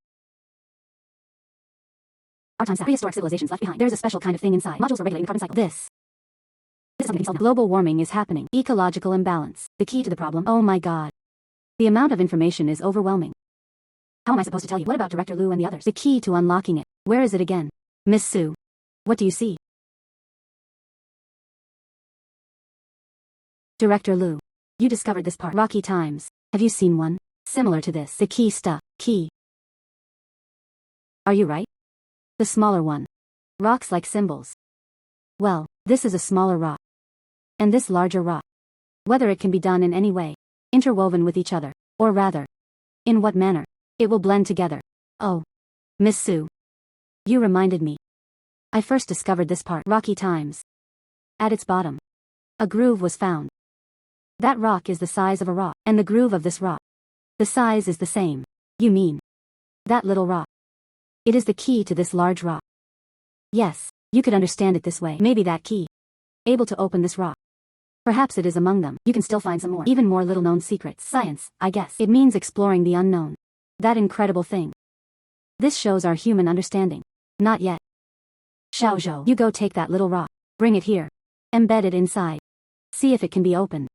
Our time prehistoric civilizations left behind. There's a special kind of thing inside. Modules for regulating the carbon cycle. This is something solved now. Global warming is happening. Ecological imbalance. The key to the problem. Oh my god. The amount of information is overwhelming. How am I supposed to tell you? What about Director Lu and the others? The key to unlocking it. Where is it again? Miss Su. What do you see? Director Lu. You discovered this part. Rocky times. Have you seen one? Similar to this. The key stuff. Key. Are you right? The smaller one. Rocks like symbols. Well, this is a smaller rock. And this larger rock. Whether it can be done in any way, interwoven with each other, or rather, in what manner, it will blend together. Oh. Miss Sue. You reminded me. I first discovered this part. Rocky times. At its bottom. A groove was found. That rock is the size of a rock, and the groove of this rock. The size is the same. You mean that little rock? It is the key to this large rock. Yes, you could understand it this way. Maybe that key. Able to open this rock. Perhaps it is among them. You can still find some more, even more little-known secrets. Science, I guess. It means exploring the unknown. That incredible thing. This shows our human understanding. Not yet. Xiaozhou, you go take that little rock. Bring it here. Embed it inside. See if it can be opened.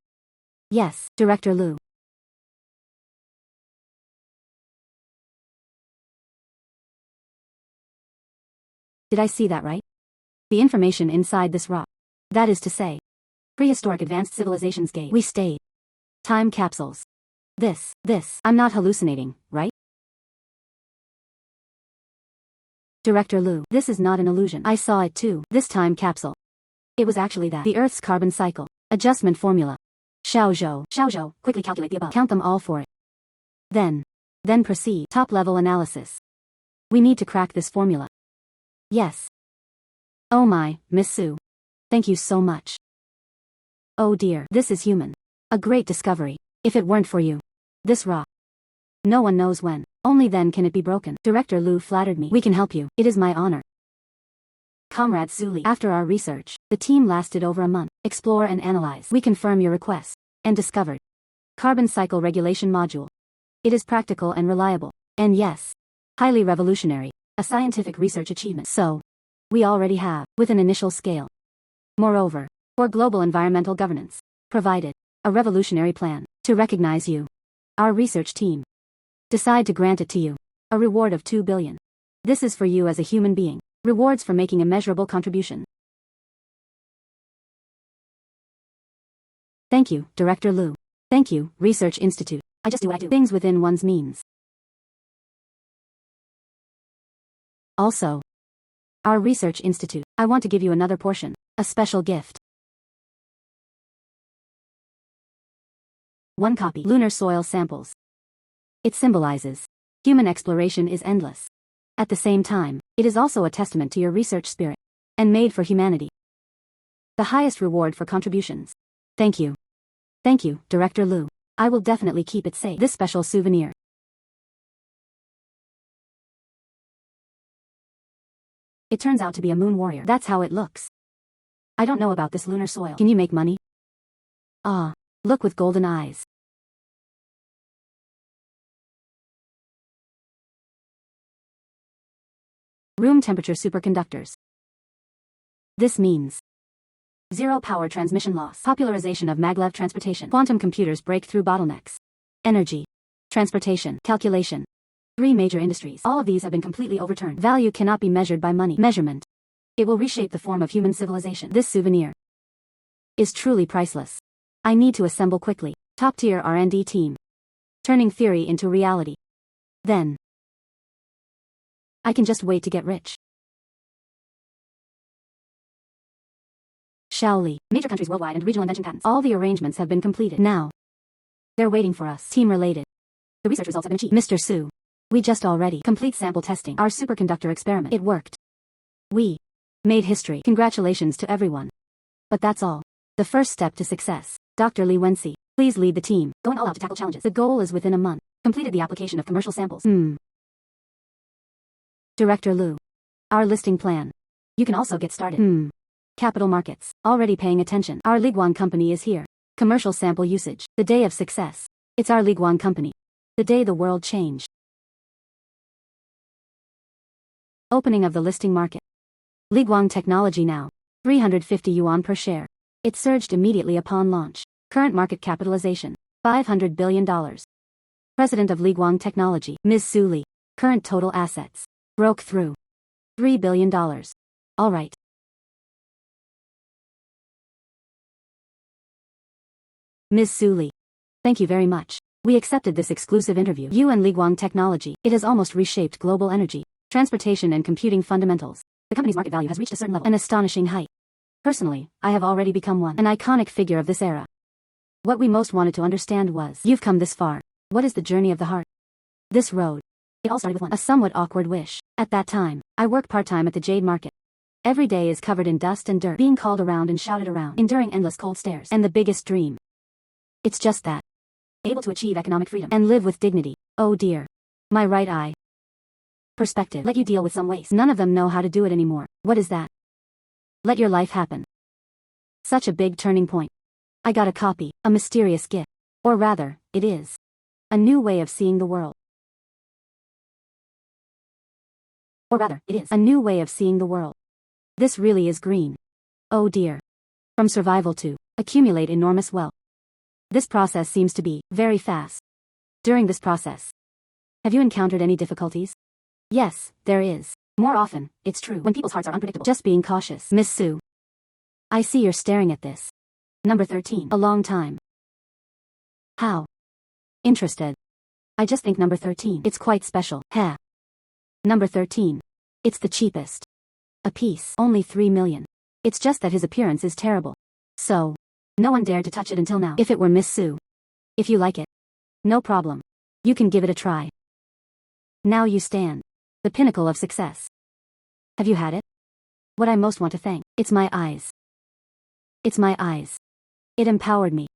Yes, Director Liu. Did I see that right? The information inside this rock. That is to say, prehistoric advanced civilizations gate. We stayed. Time capsules. This, I'm not hallucinating, right? Director Liu, this is not an illusion. I saw it too. This time capsule. It was actually that. The Earth's carbon cycle. Adjustment formula. Xiaozhou, quickly calculate the above. Count them all for it. Then proceed. Top-level analysis. We need to crack this formula. Yes. Oh my, Miss Sue. Thank you so much. Oh dear, this is human. A great discovery. If it weren't for you. This rock. No one knows when. Only then can it be broken. Director Liu flattered me. We can help you. It is my honor. Comrade Suli. After our research, the team lasted over a month. Explore and analyze. We confirm your request. And discovered. Carbon cycle regulation module. It is practical and reliable. And yes. Highly revolutionary. A scientific research achievement. So. We already have, with an initial scale. Moreover, for global environmental governance. Provided. A revolutionary plan. To recognize you. Our research team. Decide to grant it to you. A reward of 2 billion. This is for you as a human being. Rewards for making a measurable contribution. Thank you, Director Liu. Thank you, Research Institute. I just do what I do. Things within one's means. Also, our Research Institute, I want to give you another portion. A special gift. 1 copy. Lunar soil samples. It symbolizes human exploration is endless. At the same time, it is also a testament to your research spirit. And made for humanity. The highest reward for contributions. Thank you. Thank you, Director Liu. I will definitely keep it safe. This special souvenir. It turns out to be a moon warrior. That's how it looks. I don't know about this lunar soil. Can you make money? Ah, look with golden eyes. Room temperature superconductors. This means zero power transmission loss, popularization of maglev transportation, quantum computers break through bottlenecks, energy, transportation, calculation. 3 major industries. All of these have been completely overturned. Value cannot be measured by money. Measurement. It will reshape the form of human civilization. This souvenir is truly priceless. I need to assemble quickly. Top-tier R&D team. Turning theory into reality. Then I can just wait to get rich. Shaoli. Major countries worldwide and regional invention patents. All the arrangements have been completed. Now they're waiting for us. Team related. The research results have been achieved. Mr. Su. We just already complete sample testing. Our superconductor experiment. It worked. We made history. Congratulations to everyone. But that's all. The first step to success. Dr. Li Wenxi, please lead the team. Going all out to tackle challenges. The goal is within a month. Completed the application of commercial samples. Director Liu. Our listing plan. You can also get started. Capital markets. Already paying attention. Our Liguang company is here. Commercial sample usage. The day of success. It's our Liguang company. The day the world changed. Opening of the listing market. Liguang Technology now. 350 yuan per share. It surged immediately upon launch. Current market capitalization. $500 billion. President of Liguang Technology. Ms. Su Li. Current total assets. Broke through. $3 billion. All right. Ms. Su Li. Thank you very much. We accepted this exclusive interview. You and Liguang Technology. It has almost reshaped global energy, transportation and computing fundamentals. The company's market value has reached a certain level, an astonishing height. Personally, I have already become an iconic figure of this era. What we most wanted to understand was, you've come this far. What is the journey of the heart? This road. It all started with a somewhat awkward wish. At that time, I work part-time at the jade market. Every day is covered in dust and dirt, being called around and shouted around, enduring endless cold stares. And the biggest dream. It's just that. Able to achieve economic freedom and live with dignity. Oh dear. My right eye. Perspective. Let you deal with some waste. None of them know how to do it anymore. What is that? Let your life happen. Such a big turning point. I got a copy, a mysterious gift. Or rather, it is. A new way of seeing the world. Or rather, it is a new way of seeing the world. This really is green. Oh dear. From survival to accumulate enormous wealth. This process seems to be very fast. During this process, have you encountered any difficulties? Yes, there is. More often, it's true when people's hearts are unpredictable. Just being cautious. Miss Su. I see you're staring at this. Number 13. A long time. How? Interested. I just think number 13. It's quite special. Heh. Number 13. It's the cheapest. A piece. Only 3 million. It's just that his appearance is terrible. So, no one dared to touch it until now. If it were Miss Su. If you like it. No problem. You can give it a try. Now you stand. The pinnacle of success. Have you had it? What I most want to thank. It's my eyes. It's my eyes. It empowered me.